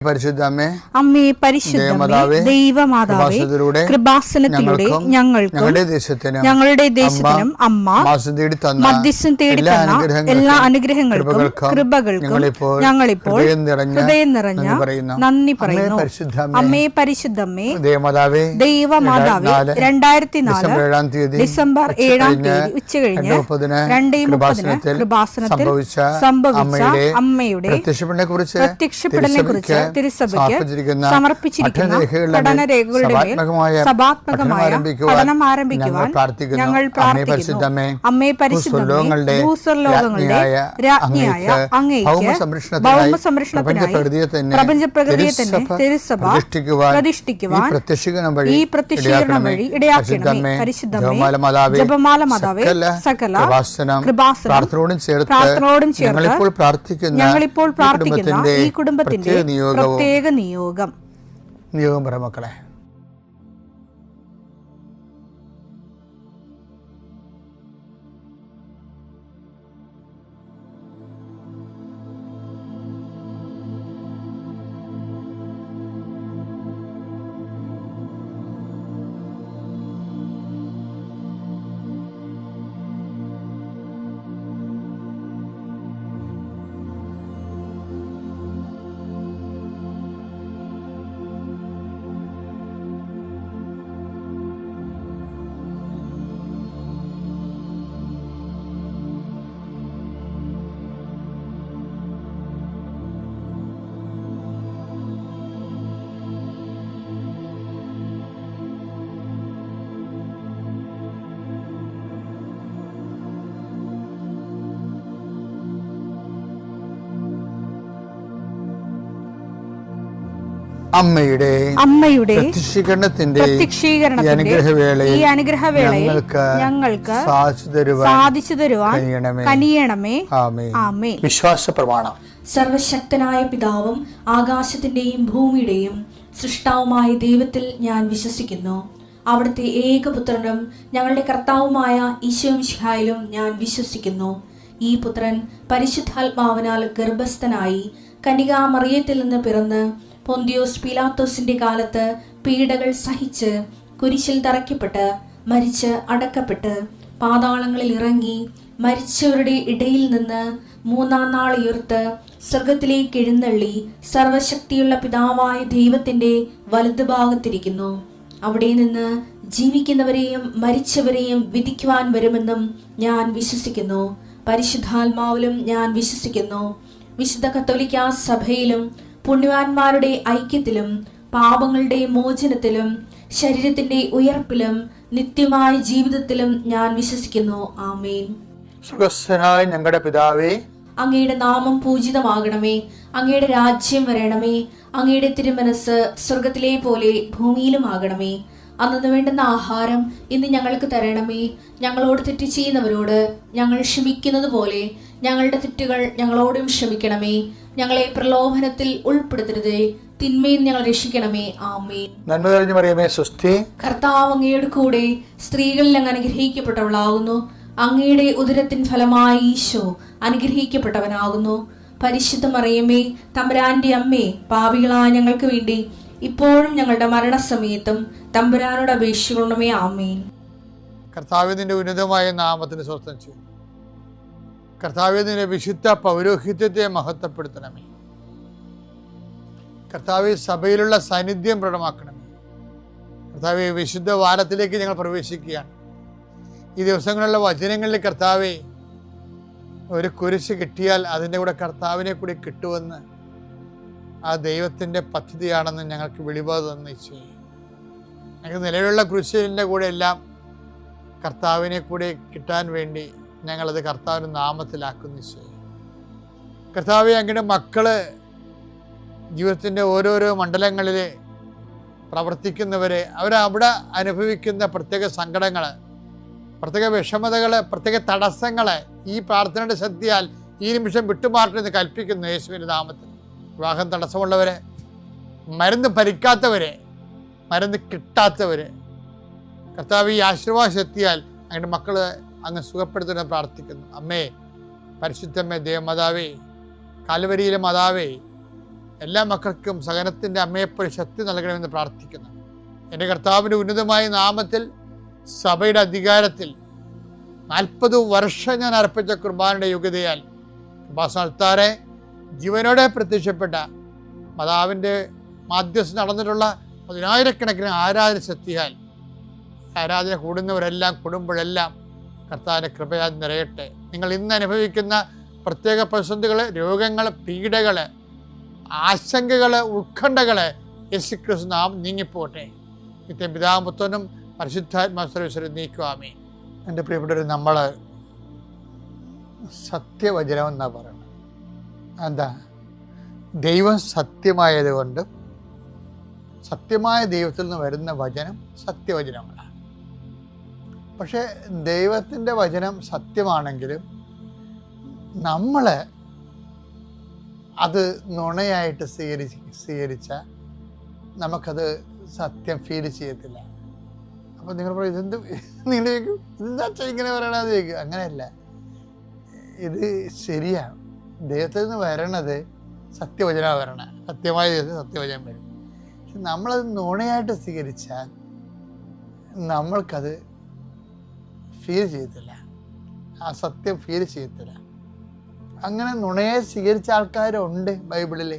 പരിശുദ്ധമേ, അമ്മേ പരിശുദ്ധമേ, ദൈവമാതാവേ, കൃപാസനത്തിലൂടെ ഞങ്ങൾക്കും ഞങ്ങളുടെ ദേശത്തിനും അമ്മ മധ്യസ്ഥം തേടി തന്ന എല്ലാ അനുഗ്രഹങ്ങൾക്കും കൃപകൾക്കും ഞങ്ങളിപ്പോൾ ഹൃദയം നിറഞ്ഞ നന്ദി പറയുന്നു. അമ്മേ പരിശുദ്ധമേ, ദൈവമാതാവേ, 2004 ഡിസംബർ 7 ഉച്ചകഴിഞ്ഞ് 2:30 കൃപാസനത്തിൽ സംഭവിച്ച അമ്മയുടെ പ്രത്യക്ഷപ്പെടലിനെ കുറിച്ച് തിരുസഭയ്ക്ക് സമർപ്പിച്ചിരിക്കുന്ന പഠനരേഖകളുടെ മേൽ സഭാത്മകമായ പഠനം ആരംഭിക്കുവാൻ ഞങ്ങൾ പ്രാർത്ഥിക്കുന്നു. അമ്മേ പരിശുദ്ധമേ, ഭൂസ്വർലോകങ്ങളുടെ രാജ്ഞിയായ അങ്ങേയ്ക്ക് ഭൗമസംരക്ഷണത്തിനായി പ്രപഞ്ചപ്രകൃതിയെ തന്നെ തിരുസഭ പ്രതിഷ്ഠിക്കുവാൻ ഈ പ്രത്യക്ഷീകരണം വഴി ഇടയാക്കണമേ. പരിശുദ്ധമേ, ജപമാല മാതാവേ, സകല കൃപാസനം പ്രാർത്ഥനയോടും ചേർത്ത് ഞങ്ങളിപ്പോൾ പ്രാർത്ഥിക്കുന്ന ഈ കുടുംബത്തിന്റെ പ്രത്യേക നിയോഗം പറ മക്കളെ. അമ്മയുടെ പ്രത്യക്ഷീകരണത്തിന്റെ ഈ അനുഗ്രഹവേളയിൽ ഞങ്ങൾക്ക് സാധിച്ചു തരുവാൻ കനിയണമേ. ആമേൻ. വിശ്വാസ പ്രമാണം. സർവശക്തനായ പിതാവും ആകാശത്തിന്റെയും ഭൂമിയുടെയും സൃഷ്ടാവുമായ ദൈവത്തിൽ ഞാൻ വിശ്വസിക്കുന്നു. അവിടുത്തെ ഏകപുത്രനും ഞങ്ങളുടെ കർത്താവുമായ ഈശോമിശിഹായിലും ഞാൻ വിശ്വസിക്കുന്നു. ഈ പുത്രൻ പരിശുദ്ധാത്മാവിനാൽ ഗർഭസ്ഥനായി കന്യകാമറിയത്തിൽ നിന്ന് പിറന്ന് പൊന്തിയോസ് പീലാത്തോസിന്റെ കാലത്ത് പീഡകൾ സഹിച്ച് കുരിശിൽ തറയ്ക്കപ്പെട്ട് മരിച്ച് അടക്കപ്പെട്ട് പാതാളങ്ങളിൽ ഇറങ്ങി മരിച്ചവരുടെ ഇടയിൽ നിന്ന് 3-ാം നാൾ ഉയർത്ത് സ്വർഗത്തിലേക്ക് എഴുന്നള്ളി സർവശക്തിയുള്ള പിതാവായ ദൈവത്തിന്റെ വലതുഭാഗത്തിരിക്കുന്നു. അവിടെ നിന്ന് ജീവിക്കുന്നവരെയും മരിച്ചവരെയും വിധിക്കുവാൻ വരുമെന്നും ഞാൻ വിശ്വസിക്കുന്നു. പരിശുദ്ധാത്മാവിലും ഞാൻ വിശ്വസിക്കുന്നു. വിശുദ്ധ കത്തോലിക്കാ സഭയിലും പുണ്യവാന്മാരുടെ ഐക്യത്തിലും പാപങ്ങളുടെ മോചനത്തിലും ശരീരത്തിന്റെ ഉയർപ്പിലും നിത്യമായ ജീവിതത്തിലും ഞാൻ വിശ്വസിക്കുന്നു. ആമേൻ. സ്വർഗ്ഗസ്ഥനായ ഞങ്ങളുടെ പിതാവേ, അങ്ങയുടെ നാമം പൂജിതമാകണമേ. അങ്ങയുടെ രാജ്യം വരണമേ. അങ്ങയുടെ തിരുമനസ് സ്വർഗത്തിലെ പോലെ ഭൂമിയിലും ആകണമേ. അന്നു വേണ്ടുന്ന ആഹാരം ഇന്ന് ഞങ്ങൾക്ക് തരണമേ. ഞങ്ങളോട് തെറ്റ് ചെയ്യുന്നവരോട് ഞങ്ങൾ ക്ഷമിക്കുന്നത് പോലെ ഞങ്ങളുടെ തെറ്റുകൾ ഞങ്ങളോടും ക്ഷമിക്കണമേ. ഞങ്ങളെ പ്രലോഭനത്തിൽ ഉൾപ്പെടുത്തരുതേ, തിന്മയിൽ ഞങ്ങൾ രക്ഷിക്കണമേ. ആമേൻ. നന്മ നിറഞ്ഞ മറിയമേ, സ്വസ്തി. കർത്താവ് അങ്ങയുടെ കൂടെ സ്ത്രീകളിൽ അങ്ങ് അനുഗ്രഹിക്കപ്പെട്ടവളാകുന്നു. അങ്ങയുടെ ഉദരത്തിൻ ഫലമായി ഈശോ അനുഗ്രഹിക്കപ്പെട്ടവനാകുന്നു. പരിശുദ്ധ മറിയമേ, തമ്പുരാന്റെ അമ്മേ, പാപികളായ ഞങ്ങൾക്ക് വേണ്ടി ഇപ്പോഴും ഞങ്ങളുടെ മരണസമയത്തും തമ്പുരാനോട് അപേക്ഷിക്കണമേ. ആമേൻ. കർത്താവിന്റെ ഉന്നതമായ നാമത്തിന് സ്വസ്ഥം ചെയ്യും. കർത്താവിന്റെ വിശുദ്ധ പൗരോഹിത്യത്തെ മഹത്വപ്പെടുത്തണമേ. കർത്താവ് സഭയിലുള്ള സാന്നിധ്യം പ്രകടമാക്കണമേ. കർത്താവ് വിശുദ്ധ വാരത്തിലേക്ക് ഞങ്ങൾ പ്രവേശിക്കുകയാണ്. ഈ ദിവസങ്ങളിലുള്ള വചനങ്ങളിൽ കർത്താവെ ഒരു കുരിശ് കിട്ടിയാൽ അതിൻ്റെ കൂടെ കർത്താവിനെ കൂടി കിട്ടുമെന്ന് ആ ദൈവത്തിൻ്റെ പദ്ധതിയാണെന്ന് ഞങ്ങൾക്ക് വെളിപാട് തന്നു. ഞങ്ങൾക്ക് നിലവിലുള്ള കുരിശിൻ്റെ കൂടെ എല്ലാം കർത്താവിനെ കൂടി കിട്ടാൻ വേണ്ടി ഞങ്ങളത് കർത്താവിൻ്റെ നാമത്തിലാക്കുന്നു. കർത്താവെ, അങ്ങയുടെ മക്കള് ജീവിതത്തിൻ്റെ ഓരോരോ മണ്ഡലങ്ങളിൽ പ്രവർത്തിക്കുന്നവരെ അവരവിടെ അനുഭവിക്കുന്ന പ്രത്യേക സങ്കടങ്ങൾ, പ്രത്യേക വിഷമതകൾ, പ്രത്യേക തടസ്സങ്ങൾ ഈ പ്രാർത്ഥനയുടെ ശക്തിയാൽ ഈ നിമിഷം വിട്ടുമാറണമെന്ന് കൽപ്പിക്കുന്നു യേശുവിൻ്റെ നാമത്തിൽ. വിവാഹം തടസ്സമുള്ളവരെ, മരുന്ന് ഭരിക്കാത്തവരെ, മരുന്ന് കിട്ടാത്തവരെ കർത്താവ് ഈ ആശീർവാദ ശക്തിയാൽ അങ്ങയുടെ മക്കൾ അങ്ങ് സുഖപ്പെടുത്തുന്ന പ്രാർത്ഥിക്കുന്നു. അമ്മേ, പരിശുദ്ധമ്മേ, ദേവമാതാവേ, കാൽവരിയിലെ മാതാവേ, എല്ലാ മക്കൾക്കും സഹനത്തിൻ്റെ അമ്മയെപ്പോലെ ശക്തി നൽകണമെന്ന് പ്രാർത്ഥിക്കുന്നു. എൻ്റെ കർത്താവിൻ്റെ ഉന്നതമായ നാമത്തിൽ സഭയുടെ അധികാരത്തിൽ 40 വർഷം ഞാൻ അർപ്പിച്ച കുർബാനയുടെ യോഗ്യതയാൽ കൃപാസനത്താറെ ജീവനോടെ പ്രത്യക്ഷപ്പെട്ട മാതാവിൻ്റെ മാധ്യസ്ഥ നടന്നിട്ടുള്ള 10,000-കണക്കിന് ആരാധന ശക്തിയാൽ ആരാധന കൂടുന്നവരെല്ലാം കൂടുമ്പോഴെല്ലാം കർത്താവിൻ്റെ കൃപയാൽ നിറയട്ടെ. നിങ്ങൾ ഇന്ന് അനുഭവിക്കുന്ന പ്രത്യേക പ്രതിസന്ധികൾ, രോഗങ്ങൾ, പീഡകൾ, ആശങ്കകൾ, ഉത്കണ്ഠകൾ യേശുക്രിസ്തു നാം നീങ്ങിപ്പോട്ടെ. നിത്യം പിതാവും പുത്രനും പരിശുദ്ധാത്മാ സർവ്വീശ്വരൻ നീക്കുവാമേ. എൻ്റെ പ്രിയപ്പെട്ടവർ, നമ്മൾ സത്യവചനം എന്നാണ് പറയുന്നത്. എന്താ? ദൈവം സത്യമായതുകൊണ്ട് സത്യമായ ദൈവത്തിൽ നിന്ന് വരുന്ന വചനം സത്യവചനങ്ങളാണ്. പക്ഷേ ദൈവത്തിൻ്റെ വചനം സത്യമാണെങ്കിലും നമ്മൾ അത് നുണയായിട്ട് സ്വീകരിച്ചാൽ നമുക്കത് സത്യം ഫീൽ ചെയ്യത്തില്ല. അപ്പോൾ നിങ്ങൾ പറയും, ഇതെന്ത് നിങ്ങൾ ചോദിക്കും, ഇതെന്താ ഇങ്ങനെ പറയണമെന്ന് ചോദിക്കും. അങ്ങനെയല്ല, ഇത് ശരിയാണ്. ദൈവത്തിൽ നിന്ന് വരണത് സത്യവചനമാണ് വരണം. സത്യമായ ദൈവത്തിന് സത്യവചനം വരും. പക്ഷെ നമ്മളത് നുണയായിട്ട് സ്വീകരിച്ചാൽ നമ്മൾക്കത് ഫീൽ ചെയ്യത്തില്ല, ആ സത്യം ഫീൽ ചെയ്യത്തില്ല. അങ്ങനെ നുണയെ സ്വീകരിച്ച ആൾക്കാരുണ്ട് ബൈബിളിൽ.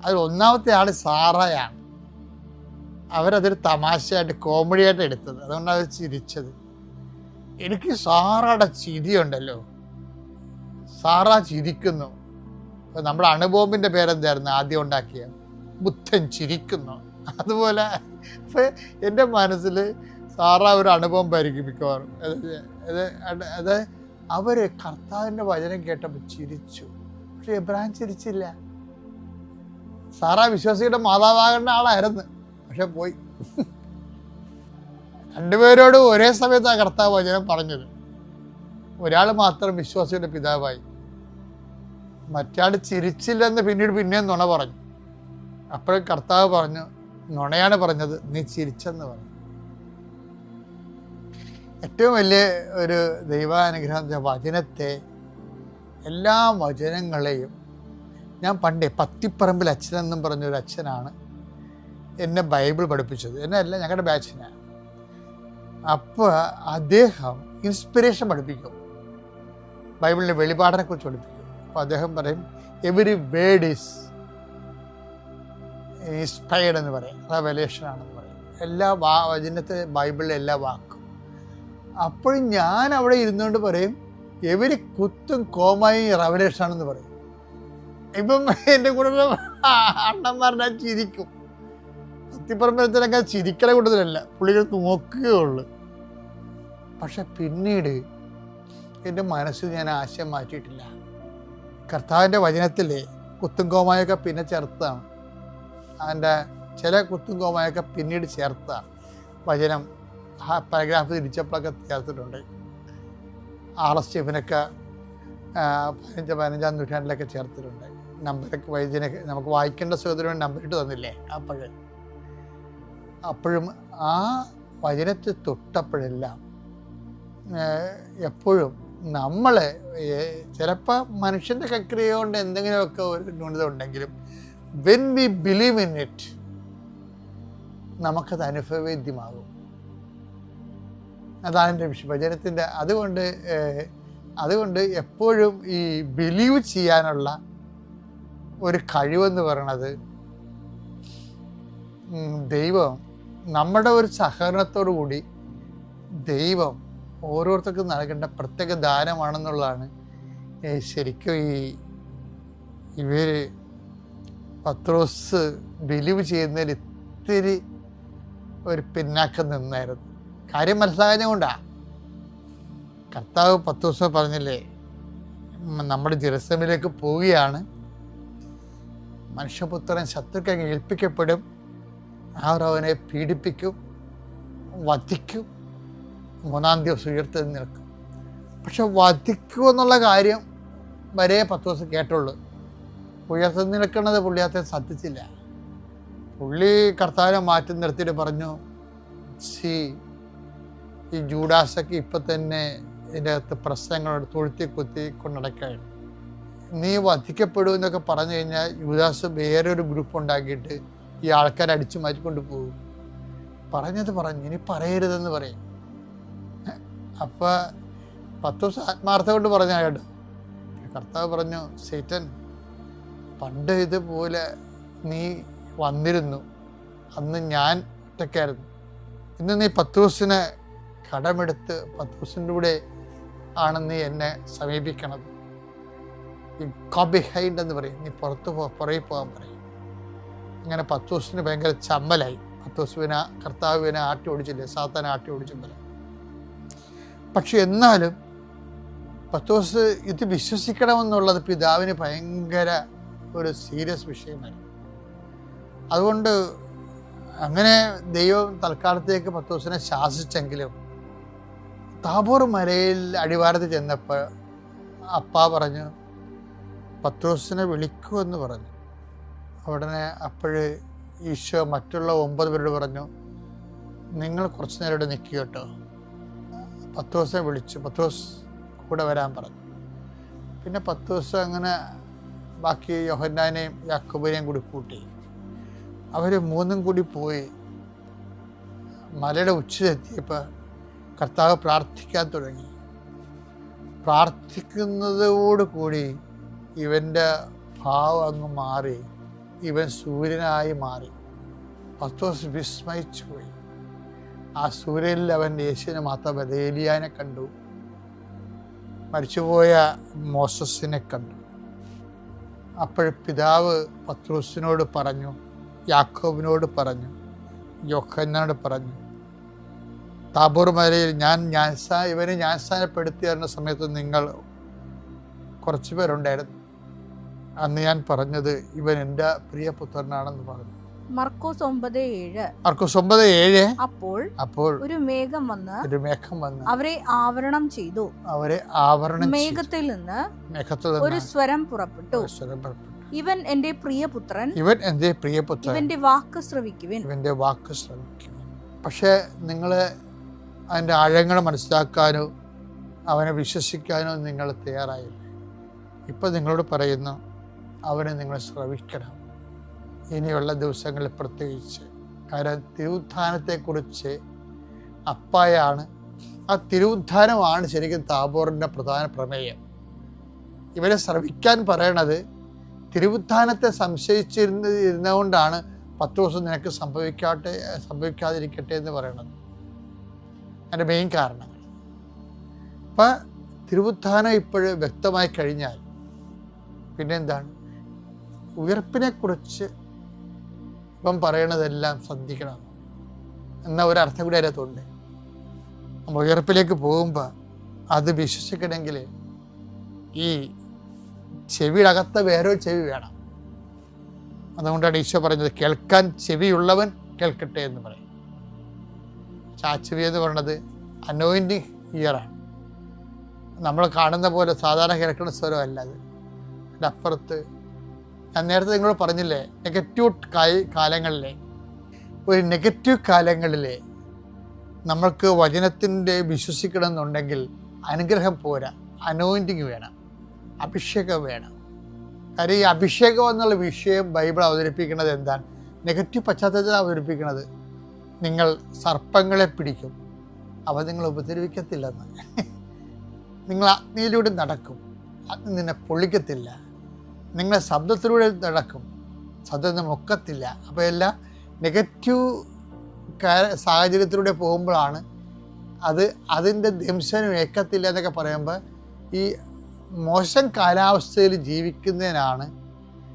അതിൽ ഒന്നാമത്തെ ആൾ സാറയാണ്. അവരതൊരു തമാശയായിട്ട്, കോമഡിയായിട്ട് എടുത്തത്. അതുകൊണ്ടാണ് അവർ ചിരിച്ചത്. എനിക്ക് സാറയുടെ ചിരിയുണ്ടല്ലോ, സാറ ചിരിക്കുന്നു. അപ്പോൾ നമ്മുടെ അണുബോംബിൻ്റെ പേരെന്തായിരുന്നു ആദ്യം ഉണ്ടാക്കിയ? ബുദ്ധൻ ചിരിക്കുന്നു. അതുപോലെ എൻ്റെ മനസ്സിൽ സാറ ഒരു അണുബോംബായിരിക്കും മിക്കവാറും. അത് അവർ കർത്താവിൻ്റെ വചനം കേട്ടപ്പോൾ ചിരിച്ചു. പക്ഷെ എബ്രഹാം ചിരിച്ചില്ല. സാറ വിശ്വാസിയുടെ മാതാവാകേണ്ട ആളായിരുന്നു, പക്ഷെ പോയി. രണ്ടുപേരോട് ഒരേ സമയത്താണ് കർത്താവ് വചനം പറഞ്ഞത്. ഒരാൾ മാത്രം വിശ്വാസിയുടെ പിതാവായി, മറ്റാൾ ചിരിച്ചില്ലെന്ന് പിന്നെയും നുണ പറഞ്ഞു. അപ്പോഴും കർത്താവ് പറഞ്ഞു, നുണയാണ് പറഞ്ഞത്, നീ ചിരിച്ചെന്ന് പറഞ്ഞു. ഏറ്റവും വലിയ ഒരു ദൈവാനുഗ്രഹം വചനത്തെ, എല്ലാ വചനങ്ങളെയും ഞാൻ പണ്ടേ പത്തിപ്പറമ്പിൽ അച്ഛനെന്നും പറഞ്ഞൊരു അച്ഛനാണ് എന്നെ ബൈബിൾ പഠിപ്പിച്ചത്. എന്നെയല്ല, ഞങ്ങളുടെ ബാച്ചിനാണ്. അപ്പോൾ അദ്ദേഹം ഇൻസ്പിറേഷൻ പഠിപ്പിക്കും, ബൈബിളിൻ്റെ വെളിപാടിനെക്കുറിച്ച് പഠിപ്പിക്കും. അപ്പോൾ അദ്ദേഹം പറയും, എവരി വേർഡ് ഈസ് ഇൻസ്പയർഡ് എന്ന് പറയും, റെവലേഷൻ ആണെന്ന് പറയും. എല്ലാ വചനത്തെ ബൈബിളിലെ എല്ലാ വാക്കും. അപ്പോഴും ഞാൻ അവിടെ ഇരുന്നുകൊണ്ട് പറയും, എവരി കുത്തും കോമായും റെവലേഷൻ ആണെന്ന് പറയും. ഇപ്പം എൻ്റെ കൂടെ അണ്ണന്മാരുടെ ചിരിക്കും. സത്യപരമ്പരത്തിനൊക്കെ ചിരിക്കണ കൂട്ടത്തിലല്ല, പുള്ളികൾ നോക്കുകയുള്ളു. പക്ഷെ പിന്നീട് എൻ്റെ മനസ്സിൽ ഞാൻ ആശയം മാറ്റിയിട്ടില്ല. കർത്താവിൻ്റെ വചനത്തിൽ കുത്തും കോമായൊക്കെ പിന്നെ ചേർത്താണ്. അതിൻ്റെ ചില കുത്തും കോമായൊക്കെ പിന്നീട് ചേർത്താണ്. വചനം പാരഗ്രാഫ് തിരിച്ചപ്പോഴൊക്കെ ചേർത്തിട്ടുണ്ട്. R.S. സ്റ്റീഫനൊക്കെ 15-15 നൂറ്റാണ്ടിലൊക്കെ ചേർത്തിട്ടുണ്ട്. നമ്പരൊക്കെ വൈദ്യനൊക്കെ നമുക്ക് വായിക്കേണ്ട സഹോദരൻ നമ്പറിട്ട് തന്നില്ലേ? അപ്പോഴും ആ വചനത്തെ തൊട്ടപ്പോഴെല്ലാം എപ്പോഴും നമ്മൾ ചിലപ്പോൾ മനുഷ്യൻ്റെ കക്രിയ കൊണ്ട് എന്തെങ്കിലുമൊക്കെ ഒരു ന്യൂനത ഉണ്ടെങ്കിലും when we believe in it നമുക്കത് അനുഭവവേദ്യമാകും. അതാണ് എൻ്റെ വചനത്തിൻ്റെ. അതുകൊണ്ട് എപ്പോഴും ഈ ബിലീവ് ചെയ്യാനുള്ള ഒരു കഴിവെന്ന് പറയണത് ദൈവം നമ്മുടെ ഒരു സഹകരണത്തോടു കൂടി ദൈവം ഓരോരുത്തർക്കും നൽകേണ്ട പ്രത്യേക ദാനമാണെന്നുള്ളതാണ് ശരിക്കും ഇവർ പത്രോസ് ബിലീവ് ചെയ്യുന്നതിൽ ഇത്തിരി ഒരു പിന്നാക്കം നിന്നായിരുന്നു. കാര്യം മനസ്സിലാകാഞ്ഞ കൊണ്ടാണ്. കർത്താവ് പത്രോസ് പറഞ്ഞില്ലേ, നമ്മുടെ ജെറുസലേമിലേക്ക് പോവുകയാണ്, മനുഷ്യപുത്രൻ ശത്രുക്കൾ ഏൽപ്പിക്കപ്പെടും, അവർ അവനെ പീഡിപ്പിക്കും, വധിക്കും, 3-ാം ദിവസം ഉയർത്തി നിൽക്കും. പക്ഷെ വധിക്കുമെന്നുള്ള കാര്യം വരെ പത്രോസ് കേട്ടുള്ളൂ. ഉയർത്തി നിൽക്കുന്നത് പുള്ളിയാത്തെ ശ്രദ്ധിച്ചില്ല. പുള്ളി കർത്താവിനെ മാറ്റി നിർത്തിയിട്ട് പറഞ്ഞു, ഈ ജൂഡാസൊക്കെ ഇപ്പം തന്നെ ഇതിൻ്റെ അകത്ത് പ്രശ്നങ്ങളോട് തൊഴുത്തി കുത്തി കൊണ്ടടക്കുകയാണ്. നീ വധിക്കപ്പെടൂ എന്നൊക്കെ പറഞ്ഞു കഴിഞ്ഞാൽ യൂദാസ് വേറൊരു ഗ്രൂപ്പ് ഉണ്ടാക്കിയിട്ട് ഈ ആൾക്കാരെ അടിച്ചു മാറ്റിക്കൊണ്ട് പോകും. പറഞ്ഞത് പറഞ്ഞു, ഇനി പറയരുതെന്ന് പറയും. അപ്പം പത്രോസ് ആത്മാർത്ഥം കൊണ്ട് പറഞ്ഞ കേട്ടോ. കർത്താവ് പറഞ്ഞു, സൈറ്റൻ, പണ്ട് ഇതുപോലെ നീ വന്നിരുന്നു, അന്ന് ഞാൻ ഒറ്റയ്ക്കായിരുന്നു. ഇന്ന് നീ പത്രോസിനെ കടമെടുത്ത് പത്രോസിൻ്റെ കൂടെ ആണ് നീ എന്നെ സമീപിക്കണത്. ഈ ഗോ ബിഹൈൻഡ് എന്ന് പറയും, നീ പുറകെ പോകാൻ പറയും. അങ്ങനെ പത്രോസിന് ഭയങ്കര ചമ്മലായി. പത്രോസിനെ കർത്താവിനെ ആട്ടി ഓടിച്ചില്ലേ, സാത്താനെ ആട്ടി ഓടിച്ചെന്നല്ല. പക്ഷെ എന്നാലും പത്രോസ് ഇത് വിശ്വസിക്കണമെന്നുള്ളത് പിതാവിന് ഭയങ്കര ഒരു സീരിയസ് വിഷയമായിരുന്നു. അതുകൊണ്ട് അങ്ങനെ ദൈവം തൽക്കാലത്തേക്ക് പത്രോസിനെ ശാസിച്ചെങ്കിലും താബോർ മലയിൽ അടിവാരത്തിൽ ചെന്നപ്പോൾ അപ്പ പറഞ്ഞു, പത്രോസിനെ വിളിക്കുമെന്ന് പറഞ്ഞു. ഉടനെ അപ്പോഴ് ഈശോ മറ്റുള്ള 9 പേരോട് പറഞ്ഞു, നിങ്ങൾ കുറച്ച് നേരം ഇവിടെ നിൽക്കുക കേട്ടോ. പത്രോസിനെ വിളിച്ചു. പത്രോസ് കൂടെ വരാൻ പറഞ്ഞു. പിന്നെ പത്രോസ് അങ്ങനെ ബാക്കി യോഹന്നാനെയും യാക്കോബിനെയും കൂടി കൂട്ടി. അവർ 3 കൂടി പോയി. മലയുടെ ഉച്ചയെത്തിയപ്പോൾ കർത്താവ് പ്രാർത്ഥിക്കാൻ തുടങ്ങി. പ്രാർത്ഥിക്കുന്നതോടുകൂടി ഇവൻ്റെ ഭാവം അങ്ങ് മാറി, ഇവൻ സൂര്യനായി മാറി. പത്രോസ് വിസ്മയിച്ചു പോയി. ആ സൂര്യനിൽ അവൻ യേശുവിനെ മാത്രമല്ല, ഏലിയാനെ കണ്ടു, മരിച്ചുപോയ മോസസിനെ കണ്ടു. അപ്പോൾ പിതാവ് പത്രോസിനോട് പറഞ്ഞു, യാക്കോബിനോട് പറഞ്ഞു, യോഹന്നാനോട് പറഞ്ഞു, താബോർ മലയിൽ ഇവനെ ജ്ഞാനസ്നാനപ്പെടുത്തി വരുന്ന സമയത്ത് നിങ്ങൾ കുറച്ച് പേരുണ്ടായിരുന്നു. അന്ന് ഞാൻ പറഞ്ഞത് ഇവൻ എൻ്റെ പ്രിയപുത്രനാണെന്ന് പറഞ്ഞു. മർക്കോസ് 9:7. അപ്പോൾ ഒരു മേഘം വന്ന് അവരെ ആവരണം ചെയ്തു. മേഘത്തിൽ നിന്ന് ഒരു സ്വരം പുറപ്പെട്ടു, ഇവൻ എൻ്റെ പ്രിയപുത്രൻ, ഇവന്റെ വാക്ക് ശ്രവിക്കുവിൻ. പക്ഷെ നിങ്ങൾ അതിൻ്റെ ആഴങ്ങൾ മനസ്സിലാക്കാനോ അവനെ വിശ്വസിക്കാനോ നിങ്ങൾ തയ്യാറായില്ല. ഇപ്പം നിങ്ങളോട് പറയുന്നു, അവനെ നിങ്ങൾ ശ്രവിക്കണം. ഇനിയുള്ള ദിവസങ്ങളിൽ പ്രത്യേകിച്ച്. കാരണം തിരുവുത്ഥാനത്തെക്കുറിച്ച് അപ്പായാണ്, ആ തിരുവുത്ഥാനമാണ് ശരിക്കും താബോറിൻ്റെ പ്രധാന പ്രമേയം. ഇവരെ ശ്രവിക്കാൻ പറയണത് തിരുവുത്ഥാനത്തെ സംശയിച്ചിരുന്നതുകൊണ്ടാണ് പത്രോസ് നിനക്ക് സംഭവിക്കാതിരിക്കട്ടെ എന്ന് പറയണത്. അതിൻ്റെ മെയിൻ കാരണങ്ങൾ. അപ്പം തിരുവുത്ഥാനം ഇപ്പോഴും വ്യക്തമായി കഴിഞ്ഞാൽ പിന്നെന്താണ്? ഉയർപ്പിനെക്കുറിച്ച് ഇപ്പം പറയണതെല്ലാം ശ്രദ്ധിക്കണം എന്ന ഒരർത്ഥം കൂടി അതിനകത്തുണ്ട്. നമ്മൾ ഉയർപ്പിലേക്ക് പോകുമ്പോൾ അത് വിശ്വസിക്കണമെങ്കിൽ ഈ ചെവിയുടെ അകത്ത് വേറൊരു ചെവി വേണം. അതുകൊണ്ടാണ് ഈശോ പറഞ്ഞത്, കേൾക്കാൻ ചെവിയുള്ളവൻ കേൾക്കട്ടെ എന്ന് പറയും. ആ ചെവി എന്ന് പറയുന്നത് അനോയിൻറ്റിങ് ഇയറാണ്. നമ്മൾ കാണുന്ന പോലെ സാധാരണ കേൾക്കുന്ന സ്വരമല്ല അത്. അതിൻ്റെ അപ്പുറത്ത് ഞാൻ നേരത്തെ നിങ്ങളോട് പറഞ്ഞില്ലേ, നെഗറ്റീവ് കാലങ്ങളിലെ നമ്മൾക്ക് വചനത്തിൻ്റെ വിശ്വസിക്കണമെന്നുണ്ടെങ്കിൽ അനുഗ്രഹം പോരാ, അനോയിൻറ്റിങ് വേണം, അഭിഷേകം വേണം. കാര്യം ഈ അഭിഷേകം എന്നുള്ള വിഷയം ബൈബിൾ അവതരിപ്പിക്കുന്നത് എന്താണ്? നെഗറ്റീവ് പശ്ചാത്തലത്തിൽ അവതരിപ്പിക്കുന്നത്. നിങ്ങൾ സർപ്പങ്ങളെ പിടിക്കും, അവ നിങ്ങളെ ഉപദ്രവിക്കത്തില്ലെന്ന്. നിങ്ങൾ അഗ്നിയിലൂടെ നടക്കും, അഗ്നി നിന്നെ പൊള്ളിക്കത്തില്ല. നിങ്ങളെ ശബ്ദത്തിലൂടെ നടക്കും, ശബ്ദം മുക്കത്തില്ല. അപ്പോൾ എല്ലാം നെഗറ്റീവ് സാഹചര്യത്തിലൂടെ പോകുമ്പോഴാണ് അതിൻ്റെ ദംശനം ഏക്കത്തില്ല എന്നൊക്കെ പറയുമ്പോൾ ഈ മോശം കാലാവസ്ഥയിൽ ജീവിക്കുന്നതിനാണ്.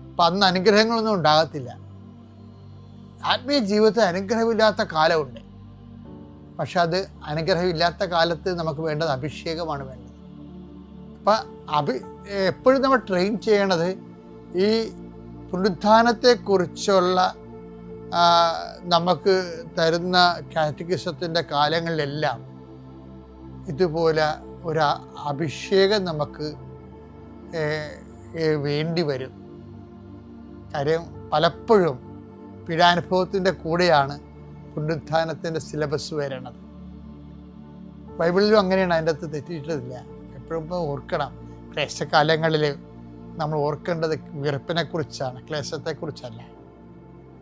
അപ്പം അന്ന് അനുഗ്രഹങ്ങളൊന്നും ഉണ്ടാകത്തില്ല. ആത്മീയ ജീവിതത്തിൽ അനുഗ്രഹമില്ലാത്ത കാലമുണ്ട്. പക്ഷെ അത് അനുഗ്രഹമില്ലാത്ത കാലത്ത് നമുക്ക് വേണ്ടത് അഭിഷേകമാണ് വേണ്ടത്. അപ്പം എപ്പോഴും നമ്മൾ ട്രെയിൻ ചെയ്യണത് ഈ പുനരുത്ഥാനത്തെക്കുറിച്ചുള്ള നമുക്ക് തരുന്ന കാറ്റഗിസത്തിൻ്റെ കാലങ്ങളിലെല്ലാം ഇതുപോലെ ഒരു അഭിഷേകം നമുക്ക് വേണ്ടി വരും. കാര്യം പലപ്പോഴും പീഡാനുഭവത്തിൻ്റെ കൂടെയാണ് പുനരുത്ഥാനത്തിൻ്റെ സിലബസ് വരണത്. ബൈബിളിലും അങ്ങനെയാണ്, അതിൻ്റെ അകത്ത് തെറ്റിയിട്ടില്ല. എപ്പോഴും ഇപ്പോൾ ഓർക്കണം, ക്ലേശകാലങ്ങളിൽ നമ്മൾ ഓർക്കേണ്ടത് വിറപ്പിനെ കുറിച്ചാണ്, ക്ലേശത്തെ കുറിച്ചല്ല.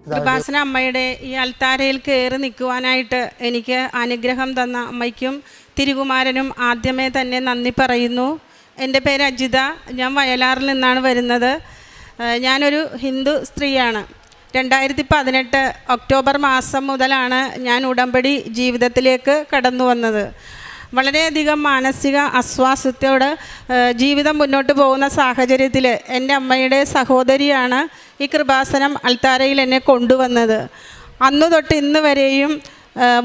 കൃപാസന അമ്മയുടെ ഈ അൽത്താരയിൽ കയറി നിൽക്കുവാനായിട്ട് എനിക്ക് അനുഗ്രഹം തന്ന അമ്മയ്ക്കും തിരുകുമാരനും ആദ്യമേ തന്നെ നന്ദി പറയുന്നു. എൻ്റെ പേര് അജിത, ഞാൻ വയലാറിൽ നിന്നാണ് വരുന്നത്. ഞാനൊരു ഹിന്ദു സ്ത്രീയാണ്. 2018 ഒക്ടോബർ മാസം മുതലാണ് ഞാൻ ഉടമ്പടി ജീവിതത്തിലേക്ക് കടന്നു വന്നത്. വളരെയധികം മാനസിക അസ്വാസ്ഥ്യത്തോടെ ജീവിതം മുന്നോട്ട് പോകുന്ന സാഹചര്യത്തിൽ എൻ്റെ അമ്മയുടെ സഹോദരിയാണ് ഈ കൃപാസനം അൽത്താരയിൽ എന്നെ കൊണ്ടുവന്നത്. അന്നു തൊട്ട് ഇന്ന് വരെയും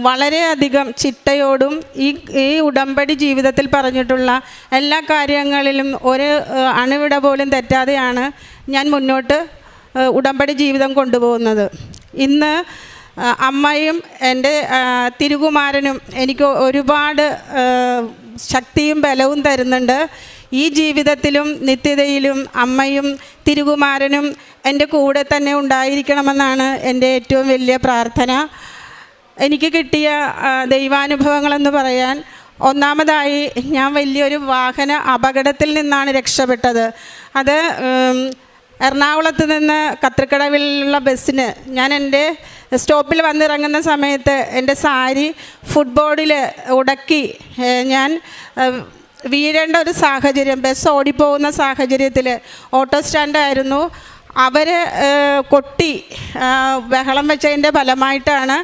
വളരെയധികം ചിട്ടയോടും ഈ ഉടമ്പടി ജീവിതത്തിൽ പറഞ്ഞിട്ടുള്ള എല്ലാ കാര്യങ്ങളിലും ഒരു അണുവിട പോലും തെറ്റാതെയാണ് ഞാൻ മുന്നോട്ട് ഉടമ്പടി ജീവിതം കൊണ്ടുപോകുന്നത്. ഇന്ന് അമ്മയും എൻ്റെ തിരുകുമാരനും എനിക്ക് ഒരുപാട് ശക്തിയും ബലവും തരുന്നുണ്ട്. ഈ ജീവിതത്തിലും നിത്യതയിലും അമ്മയും തിരുകുമാരനും എൻ്റെ കൂടെ തന്നെ ഉണ്ടായിരിക്കണമെന്നാണ് എൻ്റെ ഏറ്റവും വലിയ പ്രാർത്ഥന. എനിക്ക് കിട്ടിയ ദൈവാനുഭവങ്ങളെന്ന് പറയാൻ, ഒന്നാമതായി ഞാൻ വലിയൊരു വാഹന അപകടത്തിൽ നിന്നാണ് രക്ഷപ്പെട്ടത്. അത് എറണാകുളത്ത് നിന്ന് കത്രിക്കടവിലുള്ള ബസ്സിന് ഞാൻ എൻ്റെ സ്റ്റോപ്പിൽ വന്നിറങ്ങുന്ന സമയത്ത് എൻ്റെ സാരി ഫുട്ബോർഡിൽ ഉടക്കി ഞാൻ വീഴേണ്ട ഒരു സാഹചര്യം, ബസ് ഓടിപ്പോകുന്ന സാഹചര്യത്തിൽ ഓട്ടോ സ്റ്റാൻഡായിരുന്നു. അവർ കൊട്ടി ബഹളം വെച്ചതിൻ്റെ ഫലമായിട്ടാണ്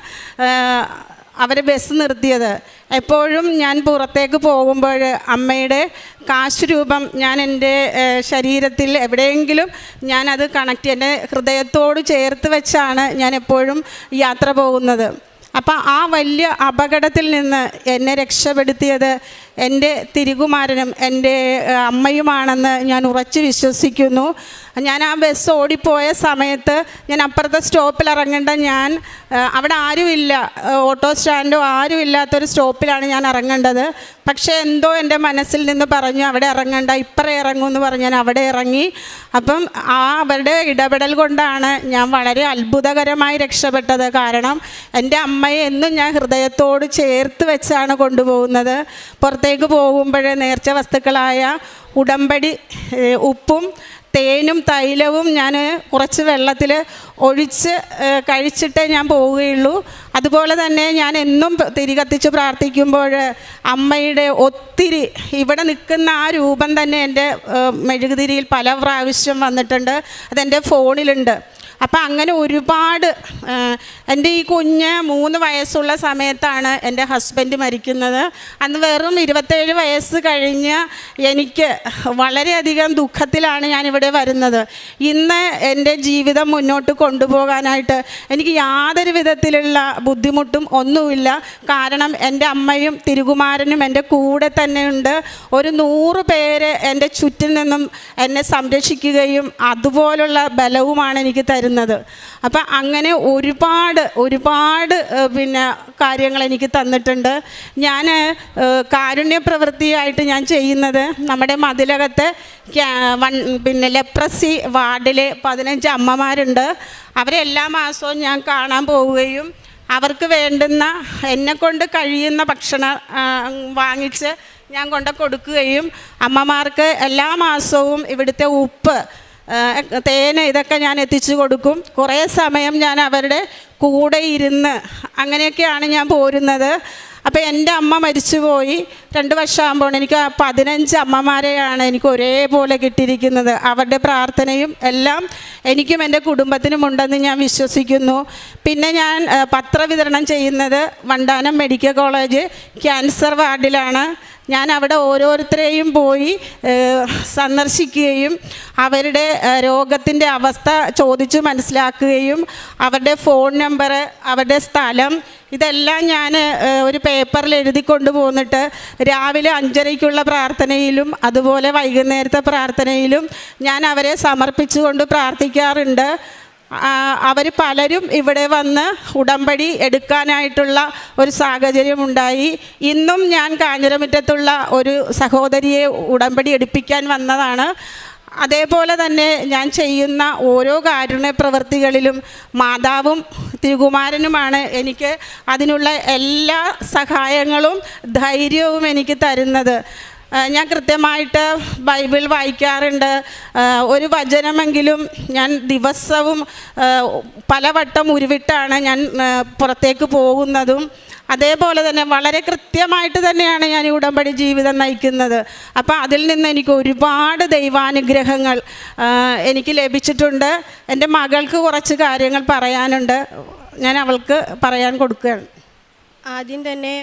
അവർ ബസ് നിർത്തിയത്. എപ്പോഴും ഞാൻ പുറത്തേക്ക് പോകുമ്പോൾ അമ്മയുടെ കാശ് രൂപം ഞാൻ എൻ്റെ ശരീരത്തിൽ എവിടെയെങ്കിലും ഞാനത് കണക്ട് എൻ്റെ ഹൃദയത്തോട് ചേർത്ത് വെച്ചാണ് ഞാൻ എപ്പോഴും യാത്ര പോകുന്നത്. അപ്പം ആ വലിയ അപകടത്തിൽ നിന്ന് എന്നെ രക്ഷപ്പെടുത്തിയത് എൻ്റെ തിരുകുമാരനും എൻ്റെ അമ്മയുമാണെന്ന് ഞാൻ ഉറച്ചു വിശ്വസിക്കുന്നു. ഞാൻ ആ ബസ് ഓടിപ്പോയ സമയത്ത് ഞാൻ അപ്പുറത്തെ സ്റ്റോപ്പിൽ ഇറങ്ങേണ്ട, ഞാൻ അവിടെ ആരുമില്ല, ഓട്ടോ സ്റ്റാൻഡോ ആരുമില്ലാത്തൊരു സ്റ്റോപ്പിലാണ് ഞാൻ ഇറങ്ങേണ്ടത്. പക്ഷേ എന്തോ എൻ്റെ മനസ്സിൽ നിന്ന് പറഞ്ഞു അവിടെ ഇറങ്ങണ്ട, ഇപ്പറേ ഇറങ്ങുമെന്ന് പറഞ്ഞ് ഞാൻ അവിടെ ഇറങ്ങി. അപ്പം അവരുടെ ഇടപെടൽ കൊണ്ടാണ് ഞാൻ വളരെ അത്ഭുതകരമായി രക്ഷപ്പെട്ടത്. കാരണം എൻ്റെ അമ്മയെ എന്നും ഞാൻ ഹൃദയത്തോട് ചേർത്ത് വെച്ചാണ് കൊണ്ടുപോകുന്നത്. പുറത്തേക്ക് പോകുമ്പോൾ നേർച്ച വസ്തുക്കളായ ഉടമ്പടി ഉപ്പും തേനും തൈലവും ഞാൻ കുറച്ച് വെള്ളത്തിൽ ഒഴിച്ച് കഴിച്ചിട്ടേ ഞാൻ പോവുകയുള്ളൂ. അതുപോലെ തന്നെ ഞാൻ എന്നും തിരി കത്തിച്ച് പ്രാർത്ഥിക്കുമ്പോൾ അമ്മയുടെ ഒത്തിരി ഇവിടെ നിൽക്കുന്ന ആ രൂപം തന്നെ എൻ്റെ മെഴുകുതിരിയിൽ പല പ്രാവശ്യം വന്നിട്ടുണ്ട്. അതെൻ്റെ ഫോണിലുണ്ട്. അപ്പം അങ്ങനെ ഒരുപാട്, എൻ്റെ ഈ കുഞ്ഞ് 3 വയസ്സുള്ള സമയത്താണ് എൻ്റെ ഹസ്ബൻഡ് മരിക്കുന്നത്. അന്ന് വെറും 27 വയസ്സ് കഴിഞ്ഞ് എനിക്ക് വളരെയധികം ദുഃഖത്തിലാണ് ഞാനിവിടെ വരുന്നത്. ഇന്ന് എൻ്റെ ജീവിതം മുന്നോട്ട് കൊണ്ടുപോകാനായിട്ട് എനിക്ക് യാതൊരു വിധത്തിലുള്ള ബുദ്ധിമുട്ടും ഒന്നുമില്ല. കാരണം എൻ്റെ അമ്മയും തിരുകുമാരനും എൻ്റെ കൂടെ തന്നെയുണ്ട്. ഒരു 100 പേര് എൻ്റെ ചുറ്റിൽ നിന്നും എന്നെ സംരക്ഷിക്കുകയും അതുപോലുള്ള ബലവുമാണ് എനിക്ക് തരുന്നത്. അപ്പം അങ്ങനെ ഒരുപാട് കാര്യങ്ങൾ എനിക്ക് തന്നിട്ടുണ്ട്. ഞാൻ കാരുണ്യ പ്രവൃത്തിയായിട്ട് ഞാൻ ചെയ്യുന്നത് നമ്മുടെ മതിലകത്ത് ലെപ്രസി വാർഡിൽ 15 അമ്മമാരുണ്ട്. അവരെ എല്ലാ മാസവും ഞാൻ കാണാൻ പോവുകയും അവർക്ക് വേണ്ടുന്ന എന്നെക്കൊണ്ട് കഴിയുന്ന ഭക്ഷണം വാങ്ങിച്ച് ഞാൻ കൊടുക്കുകയും അമ്മമാർക്ക് എല്ലാ മാസവും ഇവിടുത്തെ ഉപ്പ്, തേന് ഇതൊക്കെ ഞാൻ എത്തിച്ചു കൊടുക്കും. കുറേ സമയം ഞാൻ അവരുടെ കൂടെ ഇരുന്ന് അങ്ങനെയൊക്കെയാണ് ഞാൻ പോരുന്നത്. അപ്പോൾ എൻ്റെ അമ്മ മരിച്ചുപോയി 2 വർഷമാകുമ്പോൾ എനിക്ക് 15 അമ്മമാരെയാണ് എനിക്ക് ഒരേപോലെ കിട്ടിയിരിക്കുന്നത്. അവരുടെ പ്രാർത്ഥനയും എല്ലാം എനിക്കും എൻ്റെ കുടുംബത്തിനും ഉണ്ടെന്ന് ഞാൻ വിശ്വസിക്കുന്നു. പിന്നെ ഞാൻ പത്രവിതരണം ചെയ്യുന്നത് വണ്ടാനം മെഡിക്കൽ കോളേജ് ക്യാൻസർ വാർഡിലാണ്. ഞാൻ അവിടെ ഓരോരുത്തരെയും പോയി സന്ദർശിക്കുകയും അവരുടെ രോഗത്തിൻ്റെ അവസ്ഥ ചോദിച്ച് മനസ്സിലാക്കുകയും അവരുടെ ഫോൺ നമ്പർ, അവരുടെ സ്ഥലം ഇതെല്ലാം ഞാൻ ഒരു പേപ്പറിൽ എഴുതിക്കൊണ്ട് പോന്നിട്ട് രാവിലെ 5:30-ക്കുള്ള പ്രാർത്ഥനയിലും അതുപോലെ വൈകുന്നേരത്തെ പ്രാർത്ഥനയിലും ഞാൻ അവരെ സമർപ്പിച്ചുകൊണ്ട് പ്രാർത്ഥിക്കാറുണ്ട്. അവർ പലരും ഇവിടെ വന്ന് ഉടമ്പടി എടുക്കാനായിട്ടുള്ള ഒരു സാഹചര്യമുണ്ടായി. ഇന്നും ഞാൻ കാഞ്ഞിരമുറ്റത്തുള്ള ഒരു സഹോദരിയെ ഉടമ്പടി എടുപ്പിക്കാൻ വന്നതാണ്. അതേപോലെ തന്നെ ഞാൻ ചെയ്യുന്ന ഓരോ കാരുണ്യ പ്രവൃത്തികളിലും മാതാവും തിരുകുമാരനുമാണ് എനിക്ക് അതിനുള്ള എല്ലാ സഹായങ്ങളും ധൈര്യവും എനിക്ക് തരുന്നത്. ഞാൻ കൃത്യമായിട്ട് ബൈബിൾ വായിക്കാറുണ്ട്. ഒരു വചനമെങ്കിലും ഞാൻ ദിവസവും പലവട്ടം ഉരുവിട്ടാണ് ഞാൻ പുറത്തേക്ക് പോകുന്നതും. അതേപോലെ തന്നെ വളരെ കൃത്യമായിട്ട് തന്നെയാണ് ഞാൻ ഈ ഉടമ്പടി ജീവിതം നയിക്കുന്നത്. അപ്പോൾ അതിൽ നിന്ന് എനിക്ക് ഒരുപാട് ദൈവാനുഗ്രഹങ്ങൾ എനിക്ക് ലഭിച്ചിട്ടുണ്ട്. എൻ്റെ മകൾക്ക് കുറച്ച് കാര്യങ്ങൾ പറയാനുണ്ട്, ഞാൻ അവൾക്ക് പറയാൻ കൊടുക്കുകയാണ്. ആദ്യം തന്നെ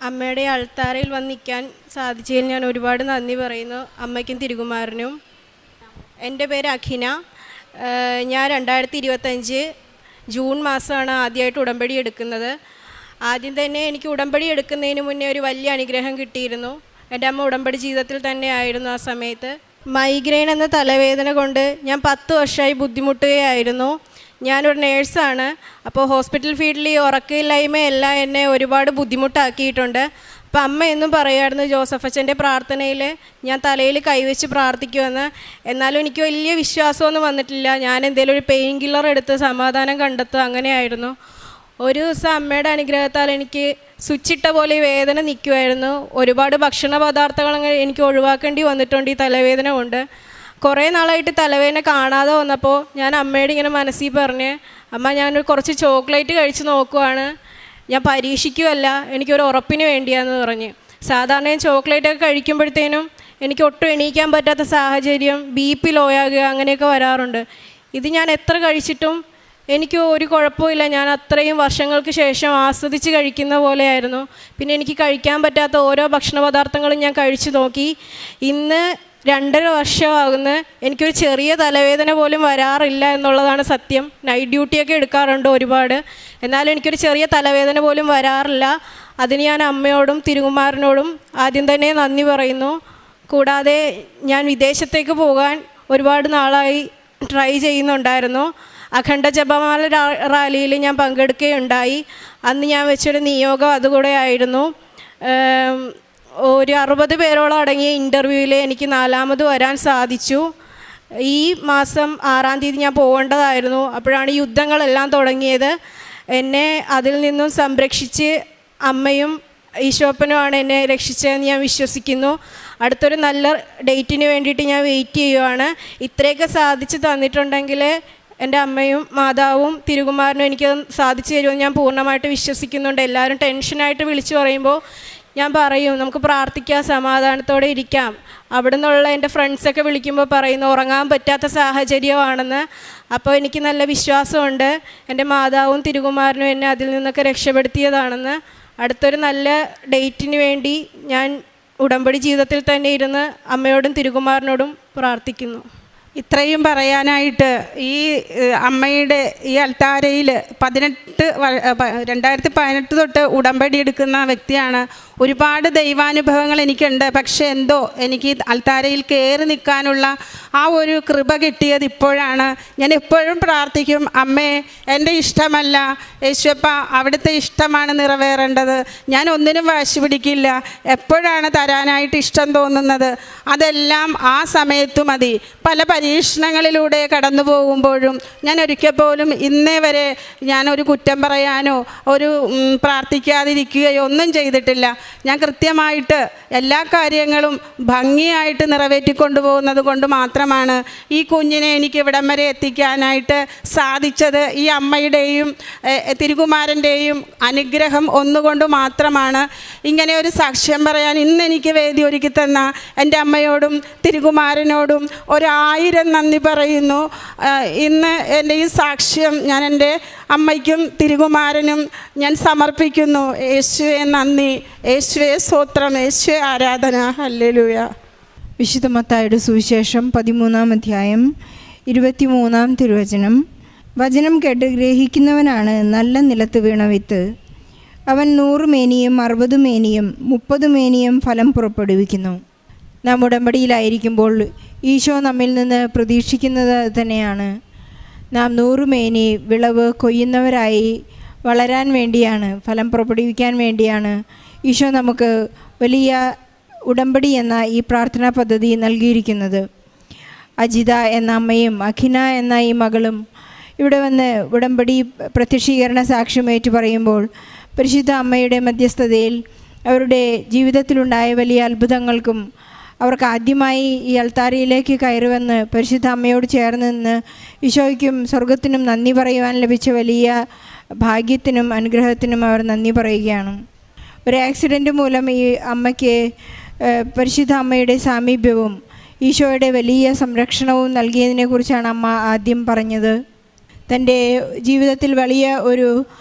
അമ്മയുടെ അൾത്താരയിൽ വന്ന് നിൽക്കാൻ സാധിച്ചതിൽ ഞാൻ ഒരുപാട് നന്ദി പറയുന്നു അമ്മയ്ക്കും തിരുകുമാരനും. എൻ്റെ പേര് അഖിന. ഞാൻ 2025 ജൂൺ മാസമാണ് ആദ്യമായിട്ട് ഉടമ്പടി എടുക്കുന്നത്. ആദ്യം തന്നെ എനിക്ക് ഉടമ്പടി എടുക്കുന്നതിന് മുന്നേ ഒരു വലിയ അനുഗ്രഹം കിട്ടിയിരുന്നു. എൻ്റെ അമ്മ ഉടമ്പടി ജീവിതത്തിൽ തന്നെ ആയിരുന്നു. ആ സമയത്ത് മൈഗ്രെയിൻ എന്ന തലവേദന കൊണ്ട് ഞാൻ 10 വർഷമായി ബുദ്ധിമുട്ടുകയായിരുന്നു. ഞാനൊരു നേഴ്സാണ്. അപ്പോൾ ഹോസ്പിറ്റൽ ഫീൽഡിൽ ഈ ഉറക്കമില്ലായ്മയെല്ലാം എന്നെ ഒരുപാട് ബുദ്ധിമുട്ടാക്കിയിട്ടുണ്ട്. അപ്പോൾ അമ്മ എന്നും പറയുമായിരുന്നു ജോസഫച്ചൻ്റെ പ്രാർത്ഥനയിൽ ഞാൻ തലയിൽ കൈവച്ച് പ്രാർത്ഥിക്കുമെന്ന്. എന്നാലും എനിക്ക് വലിയ വിശ്വാസമൊന്നും വന്നിട്ടില്ല. ഞാൻ എന്തെങ്കിലും ഒരു പെയിൻ കില്ലർ എടുത്ത് സമാധാനം കണ്ടെത്തുക അങ്ങനെയായിരുന്നു. ഒരു ദിവസം അമ്മയുടെ അനുഗ്രഹത്താൽ എനിക്ക് സ്വിച്ചിട്ട പോലെ വേദന നിൽക്കുമായിരുന്നു. ഒരുപാട് ഭക്ഷണ പദാർത്ഥങ്ങൾ എനിക്ക് ഒഴിവാക്കേണ്ടി വന്നിട്ടുണ്ട് ഈ തലവേദന കൊണ്ട്. കുറേ നാളായിട്ട് തലവേദന കാണാതെ വന്നപ്പോൾ ഞാൻ അമ്മയോട് ഇങ്ങനെ മനസ്സിൽ പറഞ്ഞ്, അമ്മ ഞാനൊരു കുറച്ച് ചോക്ലേറ്റ് കഴിച്ച് നോക്കുവാണ്, ഞാൻ പരീക്ഷിക്കുമല്ല, എനിക്കൊരു ഉറപ്പിന് വേണ്ടിയാന്ന് പറഞ്ഞ്. സാധാരണ ഞാൻ ചോക്ലേറ്റൊക്കെ കഴിക്കുമ്പോഴത്തേനും എനിക്ക് ഒട്ടും എണീക്കാൻ പറ്റാത്ത സാഹചര്യം, BP ലോയാകുക അങ്ങനെയൊക്കെ വരാറുണ്ട്. ഇത് ഞാൻ എത്ര കഴിച്ചിട്ടും എനിക്ക് ഒരു കുഴപ്പമില്ല. ഞാൻ അത്രയും വർഷങ്ങൾക്ക് ശേഷം ആസ്വദിച്ച് കഴിക്കുന്ന പോലെയായിരുന്നു. പിന്നെ എനിക്ക് കഴിക്കാൻ പറ്റാത്ത ഓരോ ഭക്ഷണ പദാർത്ഥങ്ങളും ഞാൻ കഴിച്ചു നോക്കി. ഇന്ന് 2.5 വർഷമാകുന്നു എനിക്കൊരു ചെറിയ തലവേദന പോലും വരാറില്ല എന്നുള്ളതാണ് സത്യം. നൈറ്റ് ഡ്യൂട്ടിയൊക്കെ എടുക്കാറുണ്ട് ഒരുപാട്, എന്നാലും എനിക്കൊരു ചെറിയ തലവേദന പോലും വരാറില്ല. അതിന് ഞാൻ അമ്മയോടും തിരുകുമാരനോടും ആദ്യം തന്നെ നന്ദി പറയുന്നു. കൂടാതെ ഞാൻ വിദേശത്തേക്ക് പോകാൻ ഒരുപാട് നാളായി ട്രൈ ചെയ്യുന്നുണ്ടായിരുന്നു. അഖണ്ഡ ജപമാല റാലിയിൽ ഞാൻ പങ്കെടുക്കുകയുണ്ടായി. അന്ന് ഞാൻ വെച്ചൊരു നിയോഗം അതുകൂടെ ആയിരുന്നു. ഒരു 60 പേരോളം അടങ്ങിയ ഇൻ്റർവ്യൂവിൽ എനിക്ക് 4ാമത് വരാൻ സാധിച്ചു. ഈ മാസം 6-ാം തീയതി ഞാൻ പോകേണ്ടതായിരുന്നു. അപ്പോഴാണ് യുദ്ധങ്ങളെല്ലാം തുടങ്ങിയത്. എന്നെ അതിൽ നിന്നും സംരക്ഷിച്ച് അമ്മയും ഈശോപ്പനുമാണ് എന്നെ രക്ഷിച്ചതെന്ന് ഞാൻ വിശ്വസിക്കുന്നു. അടുത്തൊരു നല്ല ഡേറ്റിന് വേണ്ടിയിട്ട് ഞാൻ വെയിറ്റ് ചെയ്യുവാണ്. ഇത്രയൊക്കെ സാധിച്ച് തന്നിട്ടുണ്ടെങ്കിൽ എൻ്റെ അമ്മയും മാതാവും തിരുകുമാരനും എനിക്ക് സാധിച്ചു തരുമെന്ന് ഞാൻ പൂർണ്ണമായിട്ട് വിശ്വസിക്കുന്നുണ്ട്. എല്ലാവരും ടെൻഷനായിട്ട് വിളിച്ചു പറയുമ്പോൾ ഞാൻ പറയും നമുക്ക് പ്രാർത്ഥിക്കാം, സമാധാനത്തോടെ ഇരിക്കാം. അവിടെ നിന്നുള്ള എൻ്റെ ഫ്രണ്ട്സൊക്കെ വിളിക്കുമ്പോൾ പറയുന്നു ഉറങ്ങാൻ പറ്റാത്ത സാഹചര്യമാണെന്ന്. അപ്പോൾ എനിക്ക് നല്ല വിശ്വാസമുണ്ട് എൻ്റെ മാതാവും തിരുകുമാരനും എന്നെ അതിൽ നിന്നൊക്കെ രക്ഷപ്പെടുത്തിയതാണെന്ന്. അടുത്തൊരു നല്ല ഡേറ്റിന് വേണ്ടി ഞാൻ ഉടമ്പടി ജീവിതത്തിൽ തന്നെ ഇരുന്ന് അമ്മയോടും തിരുകുമാരനോടും പ്രാർത്ഥിക്കുന്നു. ഇത്രയും പറയാനായിട്ട് ഈ അമ്മയുടെ ഈ അൾത്താരയിൽ 2018 തൊട്ട് ഉടമ്പടി എടുക്കുന്ന വ്യക്തിയാണ്. ഒരുപാട് ദൈവാനുഭവങ്ങൾ എനിക്കുണ്ട്. പക്ഷേ എന്തോ എനിക്ക് അൾത്താരയിൽ കയറി നിൽക്കാനുള്ള ആ ഒരു കൃപ കിട്ടിയത് ഇപ്പോഴാണ്. ഞാൻ എപ്പോഴും പ്രാർത്ഥിക്കും, അമ്മേ എൻ്റെ ഇഷ്ടമല്ല യേശുവപ്പ, അവിടുത്തെ ഇഷ്ടമാണ് നിറവേറേണ്ടത്. ഞാൻ ഒന്നിനും വാശി പിടിക്കില്ല. എപ്പോഴാണ് തരാനായിട്ട് ഇഷ്ടം തോന്നുന്നത് അതെല്ലാം ആ സമയത്ത് മതി. പല പരീക്ഷണങ്ങളിലൂടെ കടന്നു പോകുമ്പോഴും ഞാൻ ഒരിക്കൽ പോലും ഇന്നേ വരെ ഞാനൊരു കുറ്റം പറയാനോ ഒരു പ്രാർത്ഥിക്കാതിരിക്കുകയോ ഒന്നും ചെയ്തിട്ടില്ല. ഞാൻ കൃത്യമായിട്ട് എല്ലാ കാര്യങ്ങളും ഭംഗിയായിട്ട് നിറവേറ്റിക്കൊണ്ടുപോകുന്നത് കൊണ്ട് മാത്രമാണ് ഈ കുഞ്ഞിനെ എനിക്ക് ഇവിടം വരെ എത്തിക്കാനായിട്ട് സാധിച്ചത്. ഈ അമ്മയുടെയും തിരുകുമാരൻ്റെയും അനുഗ്രഹം ഒന്നുകൊണ്ട് മാത്രമാണ്. ഇങ്ങനെ ഒരു സാക്ഷ്യം പറയാൻ ഇന്ന് എനിക്ക് വേദി ഒരുക്കി തന്ന എൻ്റെ അമ്മയോടും തിരുകുമാരനോടും 1000 നന്ദി പറയുന്നു. ഇന്ന് എൻ്റെ ഈ സാക്ഷ്യം ഞാൻ എൻ്റെ അമ്മയ്ക്കും തിരുകുമാരനും ഞാൻ സമർപ്പിക്കുന്നു. യേശുവേ നന്ദി, യേശുവേ സ്തോത്രം, യേശുവേ ആരാധന. ഹല്ലേലൂയ. വിശുദ്ധ മത്തായിയുടെ സുവിശേഷം 13-ാം അധ്യായം 23-ാം തിരുവചനം. വചനം കേട്ട് ഗ്രഹിക്കുന്നവനാണ് നല്ല നിലത്ത് വീണ വിത്ത്. അവൻ 100 മേനിയും 60 മേനിയും 30 മേനിയും ഫലം പുറപ്പെടുവിക്കുന്നു. നാം ഉടമ്പടിയിലായിരിക്കുമ്പോൾ ഈശോ നമ്മിൽ നിന്ന് പ്രതീക്ഷിക്കുന്നത് തന്നെയാണ്. നാം 100 മേനി വിളവ് കൊയ്യുന്നവരായി വളരാൻ വേണ്ടിയാണ്, ഫലം പുറപ്പെടുവിക്കാൻ വേണ്ടിയാണ് ഈശോ നമുക്ക് വലിയ ഉടമ്പടി എന്ന ഈ പ്രാർത്ഥനാ പദ്ധതി നൽകിയിരിക്കുന്നത്. അജിത എന്ന അമ്മയും അഖിന എന്ന ഈ മകളും ഇവിടെ വന്ന് ഉടമ്പടി പ്രത്യക്ഷീകരണ സാക്ഷ്യമേറ്റു പറയുമ്പോൾ പരിശുദ്ധ അമ്മയുടെ മധ്യസ്ഥതയിൽ അവരുടെ ജീവിതത്തിലുണ്ടായ വലിയ അത്ഭുതങ്ങൾക്കും അവർക്ക് ആദ്യമായി ഈ അൾത്താരയിലേക്ക് കയറുവന്ന് പരിശുദ്ധ അമ്മയോട് ചേർന്ന് നിന്ന് ഈശോയ്ക്കും സ്വർഗത്തിനും നന്ദി പറയുവാൻ ലഭിച്ച വലിയ ഭാഗ്യത്തിനും അനുഗ്രഹത്തിനും അവർ നന്ദി പറയുകയാണ്. ഒരു ആക്സിഡൻറ്റ് മൂലം ഈ അമ്മയ്ക്ക് പരിശുദ്ധ അമ്മയുടെ സാമീപ്യവും ഈശോയുടെ വലിയ സംരക്ഷണവും നൽകിയതിനെക്കുറിച്ചാണ് അമ്മ ആദ്യം പറഞ്ഞത്. തൻ്റെ ജീവിതത്തിൽ വലിയ ഒരു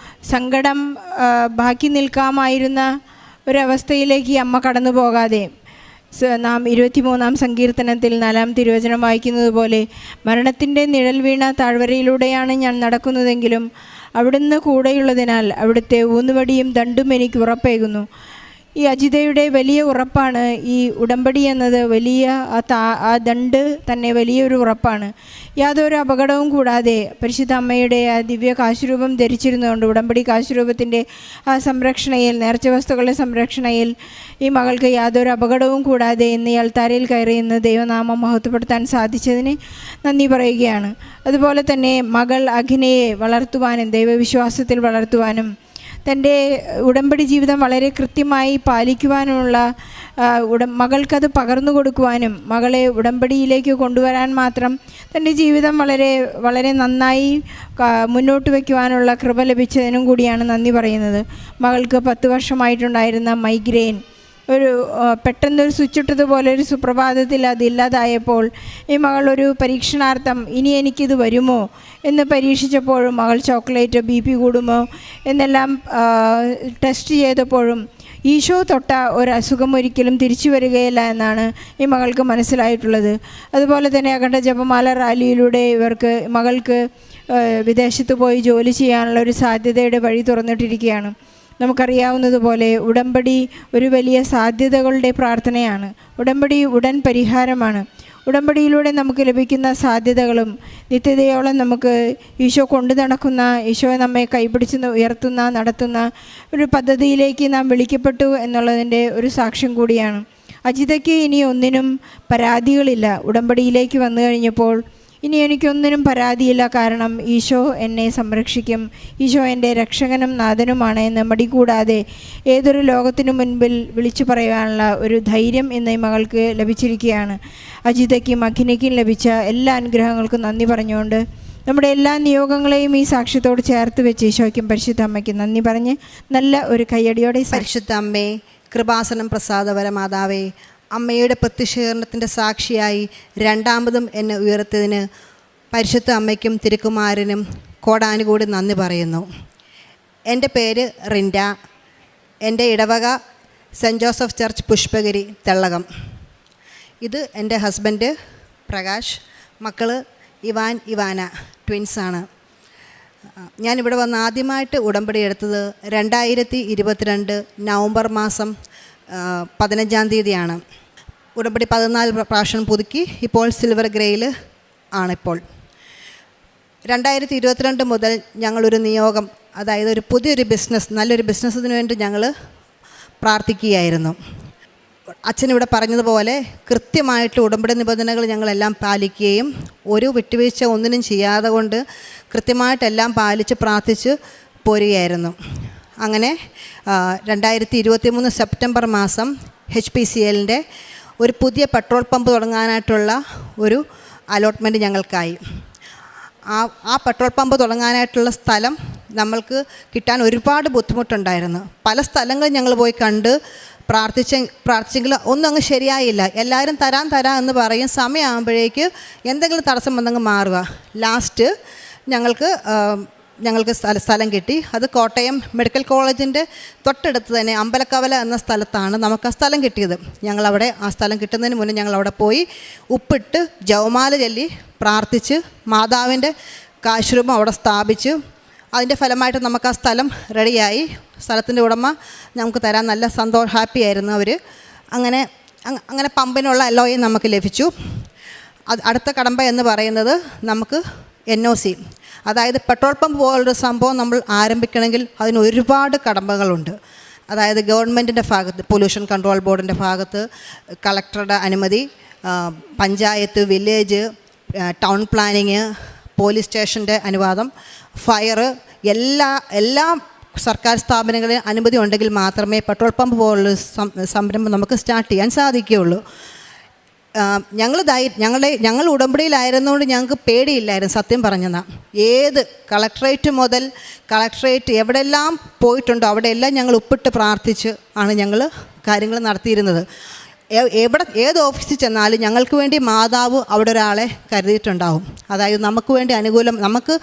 സങ്കടം ബാക്കി നിൽക്കാമായിരുന്ന ഒരവസ്ഥയിലേക്ക് അമ്മ കടന്നു പോകാതെ നാം 23-ാം സങ്കീർത്തനത്തിൽ 4-ാം തിരുവചനം വായിക്കുന്നത് പോലെ മരണത്തിൻ്റെ നിഴൽ വീണ താഴ്വരയിലൂടെയാണ് ഞാൻ നടക്കുന്നതെങ്കിലും അവിടുന്ന് കൂടെയുള്ളതിനാൽ അവിടുത്തെ ഊന്നുവടിയും ദണ്ടും എനിക്ക് ഉറപ്പേകുന്നു. ഈ അജിതയുടെ വലിയ ഉറപ്പാണ് ഈ ഉടമ്പടി എന്നത്. വലിയ ആ ദണ്ട് തന്നെ വലിയൊരു ഉറപ്പാണ്. യാതൊരു അപകടവും കൂടാതെ പരിശുദ്ധ അമ്മയുടെ ആ ദിവ്യ കാശുരൂപം ധരിച്ചിരുന്നുകൊണ്ട് ഉടമ്പടി കാശുരൂപത്തിൻ്റെ ആ സംരക്ഷണയിൽ, നേർച്ച വസ്തുക്കളുടെ സംരക്ഷണയിൽ ഈ മകൾക്ക് യാതൊരു അപകടവും കൂടാതെ ഇന്ന് ഈ അൾത്താരയിൽ കയറി ഇന്ന് ദൈവനാമം മഹത്വപ്പെടുത്താൻ സാധിച്ചതിന് നന്ദി പറയുകയാണ്. അതുപോലെ തന്നെ മകൾ അഖിനയെ വളർത്തുവാനും ദൈവവിശ്വാസത്തിൽ വളർത്തുവാനും തൻ്റെ ഉടമ്പടി ജീവിതം വളരെ കൃത്യമായി പാലിക്കുവാനുമുള്ള മകൾക്കത് പകർന്നു കൊടുക്കുവാനും മകളെ ഉടമ്പടിയിലേക്ക് കൊണ്ടുവരാൻ മാത്രം തൻ്റെ ജീവിതം വളരെ വളരെ നന്നായി മുന്നോട്ട് വയ്ക്കുവാനുള്ള കൃപ ലഭിച്ചതിനും കൂടിയാണ് നന്ദി പറയുന്നത്. മകൾക്ക് 10 വർഷമായിട്ടുണ്ടായിരുന്ന മൈഗ്രെയിൻ പെട്ടെന്നൊരു സ്വിച്ചിട്ടതുപോലെ ഒരു സുപ്രഭാതത്തിൽ അതില്ലാതായപ്പോൾ ഈ മകൾ ഒരു പരീക്ഷണാർത്ഥം ഇനി എനിക്കിത് വരുമോ എന്ന് പരീക്ഷിച്ചപ്പോഴും മകൾ ചോക്ലേറ്റ് BP കൂടുമോ എന്നെല്ലാം ടെസ്റ്റ് ചെയ്തപ്പോഴും ഈശോ തൊട്ട ഒരസുഖം ഒരിക്കലും തിരിച്ചു വരികയില്ല എന്നാണ് ഈ മകൾക്ക് മനസ്സിലായിട്ടുള്ളത്. അതുപോലെ തന്നെ അഖണ്ഡ ജപമാല റാലിയിലൂടെ മകൾക്ക് വിദേശത്ത് പോയി ജോലി ചെയ്യാനുള്ള ഒരു സാധ്യതയുടെ വഴി തുറന്നിട്ടിരിക്കുകയാണ്. നമുക്കറിയാവുന്നതുപോലെ ഉടമ്പടി ഒരു വലിയ സാധ്യതകളുടെ പ്രാർത്ഥനയാണ്. ഉടമ്പടി ഉടൻ പരിഹാരമാണ്. ഉടമ്പടിയിലൂടെ നമുക്ക് ലഭിക്കുന്ന സാധ്യതകളും നിത്യതയോളം നമുക്ക് ഈശോ കൊണ്ടു നടക്കുന്ന, ഈശോ നമ്മെ കൈപിടിച്ച് ഉയർത്തുന്ന നടത്തുന്ന ഒരു പദ്ധതിയിലേക്ക് നാം വിളിക്കപ്പെട്ടു എന്നുള്ളതിൻ്റെ ഒരു സാക്ഷ്യം കൂടിയാണ്. അജിതയ്ക്ക് ഇനി ഒന്നിനും പരാതികളില്ല. ഉടമ്പടിയിലേക്ക് വന്നു കഴിഞ്ഞപ്പോൾ ഇനി എനിക്കൊന്നിനും പരാതിയില്ല. കാരണം ഈശോ എന്നെ സംരക്ഷിക്കും, ഈശോ എൻ്റെ രക്ഷകനും നാഥനുമാണ് എന്ന് മടി കൂടാതെ ഏതൊരു ലോകത്തിനു മുൻപിൽ വിളിച്ചു പറയാനുള്ള ഒരു ധൈര്യം ഇന്ന് ഈ മകൾക്ക് ലഭിച്ചിരിക്കുകയാണ്. അജിതയ്ക്കും അഖിനയ്ക്കും ലഭിച്ച എല്ലാ അനുഗ്രഹങ്ങൾക്കും നന്ദി പറഞ്ഞുകൊണ്ട് നമ്മുടെ എല്ലാ നിയോഗങ്ങളെയും ഈ സാക്ഷ്യത്തോട് ചേർത്ത് വെച്ച് ഈശോയ്ക്കും പരിശുദ്ധ അമ്മയ്ക്കും നന്ദി പറഞ്ഞ് നല്ല ഒരു കയ്യടിയോടെ പരിശുദ്ധ അമ്മേ, കൃപാസനം പ്രസാദപര മാതാവേ, അമ്മയുടെ പ്രത്യക്ഷീകരണത്തിൻ്റെ സാക്ഷിയായി രണ്ടാമതും എന്നെ ഉയർത്തിയതിന് പരിശുദ്ധ അമ്മയ്ക്കും തിരുക്കുമാരനും കോടാനുകൂടി നന്ദി പറയുന്നു. എൻ്റെ പേര് റിൻഡ. എൻ്റെ ഇടവക saint Joseph church Pushpagiri Thellakom. ഇത് എൻ്റെ ഹസ്ബൻഡ് പ്രകാശ്. മക്കൾ ഇവാന ട്വിൻസാണ്. ഞാനിവിടെ വന്ന് ആദ്യമായിട്ട് ഉടമ്പടി എടുത്തത് 2022 നവംബർ മാസം 15-ാം തീയതിയാണ്. ഉടമ്പടി 14 പ്രാവശ്യം പുതുക്കി ഇപ്പോൾ സിൽവർ ഗ്രേയിൽ ആണിപ്പോൾ. 2022 മുതൽ ഞങ്ങളൊരു നിയോഗം, അതായത് ഒരു പുതിയൊരു ബിസിനസ്, നല്ലൊരു ബിസിനസ്സിന് വേണ്ടി ഞങ്ങൾ പ്രാർത്ഥിക്കുകയായിരുന്നു. അച്ഛനിവിടെ പറഞ്ഞതുപോലെ കൃത്യമായിട്ട് ഉടമ്പടി നിബന്ധനകൾ ഞങ്ങളെല്ലാം പാലിക്കുകയും ഒരു വിട്ടുവീഴ്ച ഒന്നിനും ചെയ്യാതെ കൊണ്ട് കൃത്യമായിട്ടെല്ലാം പാലിച്ച് പ്രാർത്ഥിച്ച് പോരുകയായിരുന്നു. അങ്ങനെ 2023 സെപ്റ്റംബർ മാസം HPCLൻ്റെ ഒരു പുതിയ പെട്രോൾ പമ്പ് തുടങ്ങാനായിട്ടുള്ള ഒരു അലോട്ട്മെൻറ്റ് ഞങ്ങൾക്കായി. ആ പെട്രോൾ പമ്പ് തുടങ്ങാനായിട്ടുള്ള സ്ഥലം നമ്മൾക്ക് കിട്ടാൻ ഒരുപാട് ബുദ്ധിമുട്ടുണ്ടായിരുന്നു. പല സ്ഥലങ്ങളും ഞങ്ങൾ പോയി കണ്ട് പ്രാർത്ഥിച്ചെങ്കിൽ ഒന്നും അങ്ങ് ശരിയായില്ല. എല്ലാവരും തരാം എന്ന് പറയും. സമയമാകുമ്പോഴേക്ക് എന്തെങ്കിലും തടസ്സം വന്നങ്ങ് മാറുക. ലാസ്റ്റ് ഞങ്ങൾക്ക് സ്ഥലം കിട്ടി. അത് കോട്ടയം മെഡിക്കൽ കോളേജിൻ്റെ തൊട്ടടുത്ത് തന്നെ അമ്പലക്കവല എന്ന സ്ഥലത്താണ് നമുക്ക് ആ സ്ഥലം കിട്ടിയത്. ഞങ്ങളവിടെ ആ സ്ഥലം കിട്ടുന്നതിന് മുന്നേ ഞങ്ങളവിടെ പോയി ഉപ്പിട്ട് ജവമാല ചൊല്ലി പ്രാർത്ഥിച്ച് മാതാവിൻ്റെ കാശുരൂപം അവിടെ സ്ഥാപിച്ച് അതിൻ്റെ ഫലമായിട്ട് നമുക്ക് ആ സ്ഥലം റെഡിയായി. സ്ഥലത്തിൻ്റെ ഉടമ നമുക്ക് തരാൻ നല്ല ഹാപ്പിയായിരുന്നു അവർ. അങ്ങനെ പമ്പിനുള്ള LOA നമുക്ക് ലഭിച്ചു. അടുത്ത കടമ്പ എന്ന് പറയുന്നത് നമുക്ക് NOC, അതായത് പെട്രോൾ പമ്പ് പോലുള്ളൊരു സംഭവം നമ്മൾ ആരംഭിക്കണമെങ്കിൽ അതിന് ഒരുപാട് കടമ്പകളുണ്ട്. അതായത് ഗവൺമെൻറ്റിൻ്റെ ഭാഗത്ത്, പൊല്യൂഷൻ കൺട്രോൾ ബോർഡിൻ്റെ ഭാഗത്ത് കളക്ടറുടെ അനുമതി, panchayat, village, town planning, police സ്റ്റേഷൻ്റെ അനുവാദം, ഫയർ, എല്ലാ സർക്കാർ സ്ഥാപനങ്ങളിൽ അനുമതി ഉണ്ടെങ്കിൽ മാത്രമേ പെട്രോൾ പമ്പ് പോലുള്ള സംരംഭം നമുക്ക് സ്റ്റാർട്ട് ചെയ്യാൻ സാധിക്കുകയുള്ളൂ. ഞങ്ങൾ ഉടമ്പടിയിലായിരുന്നുകൊണ്ട് ഞങ്ങൾക്ക് പേടിയില്ലായിരുന്നു, സത്യം പറഞ്ഞതാണ്. ഏത് കളക്ട്രേറ്റ് മുതൽ എവിടെയെല്ലാം പോയിട്ടുണ്ടോ അവിടെയെല്ലാം ഞങ്ങൾ ഉപ്പിട്ട് പ്രാർത്ഥിച്ച് ആണ് ഞങ്ങൾ കാര്യങ്ങൾ നടത്തിയിരുന്നത്. ഏത് ഓഫീസിൽ ചെന്നാലും ഞങ്ങൾക്ക് വേണ്ടി മാതാവ് അവിടെ ഒരാളെ കരുതിയിട്ടുണ്ടാവും. അതായത് നമുക്ക് വേണ്ടി നമുക്ക്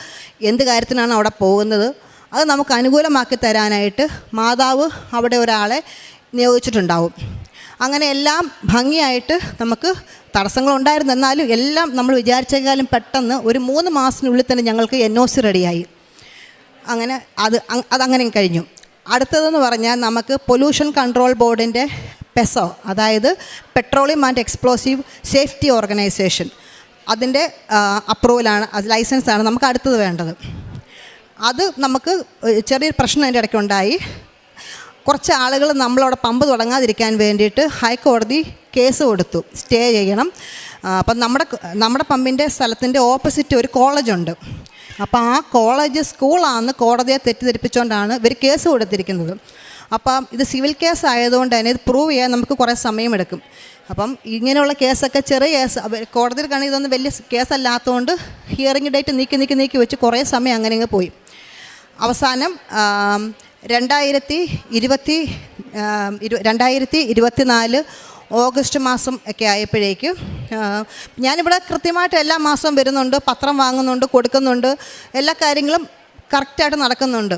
എന്ത് കാര്യത്തിനാണ് അവിടെ പോകുന്നത് അത് നമുക്ക് അനുകൂലമാക്കി തരാനായിട്ട് മാതാവ് അവിടെ ഒരാളെ നിയോഗിച്ചിട്ടുണ്ടാവും. അങ്ങനെ എല്ലാം ഭംഗിയായിട്ട് നമുക്ക് തടസ്സങ്ങളുണ്ടായിരുന്നു, എന്നാലും എല്ലാം നമ്മൾ വിചാരിച്ചേക്കാളും പെട്ടെന്ന് ഒരു 3 മാസത്തിനുള്ളിൽ തന്നെ ഞങ്ങൾക്ക് NOC റെഡിയായി. അങ്ങനെ അതങ്ങനെ കഴിഞ്ഞു. അടുത്തതെന്ന് പറഞ്ഞാൽ നമുക്ക് പൊല്യൂഷൻ കൺട്രോൾ ബോർഡിൻ്റെ പെസോ, അതായത് petroleum and explosive safety organisation, അതിൻ്റെ അപ്രൂവലാണ്, അത് ലൈസൻസാണ് നമുക്ക് അടുത്തത് വേണ്ടത്. അത് നമുക്ക് ചെറിയൊരു പ്രശ്നം അതിൻ്റെ ഇടയ്ക്കുണ്ടായി. കുറച്ച് ആളുകൾ നമ്മളവിടെ പമ്പ് തുടങ്ങാതിരിക്കാൻ വേണ്ടിയിട്ട് ഹൈക്കോടതി കേസ് കൊടുത്തു, സ്റ്റേ ചെയ്യണം. അപ്പം നമ്മുടെ പമ്പിൻ്റെ സ്ഥലത്തിൻ്റെ ഓപ്പോസിറ്റ് ഒരു കോളേജുണ്ട്. അപ്പോൾ ആ കോളേജ് സ്കൂളാണെന്ന് കോടതിയെ തെറ്റിദ്ധരിപ്പിച്ചുകൊണ്ടാണ് ഇവർ കേസ് കൊടുത്തിരിക്കുന്നത്. അപ്പം ഇത് സിവിൽ കേസ് ആയതുകൊണ്ട് തന്നെ ഇത് പ്രൂവ് ചെയ്യാൻ നമുക്ക് കുറേ സമയമെടുക്കും. അപ്പം ഇങ്ങനെയുള്ള കേസൊക്കെ ചെറിയ കേസ് കോടതിയിൽ കാണുക ഇതൊന്നും വലിയ കേസല്ലാത്തതുകൊണ്ട് ഹിയറിംഗ് ഡേറ്റ് നീക്കി വെച്ച് കുറേ സമയം അങ്ങനെ പോയി. അവസാനം 2024 ഓഗസ്റ്റ് മാസം ഒക്കെ ആയപ്പോഴേക്കും ഞാനിവിടെ കൃത്യമായിട്ട് എല്ലാ മാസവും വരുന്നുണ്ട്, പത്രം വാങ്ങുന്നുണ്ട്, കൊടുക്കുന്നുണ്ട്, എല്ലാ കാര്യങ്ങളും കറക്റ്റായിട്ട് നടക്കുന്നുണ്ട്.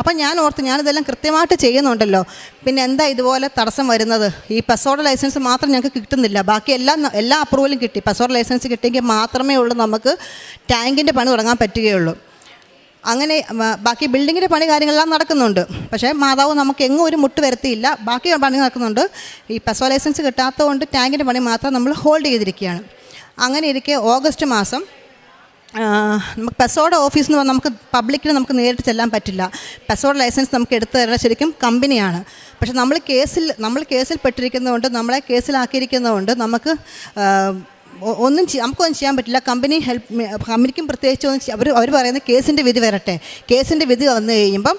അപ്പം ഞാൻ ഓർത്ത് ഞാനിതെല്ലാം കൃത്യമായിട്ട് ചെയ്യുന്നുണ്ടല്ലോ, പിന്നെ എന്താ ഇതുപോലെ തടസ്സം വരുന്നത്? ഈ പെസോയുടെ ലൈസൻസ് മാത്രം ഞങ്ങൾക്ക് കിട്ടുന്നില്ല, ബാക്കി എല്ലാ അപ്രൂവലും കിട്ടി. പെസോയുടെ ലൈസൻസ് കിട്ടിയെങ്കിൽ മാത്രമേ ഉള്ളൂ നമുക്ക് ടാങ്കിൻ്റെ പണി തുടങ്ങാൻ പറ്റുകയുള്ളൂ. അങ്ങനെ ബാക്കി ബിൽഡിങ്ങിൻ്റെ പണി കാര്യങ്ങളെല്ലാം നടക്കുന്നുണ്ട്. പക്ഷേ മാതാവ് നമുക്ക് എങ്ങും ഒരു മുട്ട് വരുത്തിയില്ല, ബാക്കി പണി നടക്കുന്നുണ്ട്. ഈ പെസോ ലൈസൻസ് കിട്ടാത്തതുകൊണ്ട് ടാങ്കിൻ്റെ പണി മാത്രം നമ്മൾ ഹോൾഡ് ചെയ്തിരിക്കുകയാണ്. അങ്ങനെ ഇരിക്കെ ഓഗസ്റ്റ് മാസം നമുക്ക് പെസോയുടെ ഓഫീസിൽ നിന്ന് നമുക്ക് പബ്ലിക്കിന് നമുക്ക് നേരിട്ട് ചെല്ലാൻ പറ്റില്ല. പെസോയുടെ ലൈസൻസ് നമുക്ക് എടുത്തു തരുന്നത് ശരിക്കും കമ്പനിയാണ്. പക്ഷെ നമ്മൾ കേസിൽ പെട്ടിരിക്കുന്നതുകൊണ്ട്, നമ്മളെ കേസിലാക്കിയിരിക്കുന്നതുകൊണ്ട് നമുക്കൊന്നും ചെയ്യാൻ പറ്റില്ല. കമ്പനിക്കും പ്രത്യേകിച്ച് അവർ പറയുന്നത് കേസിൻ്റെ വിധി വരട്ടെ, കേസിൻ്റെ വിധി വന്നു കഴിയുമ്പം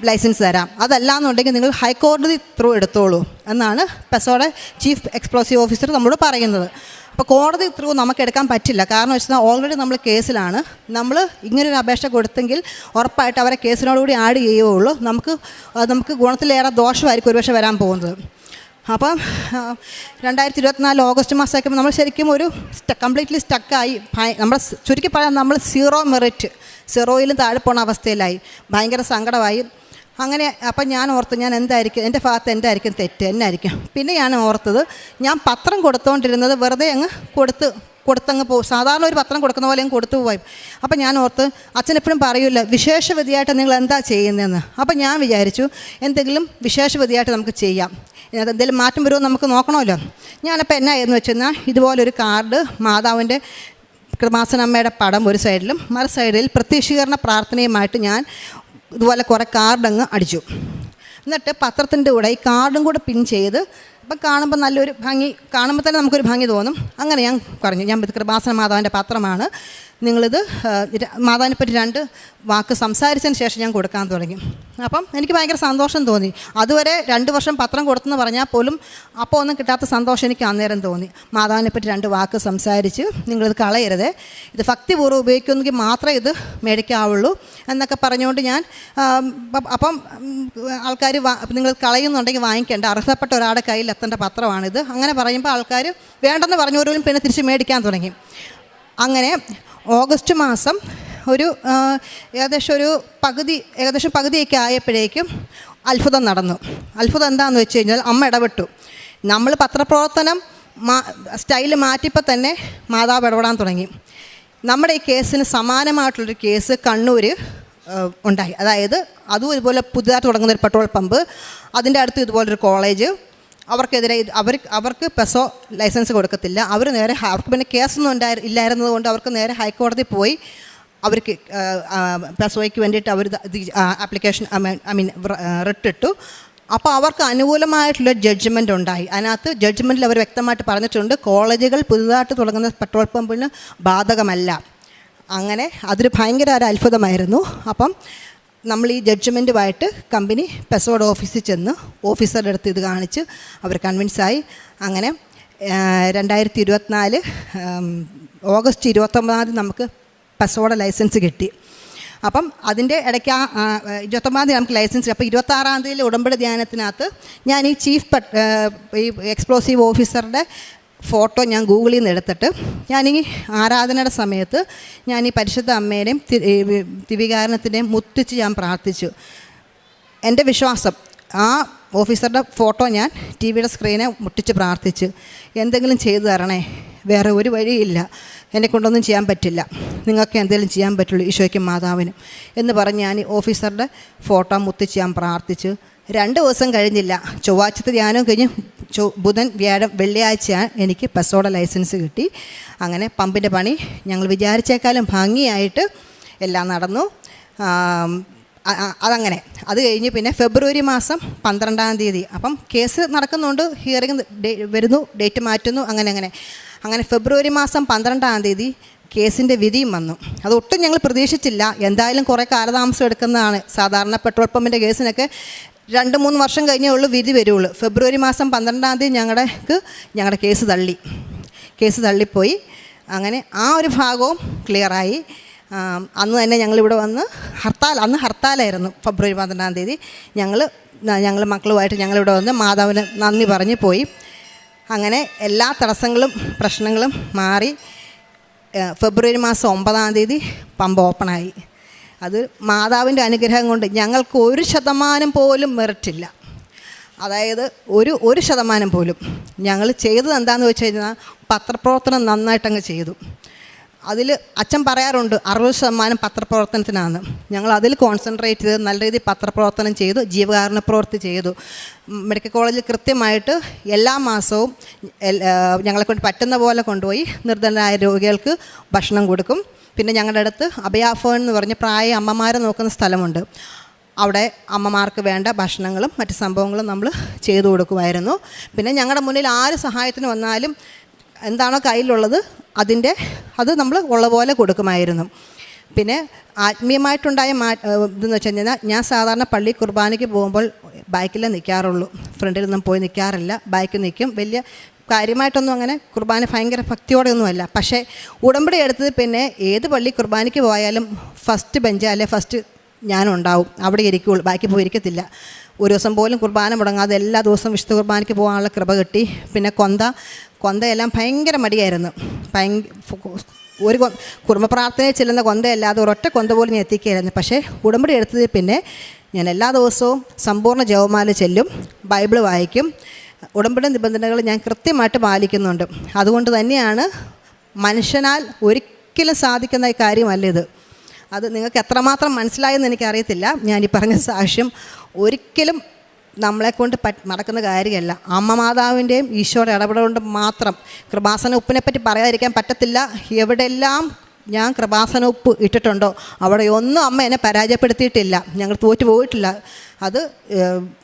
ലൈസൻസ് തരാം, അതല്ലാന്നുണ്ടെങ്കിൽ നിങ്ങൾ ഹൈക്കോടതി ത്രൂ എടുത്തോളൂ എന്നാണ് പെസോയുടെ ചീഫ് എക്സ്പ്ലോസീവ് ഓഫീസർ നമ്മളോട് പറയുന്നത്. അപ്പോൾ കോടതി ത്രൂ നമുക്ക് എടുക്കാൻ പറ്റില്ല. കാരണം വെച്ചാൽ ഓൾറെഡി നമ്മൾ കേസിലാണ്. നമ്മൾ ഇങ്ങനൊരു അപേക്ഷ കൊടുത്തെങ്കിൽ ഉറപ്പായിട്ട് അവരെ കേസിനോടുകൂടി ആഡ് ചെയ്യുകയുള്ളൂ. നമുക്ക് ഗുണത്തിലേറെ ദോഷമായിരിക്കും ഒരുപക്ഷെ വരാൻ പോകുന്നത്. അപ്പം 2024 ഓഗസ്റ്റ് മാസമൊക്കെ നമ്മൾ ശരിക്കും ഒരു കംപ്ലീറ്റ്ലി സ്റ്റക്കായി. നമ്മുടെ ചുരുക്കി പറയാൻ നമ്മൾ 0 മെറിറ്റ്, 0യിലും താഴെ പോണ അവസ്ഥയിലായി. ഭയങ്കര സങ്കടമായി. അങ്ങനെ അപ്പം ഞാൻ ഓർത്ത് എൻ്റെ ഭാഗത്ത് എന്തായിരിക്കും തെറ്റ്, എന്നായിരിക്കും. പിന്നെ ഞാൻ ഓർത്തത് ഞാൻ പത്രം കൊടുത്തുകൊണ്ടിരുന്നത് വെറുതെ അങ്ങ് കൊടുത്തങ്ങ് പോകും. സാധാരണ ഒരു പത്രം കൊടുക്കുന്ന പോലെ അങ്ങ് കൊടുത്തു പോയി. അപ്പം ഞാൻ ഓർത്ത് അച്ഛനെപ്പോഴും പറയില്ല വിശേഷവിധിയായിട്ട് നിങ്ങൾ എന്താ ചെയ്യുന്നതെന്ന്. അപ്പം ഞാൻ വിചാരിച്ചു എന്തെങ്കിലും വിശേഷവിധിയായിട്ട് നമുക്ക് ചെയ്യാം, എന്തെങ്കിലും മാറ്റം വരുമോ നമുക്ക് നോക്കണമല്ലോ. ഞാനപ്പോൾ എന്നായെന്ന് വെച്ചെന്നാൽ ഇതുപോലൊരു കാർഡ്, മാതാവിൻ്റെ കൃപാസനമ്മയുടെ പടം ഒരു സൈഡിലും മറു സൈഡിൽ പ്രത്യക്ഷീകരണ പ്രാർത്ഥനയുമായിട്ട് ഞാൻ ഇതുപോലെ കുറേ കാർഡങ്ങ് അടിച്ചു. എന്നിട്ട് പത്രത്തിൻ്റെ കൂടെ ഈ കാർഡും കൂടെ പിൻ ചെയ്ത് അപ്പം കാണുമ്പോൾ നല്ലൊരു ഭംഗി, കാണുമ്പോൾ തന്നെ നമുക്കൊരു ഭംഗി തോന്നും. അങ്ങനെ ഞാൻ പറഞ്ഞു, ഞാൻ കൃപാസന മാതാവിൻ്റെ പത്രമാണ്, നിങ്ങളിത് മാതാവിനെ പറ്റി 2 വാക്ക് സംസാരിച്ചതിന് ശേഷം ഞാൻ കൊടുക്കാൻ തുടങ്ങി. അപ്പം എനിക്ക് ഭയങ്കര സന്തോഷം തോന്നി. അതുവരെ 2 വർഷം പത്രം കൊടുത്തെന്ന് പറഞ്ഞാൽ പോലും അപ്പോൾ ഒന്നും കിട്ടാത്ത സന്തോഷം എനിക്ക് അന്നേരം തോന്നി. മാതാവിനെ പറ്റി 2 വാക്ക് സംസാരിച്ച് നിങ്ങളിത് കളയരുതേ, ഇത് ഭക്തിപൂർവ്വം ഉപയോഗിക്കുമെങ്കിൽ മാത്രമേ ഇത് മേടിക്കാവുള്ളൂ എന്നൊക്കെ പറഞ്ഞുകൊണ്ട് ഞാൻ അപ്പം ആൾക്കാർ നിങ്ങൾ കളയുന്നുണ്ടെങ്കിൽ വാങ്ങിക്കേണ്ട, അർഹതപ്പെട്ട ഒരാളുടെ കയ്യിൽ എത്തേണ്ട പത്രമാണിത്. അങ്ങനെ പറയുമ്പോൾ ആൾക്കാർ വേണ്ടെന്ന് പറഞ്ഞവരും പിന്നെ തിരിച്ച് മേടിക്കാൻ തുടങ്ങി. അങ്ങനെ ഓഗസ്റ്റ് മാസം ഏകദേശം പകുതിയൊക്കെ ആയപ്പോഴേക്കും അത്ഭുതം നടന്നു. അത്ഭുതം എന്താണെന്ന് വെച്ച് കഴിഞ്ഞാൽ അമ്മ ഇടപെട്ടു. നമ്മൾ പത്രപ്രവർത്തനം സ്റ്റൈല് മാറ്റിയപ്പോൾ തന്നെ മാതാവ് ഇടപെടാൻ തുടങ്ങി. നമ്മുടെ ഈ കേസിന് സമാനമായിട്ടുള്ളൊരു കേസ് കണ്ണൂർ ഉണ്ടായി. അതായത് അതും ഇതുപോലെ പുതുതായി തുടങ്ങുന്നൊരു പെട്രോൾ പമ്പ്, അതിൻ്റെ അടുത്ത് ഇതുപോലൊരു കോളേജ്, അവർക്കെതിരെ അവർക്ക് പെസോ ലൈസൻസ് കൊടുക്കത്തില്ല. അവർക്ക് പിന്നെ കേസൊന്നും ഇല്ലായിരുന്നത് കൊണ്ട് അവർക്ക് നേരെ ഹൈക്കോടതി പോയി അവർക്ക് പെസോയ്ക്ക് വേണ്ടിയിട്ട് അവർ ആപ്ലിക്കേഷൻ റിട്ടിട്ടു. അപ്പോൾ അവർക്ക് അനുകൂലമായിട്ടുള്ള ജഡ്ജ്മെൻ്റ് ഉണ്ടായി. അതിനകത്ത് ജഡ്ജ്മെൻറ്റിൽ അവർ വ്യക്തമായിട്ട് പറഞ്ഞിട്ടുണ്ട് കോളേജുകൾ പുതുതായിട്ട് തുടങ്ങുന്ന പെട്രോൾ പമ്പിന് ബാധകമല്ല. അങ്ങനെ അതൊരു ഭയങ്കര ഒരു അത്ഭുതമായിരുന്നു. അപ്പം നമ്മൾ ഈ ജഡ്ജ്മെൻറ്റുമായിട്ട് കമ്പനി പെസോയുടെ ഓഫീസിൽ ചെന്ന് ഓഫീസറുടെ അടുത്ത് ഇത് കാണിച്ച് അവർ കൺവിൻസായി. അങ്ങനെ 2024 ഓഗസ്റ്റ് 29 നമുക്ക് പസോട ലൈസൻസ് കിട്ടി. അപ്പം അതിൻ്റെ ഇടയ്ക്ക് 29 നമുക്ക് ലൈസൻസ്. അപ്പോൾ 26 ഉടമ്പടി ധ്യാനത്തിനകത്ത് ഞാൻ ഈ ഈ എക്സ്പ്ലോസീവ് ഓഫീസറുടെ ഫോട്ടോ ഞാൻ ഗൂഗിളിൽ നിന്ന് എടുത്തിട്ട് ഞാൻ ഈ ആരാധനയുടെ സമയത്ത് ഞാൻ ഈ പരിശുദ്ധ അമ്മേനെയും ദിവികാരണത്തിൻ്റെയും മുത്തിച്ച് ഞാൻ പ്രാർത്ഥിച്ചു. എൻ്റെ വിശ്വാസം ആ ഓഫീസറുടെ ഫോട്ടോ ഞാൻ ടി വിയുടെ സ്ക്രീനെ മുട്ടിച്ച് പ്രാർത്ഥിച്ചു, എന്തെങ്കിലും ചെയ്തു തരണേ, വേറെ ഒരു വഴിയില്ല, എന്നെക്കൊണ്ടൊന്നും ചെയ്യാൻ പറ്റില്ല, നിങ്ങൾക്ക് എന്തെങ്കിലും ചെയ്യാൻ പറ്റുള്ളൂ ഈശോയ്ക്കും മാതാവിനും എന്ന് പറഞ്ഞ് ഞാൻ ഓഫീസറുടെ ഫോട്ടോ മുത്തിച്ച് ഞാൻ പ്രാർത്ഥിച്ചു. 2 ദിവസം കഴിഞ്ഞില്ല, ചൊവ്വാഴ്ചത്തെ ധ്യാനം കഴിഞ്ഞ് ബുധൻ വ്യാഴം വെള്ളിയാഴ്ച എനിക്ക് പസോട ലൈസൻസ് കിട്ടി. അങ്ങനെ പമ്പിൻ്റെ പണി ഞങ്ങൾ വിചാരിച്ചേക്കാളും ഭംഗിയായിട്ട് എല്ലാം നടന്നു. അതങ്ങനെ അത് കഴിഞ്ഞ് പിന്നെ ഫെബ്രുവരി മാസം 12 അപ്പം കേസ് നടക്കുന്നുണ്ട്, ഹിയറിംഗ് വരുന്നു, ഡേറ്റ് മാറ്റുന്നു, അങ്ങനെ ഫെബ്രുവരി മാസം 12 കേസിൻ്റെ വിധിയും വന്നു. അതൊട്ടും ഞങ്ങൾ പ്രതീക്ഷിച്ചില്ല. എന്തായാലും കുറേ കാലതാമസം എടുക്കുന്നതാണ്. സാധാരണ പെട്രോൾ പമ്പിൻ്റെ കേസിനൊക്കെ 2-3 വർഷം കഴിഞ്ഞേ ഉള്ളൂ വിധി വരുള്ളൂ. ഫെബ്രുവരി മാസം 12 ഞങ്ങളുടെ കേസ് തള്ളിപ്പോയി. അങ്ങനെ ആ ഒരു ഭാഗവും ക്ലിയറായി. അന്ന് തന്നെ ഞങ്ങളിവിടെ വന്ന് അന്ന് ഹർത്താലായിരുന്നു. ഫെബ്രുവരി 12 ഞങ്ങൾ മക്കളുമായിട്ട് ഞങ്ങളിവിടെ വന്ന് മാതാവിന് നന്ദി പറഞ്ഞ് പോയി. അങ്ങനെ എല്ലാ തടസ്സങ്ങളും പ്രശ്നങ്ങളും മാറി ഫെബ്രുവരി മാസം 9 പമ്പ് ഓപ്പണായി. അത് മാതാവിൻ്റെ അനുഗ്രഹം കൊണ്ട് ഞങ്ങൾക്ക് 1% പോലും മെറിറ്റില്ല. അതായത് 1% പോലും. ഞങ്ങൾ ചെയ്തത് എന്താണെന്ന് വെച്ച് കഴിഞ്ഞാൽ പത്രപ്രവർത്തനം നന്നായിട്ടങ്ങ് ചെയ്തു. അതിൽ അച്ഛൻ പറയാറുണ്ട് 60% പത്രപ്രവർത്തനത്തിനാണ്. ഞങ്ങൾ അതിൽ കോൺസെൻട്രേറ്റ് ചെയ്ത് നല്ല രീതിയിൽ പത്രപ്രവർത്തനം ചെയ്തു, ജീവകാരുണ്യ പ്രവൃത്തി ചെയ്തു. മെഡിക്കൽ കോളേജിൽ കൃത്യമായിട്ട് എല്ലാ മാസവും ഞങ്ങളെക്കൊണ്ട് പറ്റുന്ന പോലെ കൊണ്ടുപോയി നിർധനരായ രോഗികൾക്ക് ഭക്ഷണം കൊടുക്കും. പിന്നെ ഞങ്ങളുടെ അടുത്ത് അഭയാഭവൻ എന്ന് പറഞ്ഞ് പ്രായ അമ്മമാരെ നോക്കുന്ന സ്ഥലമുണ്ട്. അവിടെ അമ്മമാർക്ക് വേണ്ട ഭക്ഷണങ്ങളും മറ്റ് സംഭവങ്ങളും നമ്മൾ ചെയ്തു കൊടുക്കുമായിരുന്നു. പിന്നെ ഞങ്ങളുടെ മുന്നിൽ ആര് സഹായത്തിന് വന്നാലും എന്താണോ കയ്യിലുള്ളത് അത് നമ്മൾ ഉള്ള പോലെ കൊടുക്കുമായിരുന്നു. പിന്നെ ആത്മീയമായിട്ടുണ്ടായ ഇതെന്ന് വെച്ച് കഴിഞ്ഞാൽ ഞാൻ സാധാരണ പള്ളി കുർബാനയ്ക്ക് പോകുമ്പോൾ ബൈക്കിലേ നിൽക്കാറുള്ളൂ, ഫ്രണ്ടിലൊന്നും പോയി നിൽക്കാറില്ല. ബൈക്കിൽ നിൽക്കും. വലിയ കാര്യമായിട്ടൊന്നും അങ്ങനെ കുർബാന ഭയങ്കര ഭക്തിയോടെ ഒന്നുമല്ല. പക്ഷേ ഉടമ്പടി എടുത്തത് പിന്നെ ഏത് പള്ളി കുർബാനയ്ക്ക് പോയാലും ഫസ്റ്റ് ബെഞ്ച് അല്ലെ ഫസ്റ്റ് ഞാനുണ്ടാവും, അവിടെ ഇരിക്കുകയുള്ളൂ, ബാക്കി പോയി ഇരിക്കത്തില്ല. ഒരു ദിവസം പോലും കുർബാന മുടങ്ങാതെ എല്ലാ ദിവസവും വിശുദ്ധ കുർബാനയ്ക്ക് പോകാനുള്ള കൃപ കിട്ടി. പിന്നെ കൊന്തയെല്ലാം ഭയങ്കര മടിയായിരുന്നു. ഒരു കുടുംബ പ്രാർത്ഥനയിൽ ചെല്ലുന്ന കൊന്തയല്ലാതെ ഒരൊറ്റ കൊന്ത പോലും ഞാൻ എത്തിക്കുകയായിരുന്നു. പക്ഷേ ഉടമ്പടി എടുത്തതിൽ പിന്നെ ഞാൻ എല്ലാ ദിവസവും സമ്പൂർണ്ണ ജപമാല ചെല്ലും, ബൈബിൾ വായിക്കും. ഉടമ്പടി നിബന്ധനകൾ ഞാൻ കൃത്യമായിട്ട് പാലിക്കുന്നുണ്ട്. അതുകൊണ്ട് തന്നെയാണ് മനുഷ്യനാൽ ഒരിക്കലും സാധിക്കുന്ന കാര്യമല്ല ഇത്. അത് നിങ്ങൾക്ക് എത്രമാത്രം മനസ്സിലായെന്ന് എനിക്കറിയത്തില്ല. ഞാനീ പറഞ്ഞ സാക്ഷ്യം ഒരിക്കലും നമ്മളെക്കൊണ്ട് നടക്കുന്ന കാര്യമല്ല. അമ്മ മാതാവിൻ്റെയും ഈശോയുടെ ഇടപെടൽ കൊണ്ട് മാത്രം. കൃപാസന ഉപ്പിനെപ്പറ്റി പറയാതിരിക്കാൻ പറ്റത്തില്ല. എവിടെയെല്ലാം ഞാൻ കൃപാസന ഉപ്പ് ഇട്ടിട്ടുണ്ടോ അവിടെ ഒന്നും അമ്മ എന്നെ പരാജയപ്പെടുത്തിയിട്ടില്ല. ഞങ്ങൾ തോറ്റു പോയിട്ടില്ല. അത്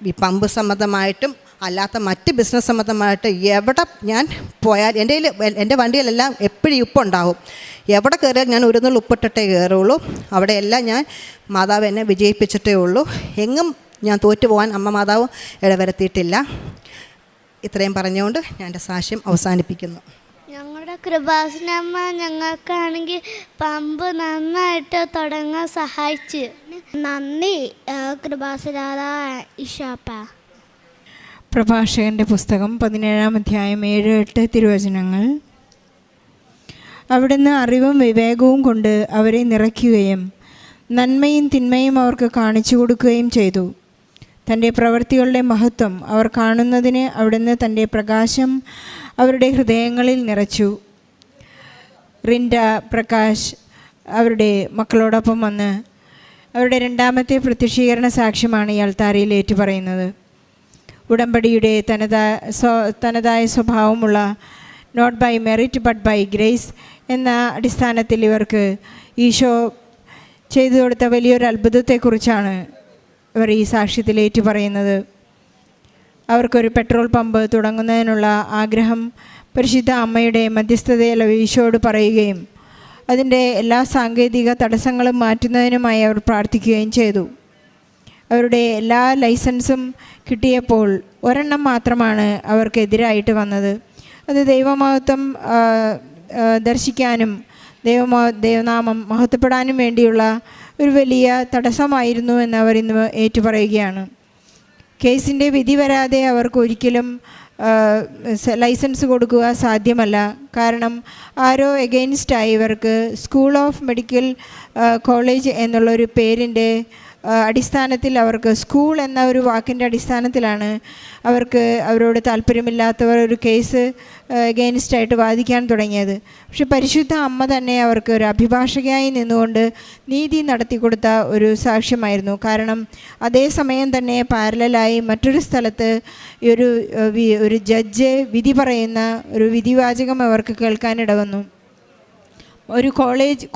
ഈ പമ്പ് സംബന്ധമായിട്ടും അല്ലാത്ത മറ്റ് ബിസിനസ് സംബന്ധമായിട്ട് എവിടെ ഞാൻ പോയാൽ എൻ്റെ വണ്ടിയിലെല്ലാം എപ്പോഴും ഉപ്പുണ്ടാവും. എവിടെ കയറിയാൽ ഞാൻ ഒരു നുള്ളി ഉപ്പിട്ടിട്ടേ കയറുള്ളൂ. അവിടെയെല്ലാം ഞാൻ മാതാവ് എന്നെ വിജയിപ്പിച്ചിട്ടേ ഉള്ളൂ. എങ്ങും ഞാൻ തോറ്റു പോകാൻ അമ്മ മാതാവ് ഇടവരുത്തിയിട്ടില്ല. ഇത്രയും പറഞ്ഞുകൊണ്ട് ഞാൻ എൻ്റെ സാക്ഷ്യം അവസാനിപ്പിക്കുന്നു. ഞങ്ങളുടെ കൃപാസനമ്മ ഞങ്ങൾക്കാണെങ്കിൽ പമ്പ് നന്നായിട്ട് തുടങ്ങാൻ സഹായിച്ച്. നന്ദി കൃപാസന ഇഷാപ്പ. പ്രഭാഷകൻ്റെ പുസ്തകം 17-ാം അധ്യായം 7-8 തിരുവചനങ്ങൾ. അവിടുന്ന് അറിവും വിവേകവും കൊണ്ട് അവരെ നിറയ്ക്കുകയും നന്മയും തിന്മയും അവർക്ക് കാണിച്ചു കൊടുക്കുകയും ചെയ്തു. തൻ്റെ പ്രവൃത്തികളുടെ മഹത്വം അവർ കാണുന്നതിന് അവിടുന്ന് തൻ്റെ പ്രകാശം അവരുടെ ഹൃദയങ്ങളിൽ നിറച്ചു. റിൻഡ പ്രകാശ് അവരുടെ മക്കളോടൊപ്പം വന്ന് അവരുടെ 2ാമത്തെ പ്രത്യക്ഷീകരണ സാക്ഷ്യമാണ് ഈ അൾത്താരയിൽ ഏറ്റുപറയുന്നത്. ഉടമ്പടിയുടെ തനതായ സ്വഭാവമുള്ള not by merit but by grace എന്ന അടിസ്ഥാനത്തിൽ ഇവർക്ക് ഈശോ ചെയ്തു കൊടുത്ത വലിയൊരു അത്ഭുതത്തെക്കുറിച്ചാണ് ഇവർ ഈ സാക്ഷ്യത്തിൽ ഏറ്റുപറയുന്നത്. അവർക്കൊരു പെട്രോൾ പമ്പ് തുടങ്ങുന്നതിനുള്ള ആഗ്രഹം പരിശുദ്ധ അമ്മയുടെ മധ്യസ്ഥതയിൽ ഈശോയോട് പറയുകയും അതിൻ്റെ എല്ലാ സാങ്കേതിക തടസ്സങ്ങളും മാറ്റുന്നതിനുമായി അവർ പ്രാർത്ഥിക്കുകയും ചെയ്തു. അവരുടെ എല്ലാ ലൈസൻസും കിട്ടിയപ്പോൾ ഒരെണ്ണം മാത്രമാണ് അവർക്കെതിരായിട്ട് വന്നത്. അത് ദൈവമഹത്വം ദർശിക്കാനും ദൈവനാമം മഹത്വപ്പെടാനും വേണ്ടിയുള്ള ഒരു വലിയ തടസ്സമായിരുന്നു എന്ന് അവർ ഇന്ന് ഏറ്റുപറയുകയാണ്. കേസിൻ്റെ വിധി വരാതെ അവർക്ക് ഒരിക്കലും ലൈസൻസ് കൊടുക്കുക സാധ്യമല്ല. കാരണം ആരോ എഗെയിൻസ്റ്റായി ഇവർക്ക് സ്കൂൾ ഓഫ് മെഡിക്കൽ കോളേജ് എന്നുള്ളൊരു പേരിൻ്റെ അടിസ്ഥാനത്തിൽ അവർക്ക് സ്കൂൾ എന്ന ഒരു വാക്കിൻ്റെ അടിസ്ഥാനത്തിലാണ് അവരോട് താല്പര്യമില്ലാത്തവർ ഒരു കേസ് എഗെയിൻസ്റ്റായിട്ട് വാദിക്കാൻ തുടങ്ങിയത്. പക്ഷെ പരിശുദ്ധ അമ്മ തന്നെ അവർക്ക് ഒരു അഭിഭാഷകയായി നിന്നുകൊണ്ട് നീതി നടത്തിക്കൊടുത്ത ഒരു സാക്ഷ്യമായിരുന്നു. കാരണം അതേസമയം തന്നെ പാരലായി മറ്റൊരു സ്ഥലത്ത് ഒരു ജഡ്ജ് വിധി പറയുന്ന ഒരു വിധിവാചകം അവർക്ക് കേൾക്കാനിടവന്നു. ഒരു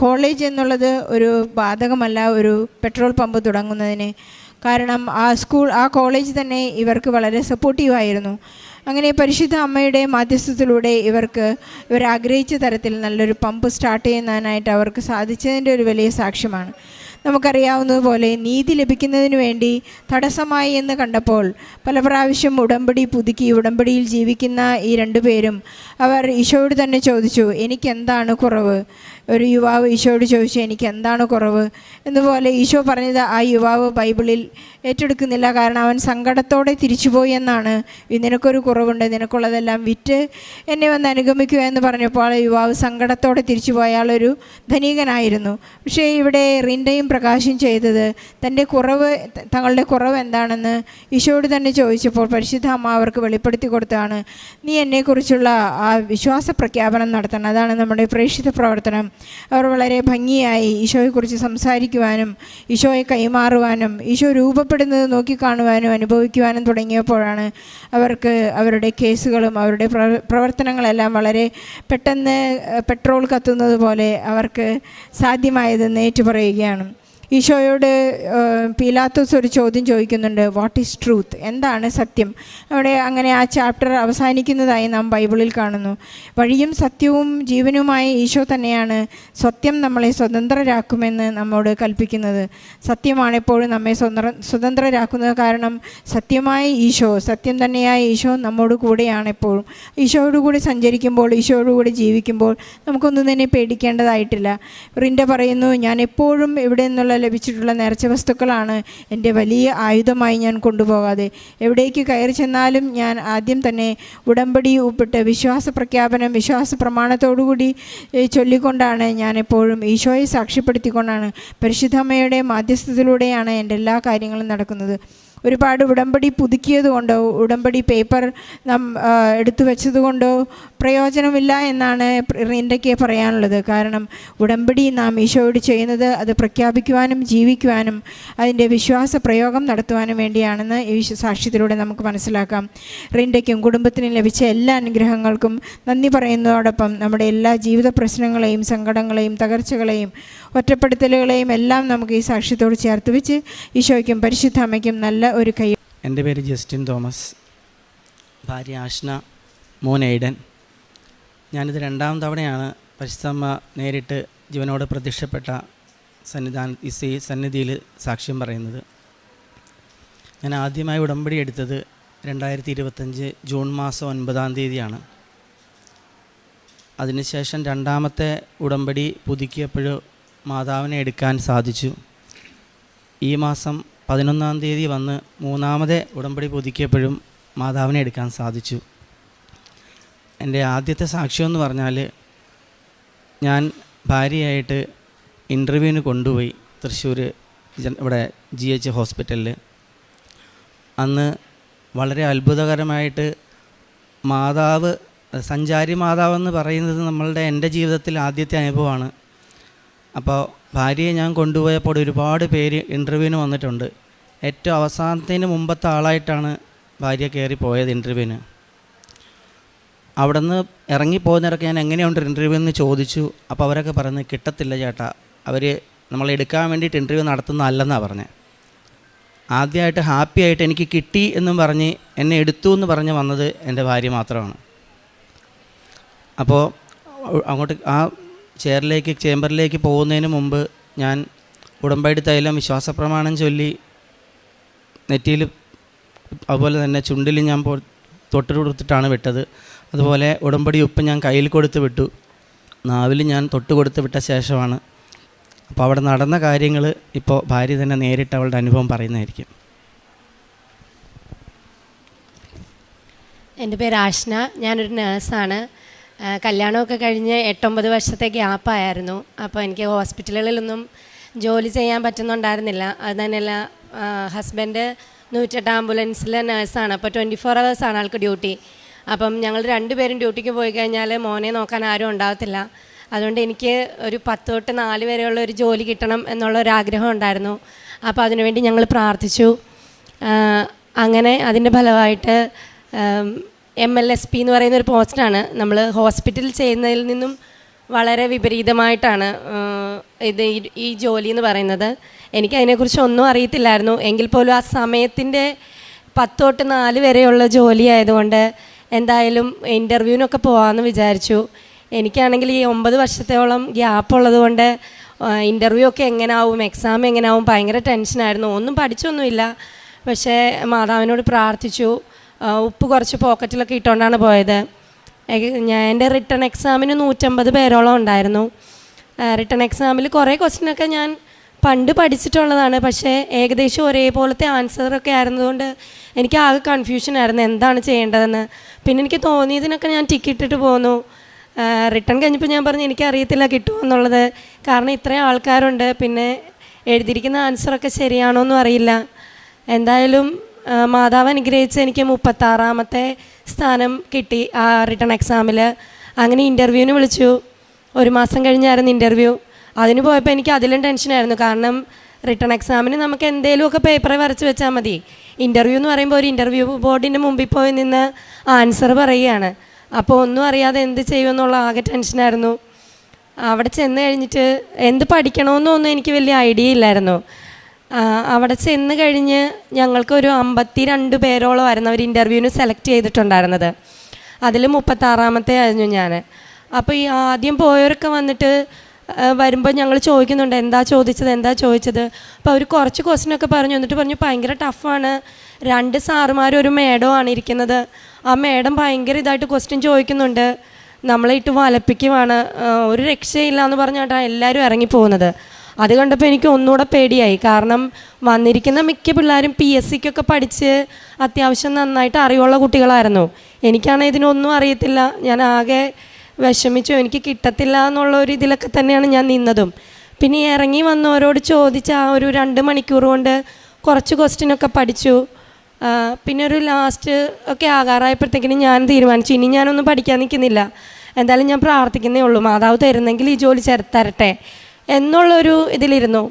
കോളേജ് എന്നുള്ളത് ഒരു ബാധകമല്ല ഒരു പെട്രോൾ പമ്പ് തുടങ്ങുന്നതിന്. കാരണം ആ കോളേജ് തന്നെ ഇവർക്ക് വളരെ സപ്പോർട്ടീവായിരുന്നു. അങ്ങനെ പരിശുദ്ധ അമ്മയുടെ മാധ്യസ്ഥത്തിലൂടെ ഇവർ ആഗ്രഹിച്ച തരത്തിൽ നല്ലൊരു പമ്പ് സ്റ്റാർട്ട് ചെയ്യുന്നതിനായിട്ട് അവർക്ക് സാധിച്ചതിൻ്റെ ഒരു വലിയ സാക്ഷ്യമാണ്. നമുക്കറിയാവുന്നതുപോലെ നീതി ലഭിക്കുന്നതിന് വേണ്ടി തടസ്സമായി എന്ന് കണ്ടപ്പോൾ പല പ്രാവശ്യം ഉടമ്പടി പുതുക്കി ഉടമ്പടിയിൽ ജീവിക്കുന്ന ഈ രണ്ടുപേരും അവർ ഈശോയോട് തന്നെ ചോദിച്ചു, എനിക്കെന്താണ് കുറവ്? ഒരു യുവാവ് ഈശോയോട് ചോദിച്ചു, എനിക്ക് എന്താണ് കുറവ് എന്നുപോലെ ഈശോ പറഞ്ഞത് ആ യുവാവ് ബൈബിളിൽ ഏറ്റെടുക്കുന്നില്ല. കാരണം അവൻ സങ്കടത്തോടെ തിരിച്ചുപോയി എന്നാണ്. നിനക്കൊരു കുറവുണ്ട്, നിനക്കുള്ളതെല്ലാം വിറ്റ് എന്നെ വന്ന് അനുഗമിക്കുക എന്ന് പറഞ്ഞപ്പോൾ ആ യുവാവ് സങ്കടത്തോടെ തിരിച്ചുപോയ അയാളൊരു ധനികനായിരുന്നു. പക്ഷേ ഇവിടെ റിൻഡയും പ്രകാശം ചെയ്തത് തങ്ങളുടെ കുറവ് എന്താണെന്ന് ഈശോയോട് തന്നെ ചോദിച്ചപ്പോൾ പരിശുദ്ധ അമ്മ അവർക്ക് വെളിപ്പെടുത്തി കൊടുത്താണ്. നീ എന്നെക്കുറിച്ചുള്ള ആ വിശ്വാസ പ്രഖ്യാപനം നടത്തണം. അതാണ് നമ്മുടെ പ്രേക്ഷിത പ്രവർത്തനം. അവർ വളരെ ഭംഗിയായി ഈശോയെക്കുറിച്ച് സംസാരിക്കുവാനും ഈശോയെ കൈമാറുവാനും ഈശോ രൂപപ്പെടുന്നത് നോക്കിക്കാണുവാനും അനുഭവിക്കുവാനും തുടങ്ങിയപ്പോഴാണ് അവർക്ക് അവരുടെ കേസുകളും അവരുടെ പ്രവർത്തനങ്ങളെല്ലാം വളരെ പെട്ടെന്ന് പെട്രോൾ കത്തുന്നത് പോലെ അവർക്ക് സാധ്യമായതെന്ന് ഏറ്റുപറയുകയാണ്. ഈശോയോട് പീലാത്തോസ് ഒരു ചോദ്യം ചോദിക്കുന്നുണ്ട്, വാട്ട് ഈസ് ട്രൂത്ത്? എന്താണ് സത്യം? അവിടെ അങ്ങനെ ആ ചാപ്റ്റർ അവസാനിക്കുന്നതായി നാം ബൈബിളിൽ കാണുന്നു. വഴിയും സത്യവും ജീവനുമായ ഈശോ തന്നെയാണ് സത്യം നമ്മളെ സ്വതന്ത്രരാക്കുമെന്ന് നമ്മോട് കൽപ്പിക്കുന്നത്. സത്യമാണ് എപ്പോഴും നമ്മെ സ്വതന്ത്രരാക്കുന്നത്. കാരണം സത്യമായ ഈശോ, സത്യം തന്നെയായ ഈശോ നമ്മോട് കൂടെയാണ് എപ്പോഴും. ഈശോയോട് കൂടി സഞ്ചരിക്കുമ്പോൾ ഈശോയോട് കൂടി ജീവിക്കുമ്പോൾ നമുക്കൊന്നും തന്നെ പേടിക്കേണ്ടതായിട്ടില്ല. റിൻഡ പറയുന്നു, ഞാൻ എപ്പോഴും ഇവിടെ നിന്നുള്ള ലഭിച്ചിട്ടുള്ള നേർച്ച വസ്തുക്കളാണ് എൻ്റെ വലിയ ആയുധമായി ഞാൻ കൊണ്ടുപോകാതെ എവിടേക്ക് കയറി ചെന്നാലും ഞാൻ ആദ്യം തന്നെ ഉടമ്പടി ഒപ്പിട്ട് വിശ്വാസ പ്രമാണത്തോടുകൂടി ചൊല്ലിക്കൊണ്ടാണ് ഞാൻ എപ്പോഴും ഈശോയെ സാക്ഷ്യപ്പെടുത്തിക്കൊണ്ടാണ് പരിശുദ്ധമ്മയുടെ മാധ്യസ്ഥത്തിലൂടെയാണ് എൻ്റെ എല്ലാ കാര്യങ്ങളും നടക്കുന്നത്. ഒരുപാട് ഉടമ്പടി പുതുക്കിയതുകൊണ്ടോ ഉടമ്പടി പേപ്പർ നാം എടുത്തു വെച്ചതുകൊണ്ടോ പ്രയോജനമില്ല എന്നാണ് റിൻഡയ്ക്ക് പറയാനുള്ളത്. കാരണം ഉടമ്പടി നാം ഈശോയോട് ചെയ്യുന്നത് അത് പ്രഖ്യാപിക്കുവാനും ജീവിക്കുവാനും അതിൻ്റെ വിശ്വാസ പ്രയോഗം നടത്തുവാനും വേണ്ടിയാണെന്ന് ഈ സാക്ഷ്യത്തിലൂടെ നമുക്ക് മനസ്സിലാക്കാം. റിൻഡയ്ക്കും കുടുംബത്തിനും ലഭിച്ച എല്ലാ അനുഗ്രഹങ്ങൾക്കും നന്ദി പറയുന്നതോടൊപ്പം നമ്മുടെ എല്ലാ ജീവിത പ്രശ്നങ്ങളെയും സങ്കടങ്ങളെയും തകർച്ചകളെയും ഒറ്റപ്പെടുത്തലുകളെയും എല്ലാം നമുക്ക് ഈ സാക്ഷ്യത്തോട് ചേർത്ത് വെച്ച് ഈശോയ്ക്കും പരിശുദ്ധ അമ്മയ്ക്കും നല്ല ഒരു കൈ. എൻ്റെ പേര് ജസ്റ്റിൻ തോമസ്, ഭാര്യ ആഷ്ന, മോൻ എയ്ഡൻ. ഞാനിത് 2ാം തവണയാണ് പരിശുദ്ധമ്മ നേരിട്ട് ജീവനോട് പ്രത്യക്ഷപ്പെട്ട സന്നിധിയിൽ സാക്ഷ്യം പറയുന്നത്. ഞാൻ ആദ്യമായി ഉടമ്പടി എടുത്തത് 2025 ജൂൺ മാസം 9-ാം തീയതിയാണ്. അതിനുശേഷം 2ാമത്തെ ഉടമ്പടി പുതുക്കിയപ്പോൾ മാതാവിനെ എടുക്കാൻ സാധിച്ചു. ഈ മാസം 11-ാം തീയതി വന്ന് 3ാമത്തെ ഉടമ്പടി പുതുക്കിയപ്പോഴും മാതാവിനെ എടുക്കാൻ സാധിച്ചു. എൻ്റെ ആദ്യത്തെ സാക്ഷ്യം എന്ന് പറഞ്ഞാൽ, ഞാൻ ഭാര്യയായിട്ട് ഇൻ്റർവ്യൂവിന് കൊണ്ടുപോയി തൃശ്ശൂർ ഇവിടെ GH ഹോസ്പിറ്റലിൽ. അന്ന് വളരെ അത്ഭുതകരമായിട്ട് മാതാവ്, സഞ്ചാരി മാതാവെന്ന് പറയുന്നത് എൻ്റെ ജീവിതത്തിൽ ആദ്യത്തെ അനുഭവമാണ്. അപ്പോൾ ഭാര്യയെ ഞാൻ കൊണ്ടുപോയപ്പോൾ ഒരുപാട് പേര് ഇൻ്റർവ്യൂവിന് വന്നിട്ടുണ്ട്. ഏറ്റവും അവസാനത്തിന് മുമ്പത്തെ ആളായിട്ടാണ് ഭാര്യ കയറി പോയത് ഇൻ്റർവ്യൂവിന്. അവിടെ നിന്ന് ഇറങ്ങിപ്പോകുന്നവരൊക്കെ ഞാൻ എങ്ങനെയുണ്ട് ഇൻ്റർവ്യൂ എന്ന് ചോദിച്ചു. അപ്പോൾ അവരൊക്കെ പറഞ്ഞ് കിട്ടത്തില്ല ചേട്ടാ, അവർ നമ്മളെടുക്കാൻ വേണ്ടിയിട്ട് ഇൻ്റർവ്യൂ നടത്തുന്നതല്ലെന്നാണ് പറഞ്ഞത്. ആദ്യമായിട്ട് ഹാപ്പി ആയിട്ട് എനിക്ക് കിട്ടി എന്നും പറഞ്ഞ് എന്നെ എടുത്തു എന്ന് പറഞ്ഞ് വന്നത് എൻ്റെ ഭാര്യ മാത്രമാണ്. അപ്പോൾ അങ്ങോട്ട് ആ ചേംബറിലേക്ക് പോകുന്നതിന് മുമ്പ് ഞാൻ ഉടമ്പടി തൈലം വിശ്വാസപ്രമാണം ചൊല്ലി നെറ്റിയിൽ അതുപോലെ തന്നെ ചുണ്ടിൽ ഞാൻ തൊട്ട് കൊടുത്തിട്ടാണ് വിട്ടത്. അതുപോലെ ഉടമ്പടി ഉപ്പ് ഞാൻ കയ്യിൽ കൊടുത്ത് വിട്ടു, നാവിൽ ഞാൻ തൊട്ട് കൊടുത്ത് വിട്ട ശേഷമാണ്. അപ്പോൾ അവിടെ നടന്ന കാര്യങ്ങൾ ഇപ്പോൾ ഭാര്യ തന്നെ നേരിട്ട് അവളുടെ അനുഭവം പറയുന്നതായിരിക്കും. എൻ്റെ പേര് ആഷ്ന, ഞാനൊരു നേഴ്സാണ്. കല്യാണമൊക്കെ കഴിഞ്ഞ് 8-9 വർഷത്തെ ഗ്യാപ്പായിരുന്നു. അപ്പോൾ എനിക്ക് ഹോസ്പിറ്റലുകളിലൊന്നും ജോലി ചെയ്യാൻ പറ്റുന്നുണ്ടായിരുന്നില്ല. അത് തന്നെയല്ല, ഹസ്ബൻഡ് 108 ആംബുലൻസിലെ നേഴ്സാണ്. അപ്പോൾ 24 hours ആൾക്ക് ഡ്യൂട്ടി. അപ്പം ഞങ്ങൾ 2 പേരും ഡ്യൂട്ടിക്ക് പോയി കഴിഞ്ഞാൽ മോനെ നോക്കാൻ ആരും ഉണ്ടാകത്തില്ല. അതുകൊണ്ട് എനിക്ക് ഒരു 10 തൊട്ട് 4 വരെയുള്ള ഒരു ജോലി കിട്ടണം എന്നുള്ളൊരാഗ്രഹം ഉണ്ടായിരുന്നു. അപ്പോൾ അതിനുവേണ്ടി ഞങ്ങൾ പ്രാർത്ഥിച്ചു. അങ്ങനെ അതിൻ്റെ ഫലമായിട്ട് MLSP എന്ന് പറയുന്നൊരു പോസ്റ്റാണ്. നമ്മൾ ഹോസ്പിറ്റലിൽ ചെയ്യുന്നതിൽ നിന്നും വളരെ വിപരീതമായിട്ടാണ് ഈ ജോലി എന്ന് പറയുന്നത്. എനിക്കതിനെക്കുറിച്ച് ഒന്നും അറിയത്തില്ലായിരുന്നു. എങ്കിൽ പോലും ആ സമയത്തിൻ്റെ 10 തൊട്ട് 4 വരെയുള്ള ജോലി ആയതുകൊണ്ട് എന്തായാലും ഇൻ്റർവ്യൂവിനൊക്കെ പോകാമെന്ന് വിചാരിച്ചു. എനിക്കാണെങ്കിൽ ഈ 9 വർഷത്തോളം ഗ്യാപ്പ് ഉള്ളത് കൊണ്ട് ഇൻ്റർവ്യൂ ഒക്കെ എങ്ങനെയാവും, എക്സാം എങ്ങനെയാവും, ഭയങ്കര ടെൻഷനായിരുന്നു. ഒന്നും പഠിച്ചൊന്നുമില്ല. പക്ഷേ മാതാവിനോട് പ്രാർത്ഥിച്ചു. ഉപ്പ് കുറച്ച് പോക്കറ്റിലൊക്കെ ഇട്ടുകൊണ്ടാണ് പോയത്. എൻ്റെ റിട്ടേൺ എക്സാമിന് 150 പേരോളം ഉണ്ടായിരുന്നു. റിട്ടേൺ എക്സാമിൽ കുറേ ക്വസ്റ്റ്യനൊക്കെ ഞാൻ പണ്ട് പഠിച്ചിട്ടുള്ളതാണ്. പക്ഷേ ഏകദേശം ഒരേപോലത്തെ ആൻസറൊക്കെ ആയിരുന്നതുകൊണ്ട് എനിക്ക് ആകെ കൺഫ്യൂഷനായിരുന്നു എന്താണ് ചെയ്യേണ്ടതെന്ന്. പിന്നെ എനിക്ക് തോന്നിയതിനൊക്കെ ഞാൻ ടിക്കറ്റിട്ട് പോന്നു. റിട്ടേൺ കഴിഞ്ഞപ്പോൾ ഞാൻ പറഞ്ഞു എനിക്കറിയത്തില്ല കിട്ടുമോ എന്നുള്ളത്. കാരണം ഇത്രയും ആൾക്കാരുണ്ട്, പിന്നെ എഴുതിയിരിക്കുന്ന ആൻസറൊക്കെ ശരിയാണോ എന്നും അറിയില്ല. എന്തായാലും മാതാവ് അനുഗ്രഹിച്ച് എനിക്ക് 36ാമത്തെ സ്ഥാനം കിട്ടി ആ റിട്ടേൺ എക്സാമിൽ. അങ്ങനെ ഇൻ്റർവ്യൂവിന് വിളിച്ചു. 1 മാസം കഴിഞ്ഞായിരുന്നു ഇൻ്റർവ്യൂ. അതിന് പോയപ്പോൾ എനിക്ക് അതിലും ടെൻഷനായിരുന്നു. കാരണം റിട്ടേൺ എക്സാമിന് നമുക്ക് എന്തെങ്കിലുമൊക്കെ പേപ്പറെ വരച്ച് വെച്ചാൽ മതി. ഇൻ്റർവ്യൂ എന്ന് പറയുമ്പോൾ ഒരു ഇൻ്റർവ്യൂ ബോർഡിൻ്റെ മുമ്പിൽ പോയി നിന്ന് ആൻസർ പറയുകയാണ്. അപ്പോൾ ഒന്നും അറിയാതെ എന്ത് ചെയ്യുമെന്നുള്ള ആകെ ടെൻഷനായിരുന്നു. അവിടെ ചെന്ന് കഴിഞ്ഞിട്ട് എന്ത് പഠിക്കണമെന്നൊന്നും എനിക്ക് വലിയ ഐഡിയ ഇല്ലായിരുന്നു. അവിടെ ചെന്ന് കഴിഞ്ഞ് ഞങ്ങൾക്കൊരു 52 പേരോളമായിരുന്നു അവർ ഇൻ്റർവ്യൂവിന് സെലക്ട് ചെയ്തിട്ടുണ്ടായിരുന്നത്. അതിൽ 36ാമത്തെ ആയിരുന്നു ഞാൻ. അപ്പോൾ ഈ ആദ്യം പോയവരൊക്കെ വന്നിട്ട് വരുമ്പോൾ ഞങ്ങൾ ചോദിക്കുന്നുണ്ട് എന്താ ചോദിച്ചത്. അപ്പോൾ അവർ കുറച്ച് ക്വസ്റ്റ്യനൊക്കെ പറഞ്ഞു. എന്നിട്ട് പറഞ്ഞു ഭയങ്കര ടഫാണ്, 2 സാറുമാരും ഒരു മേഡം ആണ് ഇരിക്കുന്നത്. ആ മേഡം ഭയങ്കര ഇതായിട്ട് ക്വസ്റ്റ്യൻ ചോദിക്കുന്നുണ്ട്, നമ്മളെ ഇട്ട് വലപ്പിക്കുവാണ്, ഒരു രക്ഷയില്ല എന്ന് പറഞ്ഞാട്ടാണ് എല്ലാവരും ഇറങ്ങിപ്പോകുന്നത്. അത് കണ്ടപ്പോൾ എനിക്ക് ഒന്നുകൂടെ പേടിയായി. കാരണം വന്നിരിക്കുന്ന മിക്ക പിള്ളേരും PSCക്കൊക്കെ പഠിച്ച് അത്യാവശ്യം നന്നായിട്ട് അറിവുള്ള കുട്ടികളായിരുന്നു. എനിക്കാണെങ്കിൽ ഇതിനൊന്നും അറിയത്തില്ല. ഞാൻ ആകെ വിഷമിച്ചു, എനിക്ക് കിട്ടത്തില്ല എന്നുള്ള ഒരു ഇതിലൊക്കെ തന്നെയാണ് ഞാൻ നിന്നതും. പിന്നെ ഇറങ്ങി വന്നവരോട് ചോദിച്ച ആ ഒരു 2 മണിക്കൂർ കൊണ്ട് കുറച്ച് ക്വസ്റ്റ്യനൊക്കെ പഠിച്ചു. പിന്നെ ഒരു ലാസ്റ്റ് ഒക്കെ ആകാറായപ്പോഴത്തേക്കിനും ഞാൻ തീരുമാനിച്ചു ഇനി ഞാനൊന്നും പഠിക്കാൻ നിൽക്കുന്നില്ല, എന്തായാലും ഞാൻ പ്രാർത്ഥിക്കുന്നേ ഉള്ളൂ, മാതാവ് തരുന്നെങ്കിൽ ഈ ജോലി തരട്ടെ എന്നുള്ളൊരു ഇതിലിരുന്നു.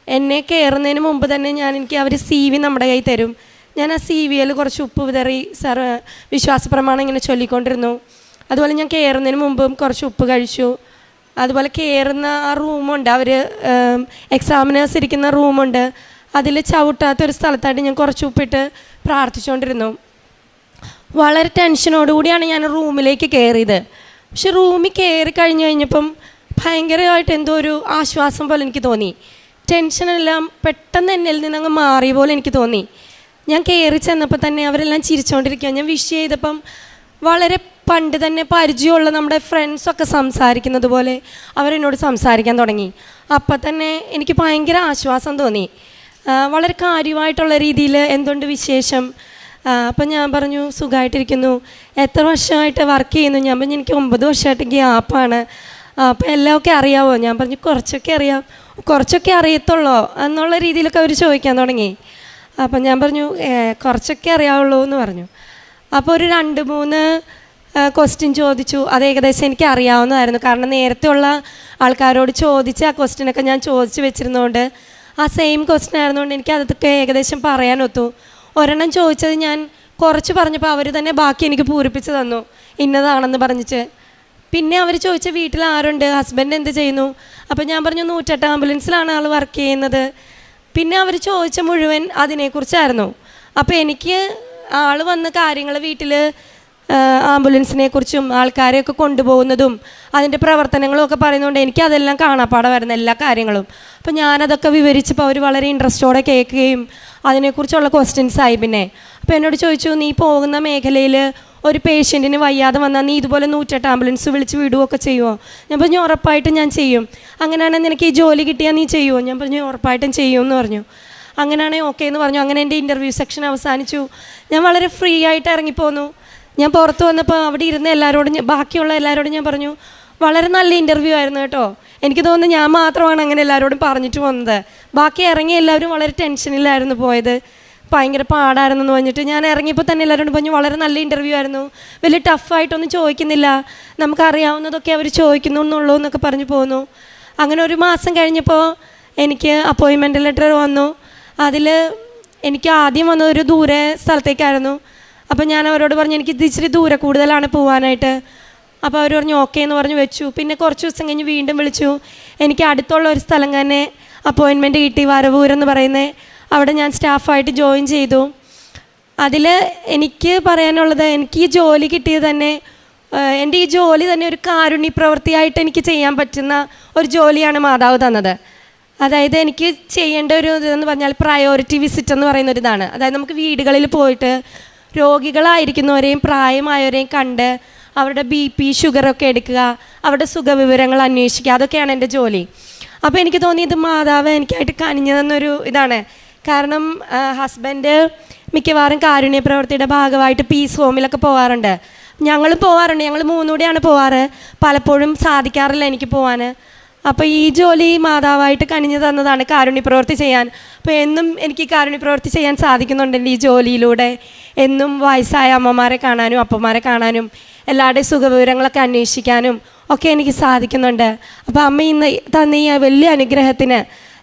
എന്നെ കയറുന്നതിന് മുമ്പ് തന്നെ എനിക്ക് അവർ CV നമ്മുടെ കയ്യിൽ തരും. ഞാൻ ആ CVയിൽ കുറച്ച് ഉപ്പ് വിതറി വിശ്വാസ പ്രമാണം ഇങ്ങനെ ചൊല്ലിക്കൊണ്ടിരുന്നു. അതുപോലെ ഞാൻ കയറുന്നതിന് മുമ്പും കുറച്ച് ഉപ്പ് കഴിച്ചു. അതുപോലെ കയറുന്ന ആ റൂമുണ്ട്, അവർ എക്സാമിനേഴ്സ് ഇരിക്കുന്ന റൂമുണ്ട്, അതിൽ ചവിട്ടാത്തൊരു സ്ഥലത്തായിട്ട് ഞാൻ കുറച്ച് ഉപ്പിട്ട് പ്രാർത്ഥിച്ചുകൊണ്ടിരുന്നു. വളരെ ടെൻഷനോടുകൂടിയാണ് ഞാൻ റൂമിലേക്ക് കയറിയത്. പക്ഷെ റൂമിൽ കയറി കഴിഞ്ഞപ്പം ഭയങ്കരമായിട്ട് എന്തോ ഒരു ആശ്വാസം പോലെ എനിക്ക് തോന്നി. ടെൻഷനെല്ലാം പെട്ടെന്ന് എന്നിൽ നിന്നങ്ങ് മാറിയ പോലെ എനിക്ക് തോന്നി. ഞാൻ കയറി ചെന്നപ്പോൾ തന്നെ അവരെല്ലാം ചിരിച്ചുകൊണ്ടിരിക്കുക. ഞാൻ വിഷ് ചെയ്തപ്പം വളരെ പണ്ട് തന്നെ പരിചയമുള്ള നമ്മുടെ ഫ്രണ്ട്സൊക്കെ സംസാരിക്കുന്നത് പോലെ അവരെന്നോട് സംസാരിക്കാൻ തുടങ്ങി. അപ്പം തന്നെ എനിക്ക് ഭയങ്കര ആശ്വാസം തോന്നി. വളരെ കാര്യമായിട്ടുള്ള രീതിയിൽ എന്തുകൊണ്ട് വിശേഷം. അപ്പം ഞാൻ പറഞ്ഞു സുഖമായിട്ടിരിക്കുന്നു, എത്ര വർഷമായിട്ട് വർക്ക് ചെയ്യുന്നു. ഞാൻ പറഞ്ഞു എനിക്ക് 9 വർഷമായിട്ട് ഗ്യാപ്പാണ്. അപ്പോൾ എല്ലാമൊക്കെ അറിയാമോ. ഞാൻ പറഞ്ഞു കുറച്ചൊക്കെ അറിയാം. കുറച്ചൊക്കെ അറിയത്തുള്ളോ എന്നുള്ള രീതിയിലൊക്കെ അവർ ചോദിക്കാൻ തുടങ്ങി. അപ്പം ഞാൻ പറഞ്ഞു കുറച്ചൊക്കെ അറിയാവുള്ളൂ എന്ന് പറഞ്ഞു. അപ്പോൾ ഒരു 2-3 ക്വസ്റ്റ്യൻ ചോദിച്ചു. അത് ഏകദേശം എനിക്ക് അറിയാവുന്നതായിരുന്നു. കാരണം നേരത്തെ ഉള്ള ആൾക്കാരോട് ചോദിച്ച് ആ ക്വസ്റ്റ്യനൊക്കെ ഞാൻ ചോദിച്ച് വെച്ചിരുന്നതുകൊണ്ട് ആ സെയിം ക്വസ്റ്റ്യൻ ആയിരുന്നുകൊണ്ട് എനിക്ക് അതൊക്കെ ഏകദേശം പറയാനൊത്തു. ഒരെണ്ണം ചോദിച്ചത് ഞാൻ കുറച്ച് പറഞ്ഞപ്പോൾ അവർ തന്നെ ബാക്കി എനിക്ക് പൂരിപ്പിച്ച് തന്നു ഇന്നതാണെന്ന് പറഞ്ഞിട്ട്. പിന്നെ അവർ ചോദിച്ച വീട്ടിൽ ആരുണ്ട്, ഹസ്ബൻഡ് എന്ത് ചെയ്യുന്നു. അപ്പോൾ ഞാൻ പറഞ്ഞു 108 ആംബുലൻസിലാണ് ആൾ വർക്ക് ചെയ്യുന്നത്. പിന്നെ അവർ ചോദിച്ച മുഴുവൻ അതിനെക്കുറിച്ചായിരുന്നു. അപ്പോൾ എനിക്ക് ആൾ വന്ന കാര്യങ്ങൾ വീട്ടിൽ ആംബുലൻസിനെ കുറിച്ചും ആൾക്കാരെയൊക്കെ കൊണ്ടുപോകുന്നതും അതിൻ്റെ പ്രവർത്തനങ്ങളും ഒക്കെ പറയുന്നതുകൊണ്ട് എനിക്ക് അതെല്ലാം കാണാപ്പാടെ വരുന്ന എല്ലാ കാര്യങ്ങളും. അപ്പോൾ ഞാനതൊക്കെ വിവരിച്ചപ്പോൾ അവർ വളരെ ഇൻട്രസ്റ്റോടെ കേൾക്കുകയും അതിനെക്കുറിച്ചുള്ള ക്വസ്റ്റ്യൻസ് ആയി. പിന്നെ അപ്പോൾ എന്നോട് ചോദിച്ചു, നീ പോകുന്ന മേഖലയിൽ ഒരു പേഷ്യൻറ്റിന് വയ്യാതെ വന്നാൽ നീ ഇതുപോലെ 108 ആംബുലൻസ് വിളിച്ച് വിടുകയൊക്കെ ചെയ്യുമോ? ഞാൻ പറഞ്ഞു ഉറപ്പായിട്ടും ഞാൻ ചെയ്യും. അങ്ങനെയാണെങ്കിൽ നിനക്ക് ഈ ജോലി കിട്ടിയാൽ നീ ചെയ്യുമോ? ഞാൻ പറഞ്ഞു ഉറപ്പായിട്ടും ചെയ്യുമെന്ന് പറഞ്ഞു. അങ്ങനെയാണെങ്കിൽ ഓക്കെ എന്ന് പറഞ്ഞു. അങ്ങനെ എൻ്റെ ഇൻ്റർവ്യൂ സെക്ഷൻ അവസാനിച്ചു. ഞാൻ വളരെ ഫ്രീ ആയിട്ട് ഇറങ്ങിപ്പോന്നു. ഞാൻ പുറത്ത് വന്നപ്പോൾ അവിടെ ഇരുന്ന എല്ലാവരോടും ബാക്കിയുള്ള എല്ലാവരോടും ഞാൻ പറഞ്ഞു, വളരെ നല്ല ഇൻ്റർവ്യൂ ആയിരുന്നു കേട്ടോ. എനിക്ക് തോന്നുന്നു ഞാൻ മാത്രമാണ് അങ്ങനെ എല്ലാവരോടും പറഞ്ഞിട്ട് വന്നത്. ബാക്കി ഇറങ്ങി എല്ലാവരും വളരെ ടെൻഷനിലായിരുന്നു പോയത്. ഭയങ്കര പാടായിരുന്നു എന്ന് പറഞ്ഞിട്ട് ഞാൻ ഇറങ്ങിയപ്പോൾ തന്നെ എല്ലാവരോടും പറഞ്ഞു വളരെ നല്ല ഇൻ്റർവ്യൂ ആയിരുന്നു, വലിയ ടഫായിട്ടൊന്നും ചോദിക്കുന്നില്ല, നമുക്കറിയാവുന്നതൊക്കെ അവർ ചോദിക്കുന്നു എന്നുള്ളൂ എന്നൊക്കെ പറഞ്ഞു പോന്നു. അങ്ങനെ ഒരു മാസം കഴിഞ്ഞപ്പോൾ എനിക്ക് അപ്പോയിൻമെൻ്റ് ലെറ്റർ വന്നു. അതിൽ എനിക്ക് ആദ്യം വന്നത് ഒരു ദൂരെ സ്ഥലത്തേക്കായിരുന്നു. അപ്പോൾ ഞാൻ അവരോട് പറഞ്ഞു എനിക്ക് ഇച്ചിരി ദൂരെ കൂടുതലാണ് പോകാനായിട്ട്. അപ്പോൾ അവർ പറഞ്ഞു ഓക്കെ എന്ന് പറഞ്ഞു വെച്ചു. പിന്നെ കുറച്ച് ദിവസം കഴിഞ്ഞ് വീണ്ടും വിളിച്ചു. എനിക്ക് അടുത്തുള്ള ഒരു സ്ഥലം തന്നെ അപ്പോയിൻമെൻറ്റ് കിട്ടി, വരവൂരെന്ന് പറയുന്നത്. അവിടെ ഞാൻ സ്റ്റാഫായിട്ട് ജോയിൻ ചെയ്തു. അതിൽ എനിക്ക് പറയാനുള്ളത്, എനിക്ക് ഈ ജോലി കിട്ടിയത് തന്നെ, എൻ്റെ ഈ ജോലി തന്നെ ഒരു കാരുണ്യ പ്രവൃത്തിയായിട്ട് എനിക്ക് ചെയ്യാൻ പറ്റുന്ന ഒരു ജോലിയാണ് മാതാവ് തന്നത്. അതായത് എനിക്ക് ചെയ്യേണ്ട ഒരു ഇതെന്ന് പറഞ്ഞാൽ പ്രയോറിറ്റി വിസിറ്റ് എന്ന് പറയുന്നൊരിതാണ്. അതായത് നമുക്ക് വീടുകളിൽ പോയിട്ട് രോഗികളായിരിക്കുന്നവരെയും പ്രായമായവരെയും കണ്ട് അവരുടെ BP ഷുഗറൊക്കെ എടുക്കുക, അവരുടെ സുഖവിവരങ്ങൾ അന്വേഷിക്കുക, അതൊക്കെയാണ് എൻ്റെ ജോലി. അപ്പോൾ എനിക്ക് തോന്നി ഇത് മാതാവ് എനിക്കായിട്ട് കനിഞ്ഞു തന്നൊരു ഇതാണ്. കാരണം ഹസ്ബൻഡ് മിക്കവാറും കാരുണ്യ പ്രവൃത്തിയുടെ ഭാഗമായിട്ട് പീസ് ഹോമിലൊക്കെ പോകാറുണ്ട്. ഞങ്ങൾ 3 കൂടെയാണ് പോവാറ്. പലപ്പോഴും സാധിക്കാറില്ല എനിക്ക് പോകാൻ. അപ്പോൾ ഈ ജോലി മാതാവായിട്ട് കനിഞ്ഞു തന്നതാണ്, കാരുണ്യ പ്രവൃത്തി ചെയ്യാൻ. അപ്പോൾ എന്നും എനിക്ക് കാരുണ്യ പ്രവൃത്തി ചെയ്യാൻ സാധിക്കുന്നുണ്ട് എൻ്റെ ഈ ജോലിയിലൂടെ. എന്നും വയസ്സായ അമ്മമാരെ കാണാനും അപ്പന്മാരെ കാണാനും എല്ലാവരുടെയും സുഖവിവരങ്ങളൊക്കെ അന്വേഷിക്കാനും ഒക്കെ എനിക്ക് സാധിക്കുന്നുണ്ട്. അപ്പോൾ അമ്മ ഇന്ന് തന്ന ഈ വലിയ അനുഗ്രഹത്തിന്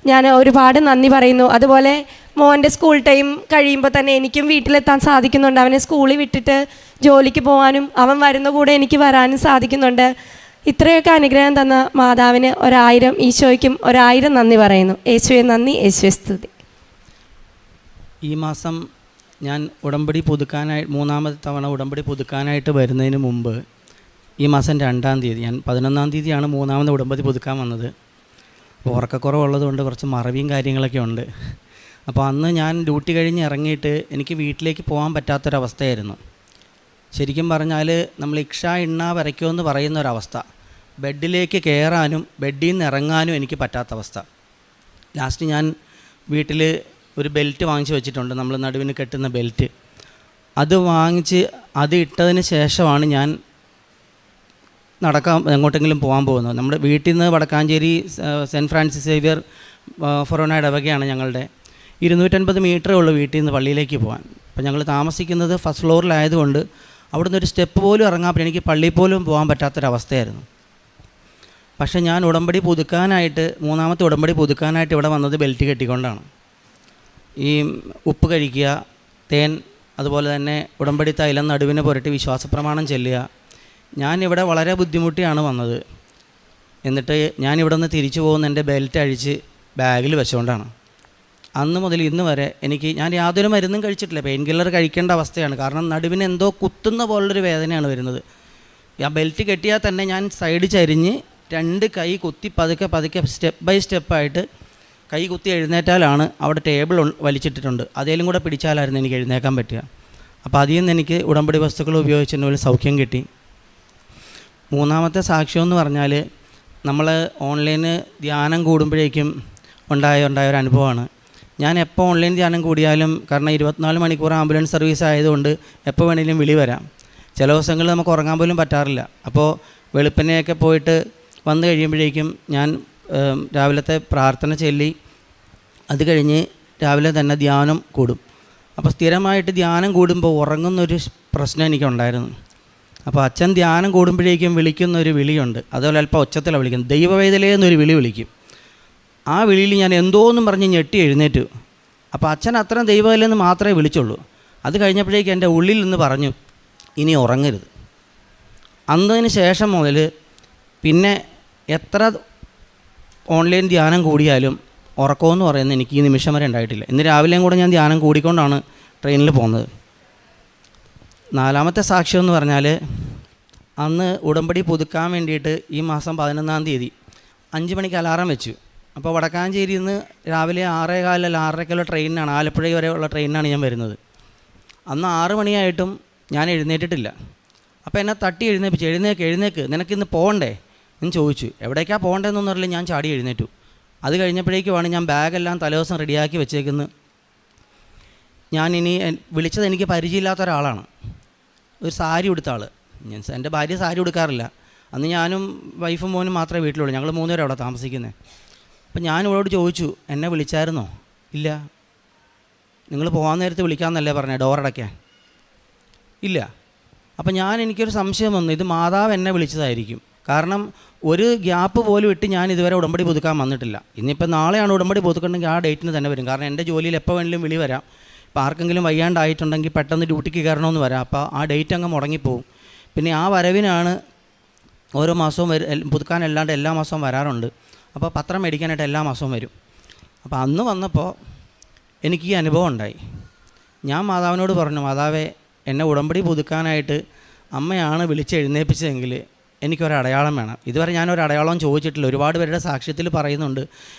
ഞാൻ ഒരുപാട് നന്ദി പറയുന്നു. അതുപോലെ മോൻ്റെ സ്കൂൾ ടൈം കഴിയുമ്പോൾ തന്നെ എനിക്കും വീട്ടിലെത്താൻ സാധിക്കുന്നുണ്ട്. അവനെ സ്കൂളിൽ വിട്ടിട്ട് ജോലിക്ക് പോകാനും അവൻ വരുന്ന കൂടെ എനിക്ക് വരാനും സാധിക്കുന്നുണ്ട്. ഇത്രയൊക്കെ അനുഗ്രഹം തന്ന മാതാവിന് 1000, ഈശോയ്ക്കും 1000 നന്ദി പറയുന്നു. യേശുവെ നന്ദി, യേശുവെ സ്തുതി. ഈ മാസം ഞാൻ ഉടമ്പടി പുതുക്കാനായി 3ാമത്തെ തവണ ഉടമ്പടി പുതുക്കാനായിട്ട് വരുന്നതിന് മുമ്പ് ഈ മാസം 2-ാം തീയതി, ഞാൻ 11-ാം തീയതിയാണ് 3ാമത് ഉടമ്പടി പുതുക്കാൻ വന്നത്. ഉറക്കക്കുറവുള്ളതുകൊണ്ട് കുറച്ച് മറവിയും കാര്യങ്ങളൊക്കെ ഉണ്ട്. അപ്പോൾ അന്ന് ഞാൻ ഡ്യൂട്ടി കഴിഞ്ഞ് ഇറങ്ങിയിട്ട് എനിക്ക് വീട്ടിലേക്ക് പോകാൻ പറ്റാത്തൊരവസ്ഥയായിരുന്നു. ശരിക്കും പറഞ്ഞാൽ നമ്മൾ ഇക്ഷ ഇണ്ണ വരയ്ക്കുമെന്ന് പറയുന്നൊരവസ്ഥ. ബെഡിലേക്ക് കയറാനും ബെഡിൽ നിന്ന് ഇറങ്ങാനും എനിക്ക് പറ്റാത്ത അവസ്ഥ. ലാസ്റ്റ് ഞാൻ വീട്ടിൽ ഒരു ബെൽറ്റ് വാങ്ങിച്ച് വെച്ചിട്ടുണ്ട്, നമ്മൾ നടുവിന് കെട്ടുന്ന ബെൽറ്റ്. അത് വാങ്ങിച്ച് അത് ഇട്ടതിന് ശേഷമാണ് ഞാൻ എങ്ങോട്ടെങ്കിലും പോകാൻ പോകുന്നത്. നമ്മുടെ വീട്ടിൽ നിന്ന് വടക്കാഞ്ചേരി സെൻറ്റ് ഫ്രാൻസിസ് സേവിയർ ഫൊറോന ഇടവകയാണ് ഞങ്ങളുടെ. 250 മീറ്ററേ ഉള്ളൂ വീട്ടിൽ നിന്ന് പള്ളിയിലേക്ക് പോകാൻ. അപ്പോൾ ഞങ്ങൾ താമസിക്കുന്നത് ഫസ്റ്റ് ഫ്ലോറിലായതുകൊണ്ട് അവിടുന്ന് ഒരു സ്റ്റെപ്പ് പോലും ഇറങ്ങാൻ പറ്റും, എനിക്ക് പള്ളിയിൽ പോലും പോകാൻ പറ്റാത്തൊരവസ്ഥയായിരുന്നു. പക്ഷേ ഞാൻ ഉടമ്പടി പുതുക്കാനായിട്ട് 3ാമത്തെ ഉടമ്പടി പുതുക്കാനായിട്ട് ഇവിടെ വന്നത് ബെൽറ്റ് കെട്ടിക്കൊണ്ടാണ്. ഈ ഉപ്പ് കഴിക്കുക, തേൻ, അതുപോലെ തന്നെ ഉടമ്പടി തൈലം നടുവിനെ പുരട്ടി വിശ്വാസപ്രമാണം ചെല്ലുക. ഞാനിവിടെ വളരെ ബുദ്ധിമുട്ടിയാണ് വന്നത്. എന്നിട്ട് ഞാനിവിടെ നിന്ന് തിരിച്ചു പോകുന്ന എൻ്റെ ബെൽറ്റ് അഴിച്ച് ബാഗിൽ വെച്ചുകൊണ്ടാണ്. അന്ന് മുതൽ ഇന്ന് വരെ ഞാൻ യാതൊരു മരുന്നും കഴിച്ചിട്ടില്ല. പെയിൻ കില്ലർ കഴിക്കേണ്ട അവസ്ഥയാണ്. കാരണം നടുവിന് എന്തോ കുത്തുന്ന പോലുള്ളൊരു വേദനയാണ് വരുന്നത്. ആ ബെൽറ്റ് കെട്ടിയാൽ തന്നെ ഞാൻ സൈഡ് ചരിഞ്ഞ് 2 കൈ കുത്തി പതുക്കെ സ്റ്റെപ്പ് ബൈ സ്റ്റെപ്പായിട്ട് കൈ കുത്തി എഴുന്നേറ്റാലാണ് അവിടെ ടേബിൾ വലിച്ചിട്ടിട്ടുണ്ട്. അതേലും കൂടെ പിടിച്ചാലായിരുന്നു എനിക്ക് എഴുന്നേക്കാൻ പറ്റുക. അപ്പോൾ അതിൽ നിന്ന് എനിക്ക് ഉടമ്പടി വസ്തുക്കൾ ഉപയോഗിച്ചതിന് സൗഖ്യം കിട്ടി. 3ാമത്തെ സാക്ഷ്യം എന്ന് പറഞ്ഞാൽ നമ്മൾ ഓൺലൈന് ധ്യാനം കൂടുമ്പോഴേക്കും ഉണ്ടായ ഒരു അനുഭവമാണ്. ഞാൻ എപ്പോൾ ഓൺലൈൻ ധ്യാനം കൂടിയാലും, കാരണം 24 മണിക്കൂർ ആംബുലൻസ് സർവീസ് ആയതുകൊണ്ട് എപ്പോൾ വേണമെങ്കിലും വിളി വരാം. ചില ദിവസങ്ങളിൽ നമുക്ക് ഉറങ്ങാൻ പോലും പറ്റാറില്ല. അപ്പോൾ വെളുപ്പിനെയൊക്കെ പോയിട്ട് വന്നു കഴിയുമ്പോഴേക്കും ഞാൻ രാവിലത്തെ പ്രാർത്ഥന ചൊല്ലി അത് കഴിഞ്ഞ് രാവിലെ തന്നെ ധ്യാനം കൂടും. അപ്പോൾ സ്ഥിരമായിട്ട് ധ്യാനം കൂടുമ്പോൾ ഉറങ്ങുന്നൊരു പ്രശ്നം എനിക്കുണ്ടായിരുന്നു. അപ്പോൾ അച്ഛൻ ധ്യാനം കൂടുമ്പോഴേക്കും വിളിക്കുന്നൊരു വിളിയുണ്ട്. അതുപോലെ അല്പം ഒച്ചത്തിലാണ് വിളിക്കുന്നത്. ദൈവവേദലേ എന്നൊരു വിളിക്കും. ആ വിളിയിൽ ഞാൻ എന്തോന്നും പറഞ്ഞ് ഞെട്ടി എഴുന്നേറ്റു. അപ്പോൾ അച്ഛൻ അത്രയും ദൈവവേദലയെന്ന് മാത്രമേ വിളിച്ചുള്ളൂ. അത് കഴിഞ്ഞപ്പോഴേക്കും എൻ്റെ ഉള്ളിൽ നിന്ന് പറഞ്ഞു, ഇനി ഉറങ്ങരുത്. അന്നതിന് ശേഷം മുതൽ പിന്നെ എത്ര ഓൺലൈൻ ധ്യാനം കൂടിയാലും ഉറക്കമെന്ന് പറയുന്നത് എനിക്ക് ഈ നിമിഷം വരെ ഉണ്ടായിട്ടില്ല. ഇന്ന് രാവിലെയും കൂടെ ഞാൻ ധ്യാനം കൂടിക്കൊണ്ടാണ് ട്രെയിനിൽ പോകുന്നത്. 4ാമത്തെ സാക്ഷ്യം എന്ന് പറഞ്ഞാൽ, അന്ന് ഉടമ്പടി പുതുക്കാൻ വേണ്ടിയിട്ട് ഈ മാസം 11-ാം തീയതി 5 മണിക്ക് അലാറം വെച്ചു. അപ്പോൾ വടക്കാഞ്ചേരിയിൽ നിന്ന് രാവിലെ 6:15 6:30 ട്രെയിനിനാണ്, ആലപ്പുഴ വരെയുള്ള ട്രെയിനിനാണ് ഞാൻ വരുന്നത്. അന്ന് 6 മണിയായിട്ടും ഞാൻ എഴുന്നേറ്റിട്ടില്ല. അപ്പോൾ എന്നെ തട്ടി എഴുന്നേപ്പിച്ചു, എഴുന്നേക്ക് നിനക്കിന്ന് പോകണ്ടേ എന്ന് ചോദിച്ചു. എവിടേക്കാണ് പോകേണ്ടതെന്നൊന്നും അറിയില്ല, ഞാൻ ചാടി എഴുന്നേറ്റു. അത് കഴിഞ്ഞപ്പോഴേക്കുമാണ് ഞാൻ ബാഗെല്ലാം തലേദിവസം റെഡിയാക്കി വെച്ചേക്കുന്നത്. ഞാനിനി വിളിച്ചത് എനിക്ക് പരിചയമില്ലാത്ത ഒരാളാണ്, ഒരു സാരി ഉടുത്ത ആൾ. എൻ്റെ ഭാര്യ സാരി ഉടുക്കാറില്ല. അന്ന് ഞാനും വൈഫും മോനും മാത്രമേ വീട്ടിലുള്ളൂ, ഞങ്ങൾ 3 പേരും അവിടെ താമസിക്കുന്നത്. അപ്പം ഞാൻ ഇവളോട് ചോദിച്ചു, എന്നെ വിളിച്ചായിരുന്നോ? ഇല്ല. നിങ്ങൾ പോകാൻ നേരത്ത് വിളിക്കാമെന്നല്ലേ പറഞ്ഞത്, ഡോറടയ്ക്കാൻ? ഇല്ല. അപ്പം എനിക്കൊരു സംശയം വന്നു, ഇത് മാതാവ് എന്നെ വിളിച്ചതായിരിക്കും. കാരണം ഒരു ഗ്യാപ്പ് പോലും ഇട്ട് ഞാൻ ഇതുവരെ ഉടമ്പടി പുതുക്കാൻ വന്നിട്ടില്ല. ഇനിയിപ്പോൾ നാളെയാണ് ഉടമ്പടി പുതുക്കണമെങ്കിൽ ആ ഡേറ്റിന് തന്നെ വരും. കാരണം എൻ്റെ ജോലിയിൽ എപ്പോൾ വേണമെങ്കിലും വിളി വരാം. ഇപ്പോൾ ആർക്കെങ്കിലും വയ്യാണ്ടായിട്ടുണ്ടെങ്കിൽ പെട്ടെന്ന് ഡ്യൂട്ടിക്ക് കയറണമെന്ന് വരാം. അപ്പോൾ ആ ഡേറ്റ് അങ്ങ് മുടങ്ങിപ്പോവും. പിന്നെ ആ വരവിനാണ് ഓരോ മാസവും പുതുക്കാനല്ലാണ്ട് എല്ലാ മാസവും വരാറുണ്ട്. അപ്പോൾ പത്രം മേടിക്കാനായിട്ട് എല്ലാ മാസവും വരും. അപ്പോൾ അന്ന് വന്നപ്പോൾ എനിക്ക് ഈ അനുഭവം ഉണ്ടായി. ഞാൻ മാതാവിനോട് പറഞ്ഞു, മാതാവേ, എന്നെ ഉടമ്പടി പുതുക്കാനായിട്ട് അമ്മയാണ് വിളിച്ചെഴുന്നേൽപ്പിച്ചതെങ്കിൽ എനിക്കൊരടയാളം വേണം. ഇതുവരെ ഞാനൊരു അടയാളം ചോദിച്ചിട്ടില്ല. ഒരുപാട് പേരുടെ സാക്ഷ്യത്തിൽ പറയുന്നുണ്ട്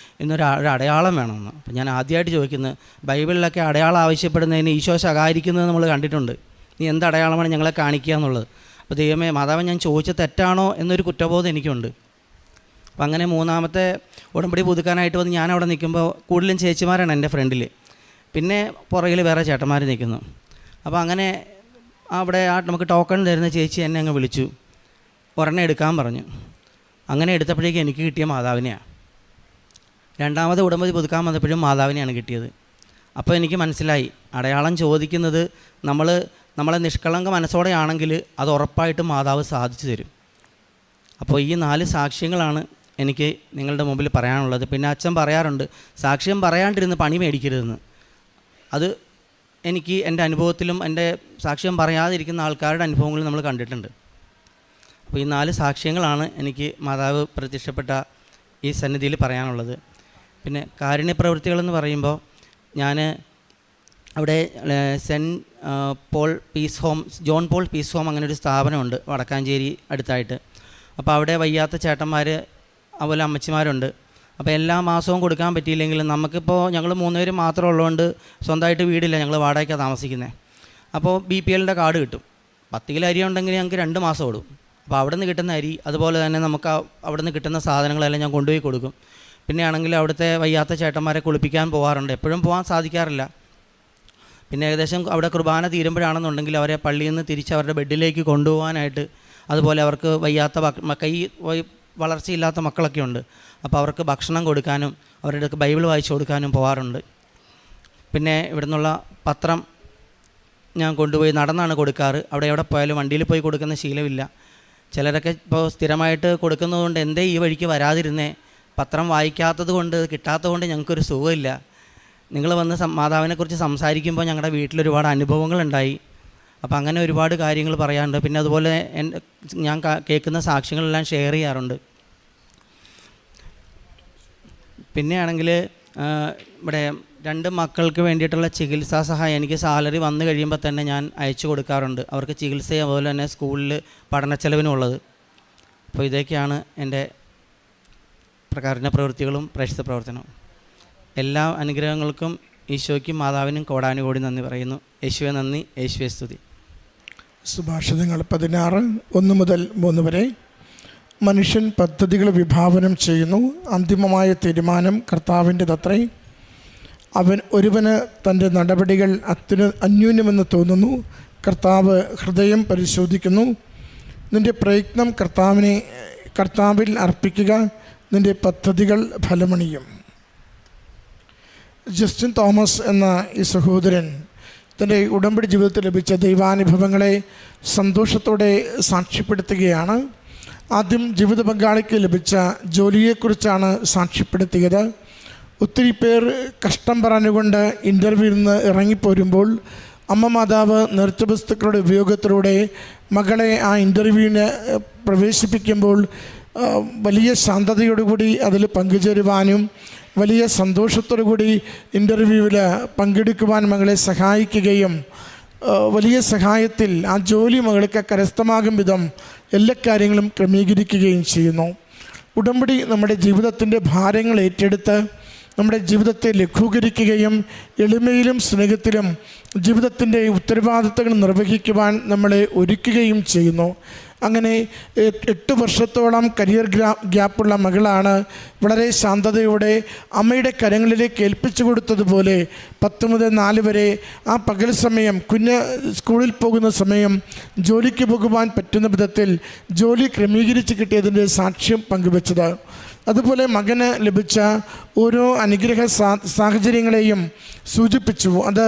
ഒരു അടയാളം വേണമെന്ന്. അപ്പം ഞാൻ ആദ്യമായിട്ട് ചോദിക്കുന്നത്, ബൈബിളിലൊക്കെ അടയാളം ആവശ്യപ്പെടുന്നതിന് ഈശോ ശകാരിക്കുന്നത് നമ്മൾ കണ്ടിട്ടുണ്ട്. നീ എന്ത് അടയാളമാണ് ഞങ്ങളെ കാണിക്കുക എന്നുള്ളത്. അപ്പോൾ ദൈവമേ, മാതാവ്, ഞാൻ ചോദിച്ച തെറ്റാണോ എന്നൊരു കുറ്റബോധം എനിക്കുണ്ട്. അപ്പം അങ്ങനെ 3ാമത്തെ ഉടമ്പടി പുതുക്കാനായിട്ട് വന്ന് ഞാൻ അവിടെ നിൽക്കുമ്പോൾ കൂടുതലും ചേച്ചിമാരാണ് എൻ്റെ ഫ്രണ്ടിൽ, പിന്നെ പുറകിൽ വേറെ ചേട്ടന്മാർ നിൽക്കുന്നു. അപ്പോൾ അങ്ങനെ അവിടെ നമുക്ക് ടോക്കൺ തരുന്ന ചേച്ചി എന്നെ അങ്ങ് വിളിച്ചു, ഒരെണ്ണം എടുക്കാൻ പറഞ്ഞു. അങ്ങനെ എടുത്തപ്പോഴേക്കും എനിക്ക് കിട്ടിയ മാതാവിനെയാണ്. 2ാമത് ഉടമ്പടി പുതുക്കാൻ വന്നപ്പോഴും മാതാവിനെയാണ് കിട്ടിയത്. അപ്പോൾ എനിക്ക് മനസ്സിലായി, അടയാളം ചോദിക്കുന്നത് നമ്മളെ നിഷ്കളങ്ക മനസ്സോടെയാണെങ്കിൽ അത് ഉറപ്പായിട്ടും മാതാവ് സാധിച്ചു തരും. അപ്പോൾ ഈ 4 സാക്ഷ്യങ്ങളാണ് എനിക്ക് നിങ്ങളുടെ മുമ്പിൽ പറയാനുള്ളത്. പിന്നെ അച്ഛൻ പറയാറുണ്ട്, സാക്ഷ്യം പറയാണ്ടിരുന്ന് പണി മേടിക്കരുതെന്ന്. അത് എനിക്ക് എൻ്റെ അനുഭവത്തിലും എൻ്റെ സാക്ഷ്യം പറയാതിരിക്കുന്ന ആൾക്കാരുടെ അനുഭവങ്ങളും നമ്മൾ കണ്ടിട്ടുണ്ട്. അപ്പോൾ ഈ 4 സാക്ഷ്യങ്ങളാണ് എനിക്ക് മാതാവ് പ്രത്യക്ഷപ്പെട്ട ഈ സന്നിധിയിൽ പറയാനുള്ളത്. പിന്നെ കാരുണ്യ പ്രവൃത്തികളെന്ന് പറയുമ്പോൾ ഞാൻ അവിടെ saint Paul peace home, John Paul peace home, അങ്ങനെ ഒരു സ്ഥാപനമുണ്ട് വടക്കാഞ്ചേരി അടുത്തായിട്ട്. അപ്പോൾ അവിടെ വയ്യാത്ത ചേട്ടന്മാർ അതുപോലെ അമ്മച്ചിമാരുണ്ട്. അപ്പോൾ എല്ലാ മാസവും കൊടുക്കാൻ പറ്റിയില്ലെങ്കിലും നമുക്കിപ്പോൾ ഞങ്ങൾ 3 പേര് മാത്രം ഉള്ളതുകൊണ്ട് സ്വന്തമായിട്ട് വീടില്ല, ഞങ്ങൾ വാടകയ്ക്കാണ് താമസിക്കുന്നത്. അപ്പോൾ BPLൻ്റെ കാർഡ് കിട്ടും. 10 കിലോ അരി ഉണ്ടെങ്കിൽ ഞങ്ങൾക്ക് 2 മാസം ഓടും. അപ്പോൾ അവിടെ നിന്ന് കിട്ടുന്ന അരി, അതുപോലെ തന്നെ നമുക്ക് അവിടെ നിന്ന് കിട്ടുന്ന സാധനങ്ങളെല്ലാം ഞാൻ കൊണ്ടുപോയി കൊടുക്കും. പിന്നെ ആണെങ്കിൽ അവിടുത്തെ വയ്യാത്ത ചേട്ടന്മാരെ കുളിപ്പിക്കാൻ പോകാറുണ്ട്. എപ്പോഴും പോകാൻ സാധിക്കാറില്ല. പിന്നെ ഏകദേശം അവിടെ കുർബാന തീരുമ്പോഴാണെന്നുണ്ടെങ്കിൽ അവരെ പള്ളിയിൽ നിന്ന് തിരിച്ച് അവരുടെ ബെഡിലേക്ക് കൊണ്ടുപോകാനായിട്ട്, അതുപോലെ അവർക്ക് വയ്യാത്ത വളർച്ചയില്ലാത്ത മക്കളൊക്കെ ഉണ്ട്. അപ്പോൾ അവർക്ക് ഭക്ഷണം കൊടുക്കാനും അവരുടെ ബൈബിൾ വായിച്ചു കൊടുക്കാനും പോകാറുണ്ട്. പിന്നെ ഇവിടെ നിന്നുള്ള പത്രം ഞാൻ കൊണ്ടുപോയി നടന്നാണ് കൊടുക്കാറ്. അവിടെ എവിടെ പോയാലും വണ്ടിയിൽ പോയി കൊടുക്കുന്ന ശീലമില്ല. ചിലരൊക്കെ ഇപ്പോൾ സ്ഥിരമായിട്ട് കൊടുക്കുന്നതുകൊണ്ട് എന്തേ ഈ വഴിക്ക് വരാതിരുന്നേ, പത്രം വായിക്കാത്തത് കൊണ്ട് കിട്ടാത്തത് കൊണ്ട് ഞങ്ങൾക്കൊരു സുഖമില്ല. നിങ്ങൾ വന്ന് മാതാവിനെക്കുറിച്ച് സംസാരിക്കുമ്പോൾ ഞങ്ങളുടെ വീട്ടിലൊരുപാട് അനുഭവങ്ങളുണ്ടായി. അപ്പോൾ അങ്ങനെ ഒരുപാട് കാര്യങ്ങൾ പറയാറുണ്ട്. പിന്നെ അതുപോലെ ഞാൻ കേൾക്കുന്ന സാക്ഷ്യങ്ങളെല്ലാം ഷെയർ ചെയ്യാറുണ്ട്. പിന്നെ ആണെങ്കിൽ ഇവിടെ 2 മക്കൾക്ക് വേണ്ടിയിട്ടുള്ള ചികിത്സാ സഹായം എനിക്ക് സാലറി വന്നു കഴിയുമ്പോൾ തന്നെ ഞാൻ അയച്ചു കൊടുക്കാറുണ്ട്. അവർക്ക് ചികിത്സയും അതുപോലെ തന്നെ സ്കൂളിൽ പഠനച്ചെലവിനുള്ളത്. അപ്പോൾ ഇതൊക്കെയാണ് എൻ്റെ കാരുണ്യ പ്രവൃത്തികളും പ്രേക്ഷിത പ്രവർത്തനവും. എല്ലാ അനുഗ്രഹങ്ങൾക്കും ഈശോയ്ക്കും മാതാവിനും കോടാനുകോടി നന്ദി പറയുന്നു. യേശുവെ നന്ദി, യേശുവെ സ്തുതി. സുഭാഷിതങ്ങൾ 16 1 മുതൽ 3 വരെ. മനുഷ്യൻ പദ്ധതികൾ വിഭാവനം ചെയ്യുന്നു, അന്തിമമായ തീരുമാനം കർത്താവിൻ്റെതത്രേ. ഒരുവന് തൻ്റെ നടപടികൾ അന്യൂനമെന്ന് തോന്നുന്നു, കർത്താവ് ഹൃദയം പരിശോധിക്കുന്നു. നിൻ്റെ പ്രയത്നം കർത്താവിൽ അർപ്പിക്കുക, നിൻ്റെ പദ്ധതികൾ ഫലമണിയും. ജസ്റ്റിൻ തോമസ് എന്ന ഈ സഹോദരൻ തൻ്റെ ഉടമ്പടി ജീവിതത്തിൽ ലഭിച്ച ദൈവാനുഭവങ്ങളെ സന്തോഷത്തോടെ സാക്ഷ്യപ്പെടുത്തുകയാണ്. ആദ്യം ജീവിത പങ്കാളിക്ക് ലഭിച്ച ജോലിയെക്കുറിച്ചാണ് സാക്ഷ്യപ്പെടുത്തിയത്. ഒത്തിരി പേർ കഷ്ടം പറഞ്ഞുകൊണ്ട് ഇൻ്റർവ്യൂവിൽ നിന്ന് ഇറങ്ങിപ്പോരുമ്പോൾ അമ്മ മാതാവ് നേർച്ചവസ്തുക്കളുടെ ഉപയോഗത്തിലൂടെ മകളെ ആ ഇൻ്റർവ്യൂവിന് പ്രവേശിപ്പിക്കുമ്പോൾ വലിയ ശാന്തതയോടുകൂടി അതിൽ പങ്കുചേരുവാനും വലിയ സന്തോഷത്തോടു കൂടി ഇൻ്റർവ്യൂവിൽ പങ്കെടുക്കുവാൻ മകളെ സഹായിക്കുകയും വലിയ സഹായത്തിൽ ആ ജോലി മകൾക്ക് കരസ്ഥമാകും വിധം എല്ലാ കാര്യങ്ങളും ക്രമീകരിക്കുകയും ചെയ്യുന്നു. ഉടമ്പടി നമ്മുടെ ജീവിതത്തിൻ്റെ ഭാരങ്ങൾ ഏറ്റെടുത്ത് നമ്മുടെ ജീവിതത്തെ ലഘൂകരിക്കുകയും എളിമയിലും സ്നേഹത്തിലും ജീവിതത്തിൻ്റെ ഉത്തരവാദിത്തങ്ങൾ നിർവഹിക്കുവാൻ നമ്മളെ ഒരുക്കുകയും ചെയ്യുന്നു. അങ്ങനെ 8 വർഷത്തോളം കരിയർ ഗ്യാപ്പുള്ള മകളാണ് വളരെ ശാന്തതയോടെ അമ്മയുടെ കരങ്ങളിലേക്ക് ഏൽപ്പിച്ചു കൊടുത്തതുപോലെ 10 മുതൽ 4 വരെ ആ പകൽ സമയം കുഞ്ഞ് സ്കൂളിൽ പോകുന്ന സമയം ജോലിക്ക് പോകുവാൻ പറ്റുന്ന വിധത്തിൽ ജോലി ക്രമീകരിച്ച് കിട്ടിയതിൻ്റെ സാക്ഷ്യം പങ്കുവച്ചത്. അതുപോലെ മകന് ലഭിച്ച ഓരോ അനുഗ്രഹ സാഹചര്യങ്ങളെയും സൂചിപ്പിച്ചു. അത്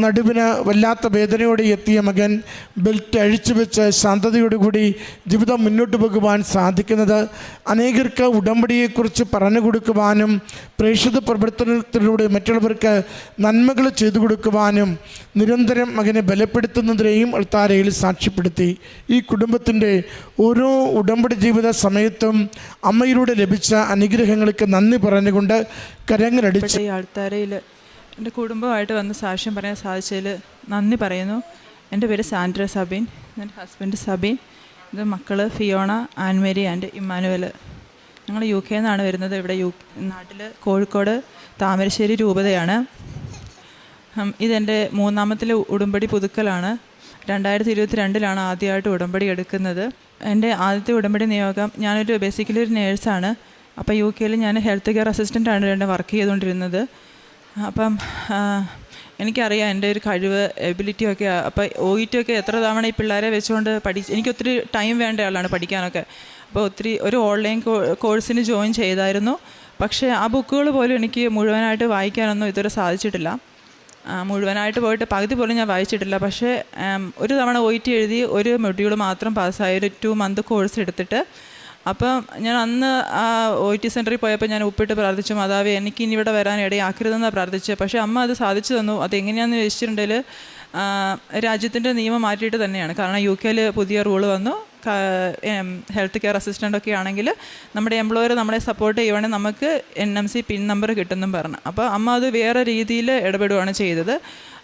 നടുവിന് വല്ലാത്ത വേദനയോടെ എത്തിയ മകൻ ബെൽറ്റ് അഴിച്ചു വെച്ച് ശാന്തതയോടുകൂടി ജീവിതം മുന്നോട്ട് പോകുവാൻ സാധിക്കുന്നത് അനേകർക്ക് ഉടമ്പടിയെക്കുറിച്ച് പറഞ്ഞു കൊടുക്കുവാനും പ്രേക്ഷിത പ്രവർത്തനത്തിലൂടെ മറ്റുള്ളവർക്ക് നന്മകൾ ചെയ്തു കൊടുക്കുവാനും നിരന്തരം മകനെ ബലപ്പെടുത്തുന്നതിനെയും അൾത്താരയിൽ സാക്ഷ്യപ്പെടുത്തി. ഈ കുടുംബത്തിൻ്റെ ഓരോ ഉടമ്പടി ജീവിത സമയത്തും അമ്മയിലൂടെ ലഭിച്ച അനുഗ്രഹങ്ങൾക്ക് നന്ദി പറഞ്ഞുകൊണ്ട് കരങ്ങളടിച്ച് ഈ അൾത്താരയിൽ എൻ്റെ കുടുംബമായിട്ട് വന്ന് സാക്ഷ്യം പറയാൻ സാധിച്ചതിൽ നന്ദി പറയുന്നു. എൻ്റെ പേര് സാൻഡ്ര സബീൻ, എൻ്റെ ഹസ്ബൻഡ് സബീൻ, ഇത് മക്കൾ ഫിയോണ, ആൻമേരി ആൻഡ് ഇമ്മാനുവൽ. ഞങ്ങൾ UK നിന്നാണ് വരുന്നത്. ഇവിടെ നാട്ടിൽ കോഴിക്കോട് താമരശ്ശേരി രൂപതയാണ്. ഇതെൻ്റെ 3ാമത്തെ ഉടമ്പടി പുതുക്കലാണ്. 2022 ആദ്യമായിട്ട് ഉടമ്പടി എടുക്കുന്നത്. എൻ്റെ ആദ്യത്തെ ഉടമ്പടി നിയോഗം, ഞാനൊരു ബേസിക്കലി ഒരു നേഴ്സാണ്. അപ്പോൾ UK ഞാൻ ഹെൽത്ത് കെയർ അസിസ്റ്റൻ്റാണ് വർക്ക് ചെയ്തുകൊണ്ടിരുന്നത്. അപ്പം എനിക്കറിയാം എൻ്റെ ഒരു കഴിവ് എബിലിറ്റിയൊക്കെ. അപ്പോൾ OET എത്ര തവണ ഈ പിള്ളേരെ വെച്ചുകൊണ്ട് എനിക്കൊത്തിരി ടൈം വേണ്ട ആളാണ് പഠിക്കാനൊക്കെ. അപ്പോൾ ഒരു ഓൺലൈൻ കോഴ്സിന് ജോയിൻ ചെയ്തായിരുന്നു. പക്ഷേ ആ ബുക്കുകൾ പോലും എനിക്ക് മുഴുവനായിട്ട് വായിക്കാനൊന്നും ഇതുവരെ സാധിച്ചിട്ടില്ല. മുഴുവനായിട്ട് പോയിട്ട് പകുതി പോലും ഞാൻ വായിച്ചിട്ടില്ല. പക്ഷേ ഒരു തവണ OET എഴുതി ഒരു മൊഡ്യൂൾ മാത്രം പാസ്സായി, ഒരു 2 മന്ത് കോഴ്സ് എടുത്തിട്ട്. അപ്പം ഞാൻ അന്ന് ആ OET സെൻറ്ററിൽ പോയപ്പോൾ ഞാൻ ഉപ്പിട്ട് പ്രാർത്ഥിച്ചു, മാതാവേ എനിക്ക് ഇനി ഇവിടെ വരാൻ ഇടയാക്കരുതെന്നാണ് പ്രാർത്ഥിച്ചത്. പക്ഷേ അമ്മ അത് സാധിച്ചു തന്നു. അതെങ്ങനെയാണെന്ന് ചോദിച്ചിട്ടുണ്ടെങ്കിൽ രാജ്യത്തിൻ്റെ നിയമം മാറ്റിയിട്ട് തന്നെയാണ്. കാരണം UK പുതിയ റൂള് വന്നു. ഹെൽത്ത് കെയർ അസിസ്റ്റൻ്റൊക്കെ ആണെങ്കിൽ നമ്മുടെ എംപ്ലോയർ നമ്മളെ സപ്പോർട്ട് ചെയ്യുവാണെങ്കിൽ നമുക്ക് NMC പിൻ നമ്പർ കിട്ടുമെന്നും പറഞ്ഞു. അപ്പോൾ അമ്മ അത് വേറെ രീതിയിൽ ഇടപെടുകയാണ് ചെയ്തത്.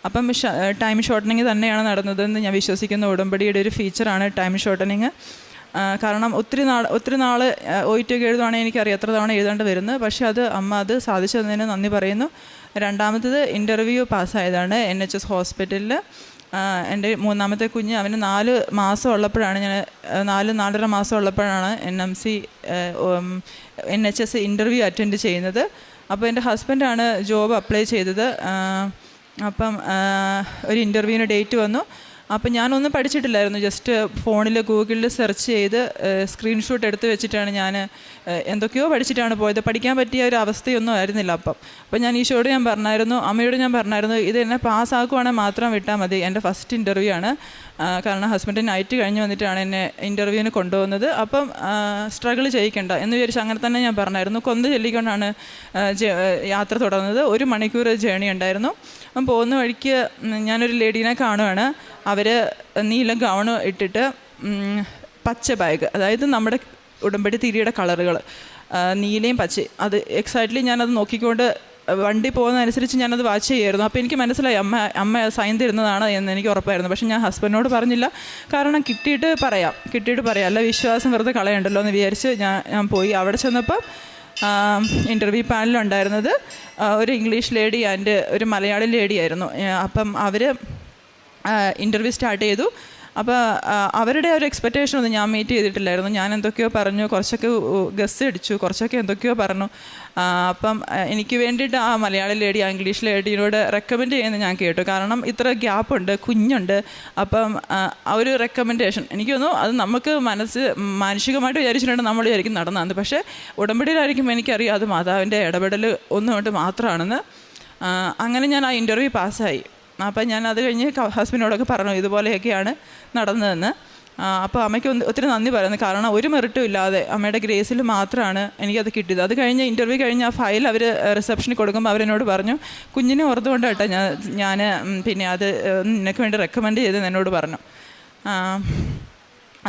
അപ്പം ടൈം ഷോർട്ടനിങ് തന്നെയാണ് നടന്നതെന്ന് ഞാൻ വിശ്വസിക്കുന്ന ഉടമ്പടിയുടെ ഒരു ഫീച്ചറാണ് ടൈം ഷോർട്ടനിങ്. കാരണം ഒത്തിരി നാൾ OET എഴുതുവാണെങ്കിൽ എനിക്കറിയാം എത്ര തവണ എഴുതാണ്ട് വരുന്നത്. പക്ഷേ അമ്മ അത് സാധിച്ചു തന്നതിന് നന്ദി പറയുന്നു. രണ്ടാമത്തത് ഇൻ്റർവ്യൂ പാസ്സായതാണ് NHS ഹോസ്പിറ്റലിൽ. എൻ്റെ 3ാമത്തെ കുഞ്ഞ് അവന് 4 മാസം ഉള്ളപ്പോഴാണ് 4.5 മാസം ഉള്ളപ്പോഴാണ് NHS ഇൻ്റർവ്യൂ അറ്റൻഡ് ചെയ്യുന്നത്. അപ്പോൾ എൻ്റെ ഹസ്ബൻഡാണ് ജോബ് അപ്ലൈ ചെയ്തത്. അപ്പം ഒരു ഇൻ്റർവ്യൂവിന് ഡേറ്റ് വന്നു. അപ്പം ഞാനൊന്നും പഠിച്ചിട്ടില്ലായിരുന്നു. ജസ്റ്റ് ഫോണിൽ ഗൂഗിളിൽ സെർച്ച് ചെയ്ത് സ്ക്രീൻഷോട്ട് എടുത്ത് വെച്ചിട്ടാണ് ഞാൻ എന്തൊക്കെയോ പഠിച്ചിട്ടാണ് പോയത്. പഠിക്കാൻ പറ്റിയ ഒരു അവസ്ഥയൊന്നും ആയിരുന്നില്ല. അപ്പം ഞാൻ ഈശോയോട് അമ്മയോട് ഞാൻ പറഞ്ഞായിരുന്നു ഇത് എന്നെ പാസ്സാക്കുവാണെങ്കിൽ മാത്രം വിട്ടാൽ മതി. എൻ്റെ ഫസ്റ്റ് ഇൻ്റർവ്യൂ ആണ്. കാരണം ഹസ്ബൻഡ് നൈറ്റ് കഴിഞ്ഞ് വന്നിട്ടാണ് എന്നെ ഇൻ്റർവ്യൂവിന് കൊണ്ടുപോകുന്നത്. അപ്പം സ്ട്രഗിൾ ചെയ്യിക്കണ്ട എന്ന് വിചാരിച്ച് അങ്ങനെ തന്നെ ഞാൻ പറഞ്ഞായിരുന്നു. കൊന്ത ചൊല്ലിക്കൊണ്ടാണ് യാത്ര തുടർന്നത്. 1 മണിക്കൂർ ജേണി ഉണ്ടായിരുന്നു. അപ്പം പോകുന്ന വഴിക്ക് ഞാനൊരു ലേഡീനെ കാണുവാണ്. അവർ നീല ഗൗണ് ഇട്ടിട്ട് പച്ച ബാഗ്, അതായത് നമ്മുടെ ഉടമ്പടി തിരിയുടെ കളറുകൾ നീലയും പച്ചയും, അത് എക്സാക്ട്ലി ഞാനത് നോക്കിക്കൊണ്ട് വണ്ടി പോകുന്നതനുസരിച്ച് ഞാനത് വാച്ച് ചെയ്യുമായിരുന്നു. അപ്പോൾ എനിക്ക് മനസ്സിലായി അമ്മ സൈൻ തരുന്നതാണ് എന്ന് എനിക്ക് ഉറപ്പായിരുന്നു. പക്ഷേ ഞാൻ ഹസ്ബൻഡിനോട് പറഞ്ഞില്ല. കാരണം കിട്ടിയിട്ട് പറയാം, അല്ല വിശ്വാസം വെറുതെ കളയണ്ടല്ലോ എന്ന് വിചാരിച്ച് ഞാൻ പോയി. അവിടെ ചെന്നപ്പോൾ ഇൻ്റർവ്യൂ പാനലുണ്ടായിരുന്നത് ഒരു ഇംഗ്ലീഷ് ലേഡി ആൻഡ് ഒരു മലയാളി ലേഡി ആയിരുന്നു. അപ്പം അവർ ഇൻ്റർവ്യൂ സ്റ്റാർട്ട് ചെയ്തു. അപ്പോൾ അവരുടെ ഒരു എക്സ്പെക്റ്റേഷനൊന്നും ഞാൻ മീറ്റ് ചെയ്തിട്ടില്ലായിരുന്നു. ഞാൻ എന്തൊക്കെയോ പറഞ്ഞു, കുറച്ചൊക്കെ ഗസ് അടിച്ചു, കുറച്ചൊക്കെ എന്തൊക്കെയോ പറഞ്ഞു. അപ്പം എനിക്ക് വേണ്ടിയിട്ട് ആ മലയാളി ലേഡി ആ ഇംഗ്ലീഷ് ലേഡിയോട് റെക്കമെൻഡ് ചെയ്യുന്നത് ഞാൻ കേട്ടു. കാരണം ഇത്ര ഗ്യാപ്പുണ്ട്, കുഞ്ഞുണ്ട്. അപ്പം ആ ഒരു റെക്കമെൻഡേഷൻ എനിക്ക് തോന്നുന്നു അത് നമുക്ക് മാനുഷികമായിട്ട് വിചാരിച്ചിട്ടുണ്ട് നമ്മൾ വിചാരിക്കും നടന്നതാണ്. പക്ഷേ ഉടമ്പടിയിലായിരിക്കും എനിക്കറിയാം അത് മാതാവിൻ്റെ ഇടപെടൽ ഒന്നുകൊണ്ട് മാത്രമാണെന്ന്. അങ്ങനെ ഞാൻ ആ ഇൻ്റർവ്യൂ പാസ്സായി. അപ്പം ഞാൻ അത് കഴിഞ്ഞ് ഹസ്ബൻഡിനോടൊക്കെ പറഞ്ഞു ഇതുപോലെയൊക്കെയാണ് നടന്നതെന്ന്. അപ്പോൾ അമ്മയ്ക്ക് ഒത്തിരി നന്ദി പറയുന്നു. കാരണം ഒരു മെറിറ്റും ഇല്ലാതെ അമ്മയുടെ ഗ്രേസിൽ മാത്രമാണ് എനിക്കത് കിട്ടിയത്. അത് കഴിഞ്ഞ് ഇൻ്റർവ്യൂ കഴിഞ്ഞ് ആ ഫയൽ അവർ റിസപ്ഷനിൽ കൊടുക്കുമ്പോൾ അവരെന്നോട് പറഞ്ഞു കുഞ്ഞിനെ ഓർത്തുകൊണ്ട് കേട്ടോ ഞാൻ പിന്നെ അത് നിനക്ക് വേണ്ടി റെക്കമെൻഡ് ചെയ്തെന്ന് എന്നോട് പറഞ്ഞു.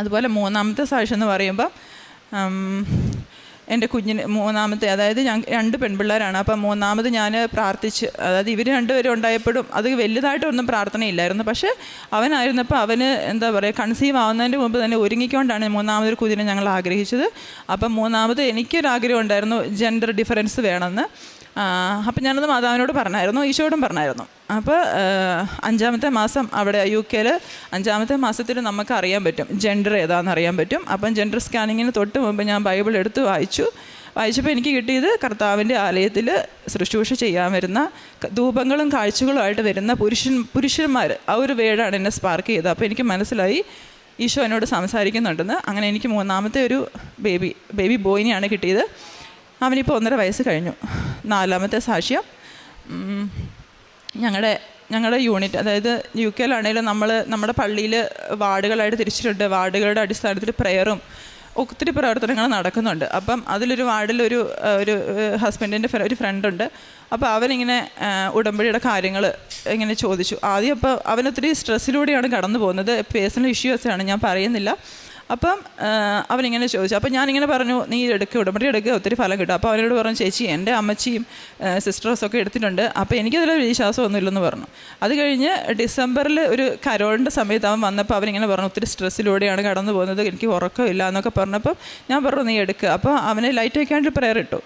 അതുപോലെ 3ാമത്തെ സാക്ഷ്യം എന്ന് പറയുമ്പോൾ എൻ്റെ കുഞ്ഞിന് മൂന്നാമത്തെ, അതായത് ഞാൻ 2 പെൺപിള്ളേരാണ്. അപ്പം മൂന്നാമത് ഞാൻ പ്രാർത്ഥിച്ച്, അതായത് ഇവർ 2 പേരും ഉണ്ടായപ്പോഴും അത് വലുതായിട്ടൊന്നും പ്രാർത്ഥനയില്ലായിരുന്നു. പക്ഷേ അവനായിരുന്നപ്പോൾ അവന് എന്താ പറയുക, കൺസീവ് ആവുന്നതിൻ്റെ മുമ്പ് തന്നെ ഒരുങ്ങിക്കൊണ്ടാണ് മൂന്നാമതൊരു കുഞ്ഞിനെ ഞങ്ങൾ ആഗ്രഹിച്ചത്. അപ്പം മൂന്നാമത് എനിക്കൊരാഗ്രഹം ഉണ്ടായിരുന്നു ജെൻഡർ ഡിഫറൻസ് വേണമെന്ന്. അപ്പം ഞാനത് മാതാവിനോട് പറഞ്ഞായിരുന്നു, ഈശോയോടും പറഞ്ഞായിരുന്നു. അപ്പോൾ 5-ാമത്തെ മാസം അവിടെ UK-ൽ 5-ാമത്തെ മാസത്തിൽ നമുക്ക് അറിയാൻ പറ്റും ജെൻഡർ ഏതാണെന്ന് അറിയാൻ പറ്റും. അപ്പം ജെൻഡർ സ്കാനിങ്ങിന് തൊട്ട് മുമ്പ് ഞാൻ ബൈബിൾ എടുത്ത് വായിച്ചപ്പോൾ എനിക്ക് കിട്ടിയത് കർത്താവിൻ്റെ ആലയത്തിൽ ശുശ്രൂഷ ചെയ്യാൻ വരുന്ന ധൂപങ്ങളും കാഴ്ചകളുമായിട്ട് വരുന്ന പുരുഷന്മാർ, ആ ഒരു വേർഡാണ് എന്നെ സ്പാർക്ക് ചെയ്തത്. അപ്പോൾ എനിക്ക് മനസ്സിലായി ഈശോ എന്നോട് സംസാരിക്കുന്നുണ്ടെന്ന്. അങ്ങനെ എനിക്ക് മൂന്നാമത്തെ ഒരു ബേബി ബോയിനെയാണ് കിട്ടിയത്. അവനിപ്പോൾ 1.5 വയസ്സ് കഴിഞ്ഞു. 4-ാമത്തെ സാക്ഷ്യം, ഞങ്ങളുടെ യൂണിറ്റ്, അതായത് UK-ലാണെങ്കിലും നമ്മുടെ പള്ളിയിൽ വാർഡുകളായിട്ട് തിരിച്ചിട്ടുണ്ട്. വാർഡുകളുടെ അടിസ്ഥാനത്തിൽ പ്രയറും ഒത്തിരി പ്രവർത്തനങ്ങൾ നടക്കുന്നുണ്ട്. അപ്പം അതിലൊരു വാർഡിൽ ഒരു ഹസ്ബൻഡിൻ്റെ ഒരു ഫ്രണ്ടുണ്ട്. അപ്പോൾ അവനിങ്ങനെ ഉടമ്പടിയുടെ കാര്യങ്ങൾ ഇങ്ങനെ ചോദിച്ചു. ആദ്യം അപ്പോൾ അവനൊത്തിരി സ്ട്രെസ്സിലൂടെയാണ് കടന്നു പോകുന്നത്, പേഴ്സണൽ ഇഷ്യൂസാണ്, ഞാൻ പറയുന്നില്ല. അപ്പം അവനിങ്ങനെ ചോദിച്ചു. അപ്പം ഞാനിങ്ങനെ പറഞ്ഞു, നീ ഉടമ്പടി എടുക്കുക, ഒത്തിരി ഫലം കിട്ടും. അപ്പോൾ അവനോട് പറഞ്ഞു, ചേച്ചി എൻ്റെ അമ്മച്ചിയും സിസ്റ്റേഴ്സൊക്കെ എടുത്തിട്ടുണ്ട്, അപ്പോൾ എനിക്കതിൽ വിശ്വാസമൊന്നുമില്ലെന്ന് പറഞ്ഞു. അത് കഴിഞ്ഞ് ഡിസംബറിൽ ഒരു കരോളിൻ്റെ സമയത്ത് അവൻ വന്നപ്പോൾ അവനിങ്ങനെ പറഞ്ഞു, ഒത്തിരി സ്ട്രെസ്സിലൂടെയാണ് കടന്നു പോകുന്നത്, എനിക്ക് ഉറക്കമില്ല എന്നൊക്കെ പറഞ്ഞപ്പോൾ ഞാൻ പറഞ്ഞു, നീ എടുക്കുക. അപ്പോൾ അവന് ലൈറ്റ് വയ്ക്കാണ്ട് പ്രയർ ഇട്ടു.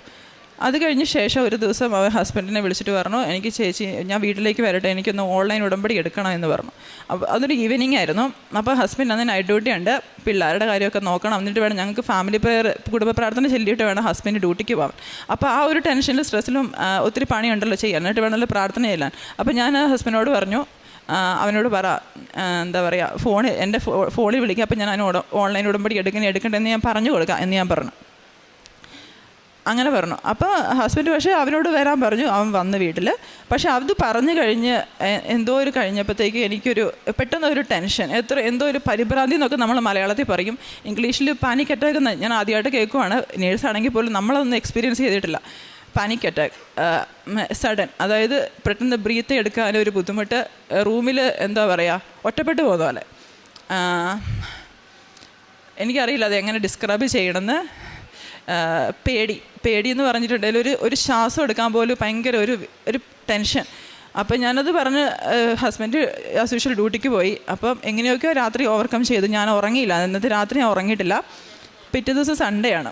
അത് കഴിഞ്ഞ് ശേഷം ഒരു ദിവസം അവൻ ഹസ്ബൻഡിനെ വിളിച്ചിട്ട് പറഞ്ഞു, എനിക്ക് ചേച്ചി ഞാൻ വീട്ടിലേക്ക് വരട്ടെ, എനിക്കൊന്ന് ഓൺലൈൻ ഉടമ്പടി എടുക്കണം എന്ന് പറഞ്ഞു. അപ്പോൾ അതൊരു ഈവനിങ് ആയിരുന്നു. അപ്പോൾ ഹസ്ബൻഡ് അന്ന് നൈറ്റ് ഡ്യൂട്ടി ഉണ്ട്, പിള്ളേരുടെ കാര്യമൊക്കെ നോക്കണം, എന്നിട്ട് വേണം ഞങ്ങൾക്ക് ഫാമിലി പ്രയർ കുടുംബ പ്രാർത്ഥന ചൊല്ലിയിട്ട് വേണം ഹസ്ബൻഡ് ഡ്യൂട്ടിക്ക് പോകാൻ. അപ്പോൾ ആ ഒരു ടെൻഷനിലും സ്ട്രെസ്സിലും ഒത്തിരി പണിയുണ്ടല്ലോ ചെയ്യാൻ, എന്നിട്ട് വേണമല്ലോ പ്രാർത്ഥന ചെല്ലാൻ. അപ്പോൾ ഞാൻ ഹസ്ബൻഡിനോട് പറഞ്ഞു, അവനോട് പറ, എന്താ പറയുക, എൻ്റെ ഫോണിൽ വിളിക്കുക, അപ്പോൾ ഞാൻ അതിന് ഓൺലൈൻ ഉടമ്പടി എടുക്കണ്ടെന്ന് ഞാൻ പറഞ്ഞു കൊടുക്കാം എന്ന് ഞാൻ പറഞ്ഞു. അങ്ങനെ പറഞ്ഞു. അപ്പോൾ ഹസ്ബൻഡ് പക്ഷേ അവനോട് വരാൻ പറഞ്ഞു. അവൻ വന്ന് വീട്ടിൽ. പക്ഷേ അത് പറഞ്ഞു കഴിഞ്ഞ് എന്തോ ഒരു കഴിഞ്ഞപ്പോഴത്തേക്ക് എനിക്കൊരു പെട്ടെന്നൊരു ടെൻഷൻ, എന്തോ ഒരു പരിഭ്രാന്തി എന്നൊക്കെ നമ്മൾ മലയാളത്തിൽ പറയും, ഇംഗ്ലീഷിൽ പാനിക് അറ്റാക്ക് എന്ന് ഞാൻ ആദ്യമായിട്ട് കേൾക്കുവാണ്. നേഴ്സാണെങ്കിൽ പോലും നമ്മളതൊന്നും എക്സ്പീരിയൻസ് ചെയ്തിട്ടില്ല. പാനിക് അറ്റാക്ക്, സഡൻ, അതായത് പെട്ടെന്ന് ബ്രീത്ത് എടുക്കാനൊരു ബുദ്ധിമുട്ട്, റൂമിൽ എന്താ പറയുക, ഒറ്റപ്പെട്ടു പോകുന്ന പോലെ. എനിക്കറിയില്ല അതെങ്ങനെ ഡിസ്ക്രൈബ് ചെയ്യണമെന്ന്. പേടി എന്ന് പറഞ്ഞിട്ടുണ്ടെങ്കിൽ ഒരു ശ്വാസം എടുക്കാൻ പോലും ഭയങ്കര ഒരു ടെൻഷൻ. അപ്പം ഞാനത് പറഞ്ഞ് ഹസ്ബൻഡ് ആസ് യൂഷ്വൽ ഡ്യൂട്ടിക്ക് പോയി. അപ്പം എങ്ങനെയൊക്കെയോ രാത്രി ഓവർകം ചെയ്തു. ഞാൻ ഉറങ്ങിയില്ല, അന്നത്തെ രാത്രി ഞാൻ ഉറങ്ങിയിട്ടില്ല. പിറ്റേ ദിവസം സൺഡേ ആണ്,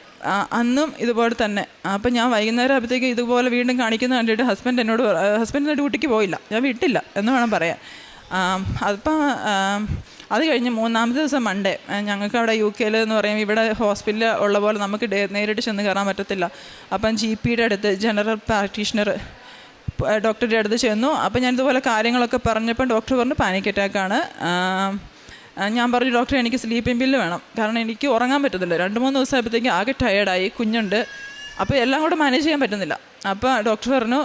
അന്നും ഇതുപോലെ തന്നെ. അപ്പം ഞാൻ വൈകുന്നേരം ആകുമ്പോഴത്തേക്ക് ഇതുപോലെ വീണ്ടും കാണിക്കുന്ന കണ്ടിട്ട് ഹസ്ബൻഡ് ഡ്യൂട്ടിക്ക് പോയില്ല, ഞാൻ വിട്ടില്ല എന്ന് വേണം പറയാൻ. അപ്പം അത് കഴിഞ്ഞ് 3-ാമത്തെ ദിവസം മൺഡേ, ഞങ്ങൾക്ക് അവിടെ UK-ൽ എന്ന് പറയുമ്പോൾ ഇവിടെ ഹോസ്പിറ്റലിൽ ഉള്ള പോലെ നമുക്ക് നേരിട്ട് ചെന്ന് കയറാൻ പറ്റത്തില്ല. അപ്പം GP-യുടെ അടുത്ത്, ജനറൽ പ്രാക്ടീഷണർ ഡോക്ടറുടെ അടുത്ത് ചെന്നു. അപ്പം ഞാൻ ഇതുപോലെ കാര്യങ്ങളൊക്കെ പറഞ്ഞപ്പോൾ ഡോക്ടർ പറഞ്ഞു പാനിക് അറ്റാക്കാണ്. ഞാൻ പറഞ്ഞു, ഡോക്ടർ എനിക്ക് സ്ലീപ്പിംഗ് പില്ല് വേണം, കാരണം എനിക്ക് ഉറങ്ങാൻ പറ്റത്തില്ല. 2-3 ദിവസമായപ്പോഴത്തേക്ക് ആകെ ടയേർഡായി, കുഞ്ഞുണ്ട്, അപ്പോൾ എല്ലാം കൂടെ മാനേജ് ചെയ്യാൻ പറ്റുന്നില്ല. അപ്പോൾ ഡോക്ടർ പറഞ്ഞു,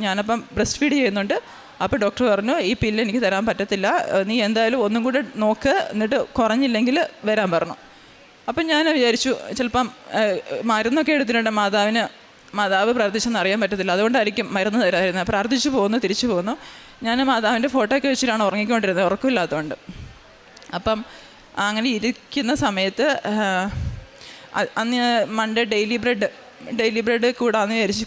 ഞാനപ്പം ബ്രസ്റ്റ് ഫീഡ് ചെയ്യുന്നുണ്ട്. അപ്പോൾ ഡോക്ടർ പറഞ്ഞു, ഈ പില്ല് എനിക്ക് തരാൻ പറ്റത്തില്ല, നീ എന്തായാലും ഒന്നും കൂടെ നോക്ക്, എന്നിട്ട് കുറഞ്ഞില്ലെങ്കിൽ വരാൻ പറഞ്ഞു. അപ്പം ഞാൻ വിചാരിച്ചു ചിലപ്പം മരുന്നൊക്കെ എടുത്തിട്ടുണ്ട്, മാതാവ് പ്രാർത്ഥിച്ചെന്ന് അറിയാൻ പറ്റത്തില്ല, അതുകൊണ്ടായിരിക്കും മരുന്ന് തരാമായിരുന്നത്. പ്രാർത്ഥിച്ചു പോകുന്നു, തിരിച്ചു പോകുന്നു. ഞാൻ മാതാവിൻ്റെ ഫോട്ടോ ഒക്കെ വെച്ചിട്ടാണ് ഉറങ്ങിക്കൊണ്ടിരുന്നത്, ഉറക്കമില്ലാത്തതുകൊണ്ട്. അപ്പം അങ്ങനെ ഇരിക്കുന്ന സമയത്ത് അന്ന് മൺഡേ ഡെയിലി ബ്രെഡ് കൂടാന്ന് വിചാരിച്ച്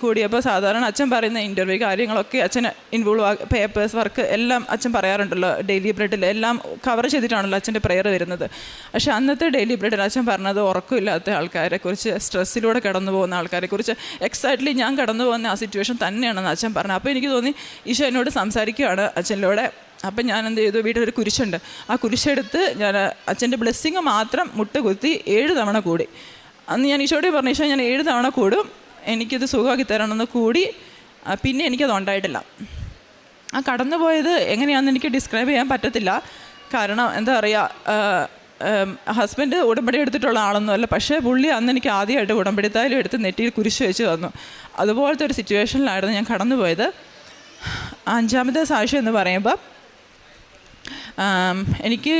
കൂടിയപ്പോൾ സാധാരണ അച്ഛൻ പറയുന്ന ഇൻ്റർവ്യൂ കാര്യങ്ങളൊക്കെ അച്ഛൻ ഇൻവോൾവ് പേപ്പേഴ്സ് വർക്ക് എല്ലാം അച്ഛൻ പറയാറുണ്ടല്ലോ. ഡെയിലി ബ്രെഡിൽ എല്ലാം കവർ ചെയ്തിട്ടാണല്ലോ അച്ഛൻ്റെ പ്രെയർ വരുന്നത്. പക്ഷേ അന്നത്തെ ഡെയിലി ബ്രെഡിൽ അച്ഛൻ പറഞ്ഞത് ഉറക്കമില്ലാത്ത ആൾക്കാരെക്കുറിച്ച്, സ്ട്രെസ്സിലൂടെ കടന്നു പോകുന്ന ആൾക്കാരെക്കുറിച്ച്, എക്സാക്ട്ലി ഞാൻ കടന്നു പോകുന്ന ആ സിറ്റുവേഷൻ തന്നെയാണെന്ന് അച്ഛൻ പറഞ്ഞു. അപ്പോൾ എനിക്ക് തോന്നി ഈശോ എന്നോട് സംസാരിക്കുകയാണ് അച്ഛനിലൂടെ. അപ്പം ഞാൻ എന്ത് ചെയ്തു, വീട്ടിലൊരു കുരിശുണ്ട്, ആ കുരിശെടുത്ത് ഞാൻ അച്ഛൻ്റെ ബ്ലെസ്സിങ് മാത്രം മുട്ടുകുത്തി 7 തവണ കൂടി. അന്ന് ഞാൻ ഈശോയോട് പറഞ്ഞു, ഈശോ ഞാൻ 7 തവണ കൂടും, എനിക്കിത് സുഖമാക്കി തരണമെന്ന് കൂടി. പിന്നെ എനിക്കത് ഉണ്ടായിട്ടില്ല. ആ കടന്നു പോയത് എങ്ങനെയാണെന്ന് എനിക്ക് ഡിസ്ക്രൈബ് ചെയ്യാൻ പറ്റത്തില്ല. കാരണം എന്താ പറയുക, ഹസ്ബൻഡ് ഉടമ്പടി എടുത്തിട്ടുള്ള ആളൊന്നുമല്ല, പക്ഷേ പുള്ളി അന്ന് എനിക്ക് ആദ്യമായിട്ട് ഉടമ്പടിത്തായാലും എടുത്ത് നെറ്റിയിൽ കുരിശ് വെച്ച് തന്നു. അതുപോലത്തെ ഒരു സിറ്റുവേഷനിലായിരുന്നു ഞാൻ കടന്നു പോയത്. 5-ാമത്തെ സാക്ഷ്യം എന്ന് പറയുമ്പോൾ, എനിക്ക്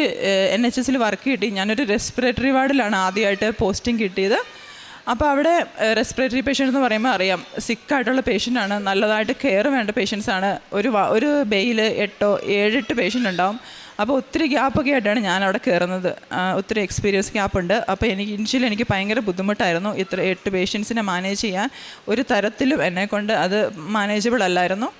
NHS വർക്ക് കിട്ടി. ഞാനൊരു റെസ്പിറേറ്ററി വാർഡിലാണ് ആദ്യമായിട്ട് പോസ്റ്റിംഗ് കിട്ടിയത്. അപ്പോൾ അവിടെ റെസ്പിറേറ്ററി പേഷ്യൻ്റ് എന്ന് പറയുമ്പോൾ അറിയാം, സിക്കായിട്ടുള്ള പേഷ്യൻ്റാണ്, നല്ലതായിട്ട് കെയർ വേണ്ട പേഷ്യൻസാണ്. ഒരു ബേയിൽ 7-8 പേഷ്യൻ്റ് ഉണ്ടാവും. അപ്പോൾ ഒത്തിരി ഗ്യാപ്പൊക്കെ ആയിട്ടാണ് ഞാൻ അവിടെ കയറുന്നത്. ഒത്തിരി എക്സ്പീരിയൻസ് ഗ്യാപ്പുണ്ട്. അപ്പോൾ ഇനിഷ്യലി എനിക്ക് ഭയങ്കര ബുദ്ധിമുട്ടായിരുന്നു. 8 പേഷ്യൻസിനെ മാനേജ് ചെയ്യാൻ ഒരു തരത്തിലും എന്നെക്കൊണ്ട് അത് മാനേജബിൾ അല്ലായിരുന്നു.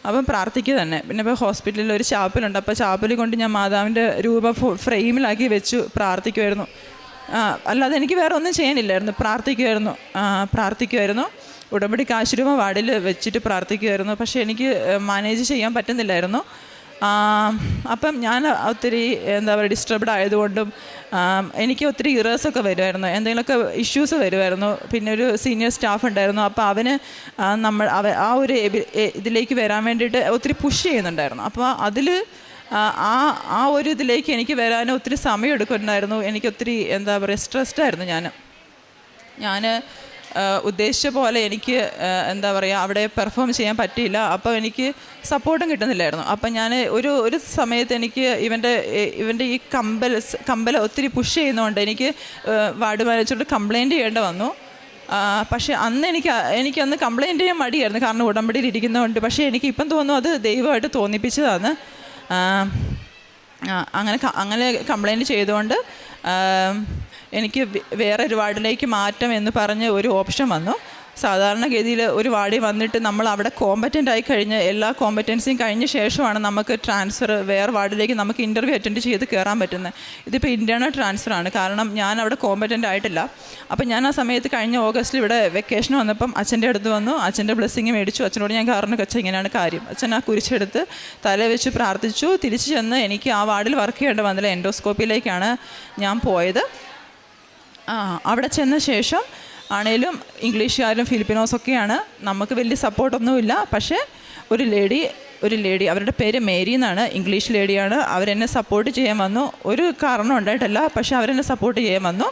അപ്പം പ്രാർത്ഥിക്കുക തന്നെ. പിന്നെ ഇപ്പോൾ ഹോസ്പിറ്റലിൽ ഒരു ചാപ്പലുണ്ട്. അപ്പോൾ ചാപ്പലിൽ കൊണ്ട് ഞാൻ മാതാവിൻ്റെ രൂപം ഫ്രെയിമിലാക്കി വെച്ചു പ്രാർത്ഥിക്കുമായിരുന്നു. അല്ലാതെ എനിക്ക് വേറെ ഒന്നും ചെയ്യാനില്ലായിരുന്നു. പ്രാർത്ഥിക്കുമായിരുന്നു. ഉടമ്പടി കാശുരൂപ വാർഡിൽ വെച്ചിട്ട് പ്രാർത്ഥിക്കുമായിരുന്നു. പക്ഷേ എനിക്ക് മാനേജ് ചെയ്യാൻ പറ്റുന്നില്ലായിരുന്നു. അപ്പം ഞാൻ ഒത്തിരി എന്താ പറയുക ഡിസ്റ്റർബ്ഡ് ആയതുകൊണ്ടും എനിക്ക് ഒത്തിരി ഇറേഴ്സൊക്കെ വരുമായിരുന്നു, എന്തെങ്കിലുമൊക്കെ ഇഷ്യൂസ് വരുമായിരുന്നു. പിന്നെ ഒരു സീനിയർ സ്റ്റാഫ് ഉണ്ടായിരുന്നു. അപ്പോൾ അവന് ആ ഒരു ഇതിലേക്ക് വരാൻ വേണ്ടിയിട്ട് ഒത്തിരി പുഷ് ചെയ്യുന്നുണ്ടായിരുന്നു. അപ്പോൾ അതിൽ ആ ഒരു ഇതിലേക്ക് എനിക്ക് വരാൻ ഒത്തിരി സമയം എടുക്കുന്നുണ്ടായിരുന്നു. എനിക്കൊത്തിരി എന്താ പറയുക സ്ട്രെസ്ഡായിരുന്നു. ഞാൻ ഉദ്ദേശിച്ച പോലെ എനിക്ക് എന്താ പറയുക അവിടെ പെർഫോം ചെയ്യാൻ പറ്റിയില്ല. അപ്പോൾ എനിക്ക് സപ്പോർട്ടും കിട്ടുന്നില്ലായിരുന്നു. അപ്പം ഞാൻ ഒരു സമയത്ത് എനിക്ക് ഇവൻ്റെ ഈ കമ്പൽ ഒത്തിരി പുഷ് ചെയ്യുന്നതുകൊണ്ട് എനിക്ക് വാർഡ് മാനേജറോട് കംപ്ലയിൻറ്റ് ചെയ്യേണ്ടി വന്നു. പക്ഷേ അന്ന് എനിക്കന്ന് കംപ്ലയിൻറ്റ് ചെയ്യാൻ മടിയായിരുന്നു, കാരണം ഉടമ്പടിയിൽ ഇരിക്കുന്നതുകൊണ്ട്. പക്ഷേ എനിക്ക് ഇപ്പം തോന്നുന്നു അത് ദൈവമായിട്ട് തോന്നിപ്പിച്ചതാണ്. അങ്ങനെ കംപ്ലയിൻറ്റ് ചെയ്തുകൊണ്ട് എനിക്ക് വേറൊരു വാർഡിലേക്ക് മാറ്റം എന്ന് പറഞ്ഞ് ഒരു ഓപ്ഷൻ വന്നു. സാധാരണഗതിയിൽ ഒരു വാർഡിൽ വന്നിട്ട് നമ്മൾ അവിടെ കോമ്പറ്റൻ്റ് ആയി കഴിഞ്ഞ് എല്ലാ കോമ്പറ്റൻസിയും കഴിഞ്ഞ ശേഷമാണ് നമുക്ക് ട്രാൻസ്ഫർ വേറെ വാർഡിലേക്ക് നമുക്ക് ഇൻ്റർവ്യൂ അറ്റൻഡ് ചെയ്ത് കയറാൻ പറ്റുന്നത്. ഇതിപ്പോൾ ഇൻറ്റേർണൽ ട്രാൻസ്ഫറാണ്, കാരണം ഞാൻ അവിടെ കോമ്പറ്റൻ്റ് ആയിട്ടില്ല. അപ്പം ഞാൻ ആ സമയത്ത് കഴിഞ്ഞ ഓഗസ്റ്റിൽ ഇവിടെ വെക്കേഷൻ വന്നപ്പം അച്ഛൻ്റെ അടുത്ത് വന്നു, അച്ഛൻ്റെ ബ്ലെസ്സിങ് മേടിച്ചു. അച്ഛനോട് ഞാൻ കാരണം വെച്ചാൽ ഇങ്ങനെയാണ് കാര്യം. അച്ഛൻ ആ കുരിശെടുത്ത് തല വെച്ച് പ്രാർത്ഥിച്ചു. തിരിച്ചു ചെന്ന് എനിക്ക് ആ വാർഡിൽ വർക്ക് ചെയ്യേണ്ടി വന്നില്ല, എൻഡോസ്കോപ്പിയിലേക്കാണ് ഞാൻ പോയത്. അവിടെ ചെന്ന ശേഷം ആണേലും ഇംഗ്ലീഷുകാരും ഫിലിപ്പിനോസൊക്കെയാണ്, നമുക്ക് വലിയ സപ്പോർട്ടൊന്നുമില്ല. പക്ഷേ ഒരു ലേഡി അവരുടെ പേര് മേരി എന്നാണ്, ഇംഗ്ലീഷ് ലേഡിയാണ്. അവരെന്നെ സപ്പോർട്ട് ചെയ്യാൻ വന്നു. ഒരു കാരണം ഉണ്ടായിട്ടല്ല, പക്ഷേ അവരെന്നെ സപ്പോർട്ട് ചെയ്യാൻ വന്നു.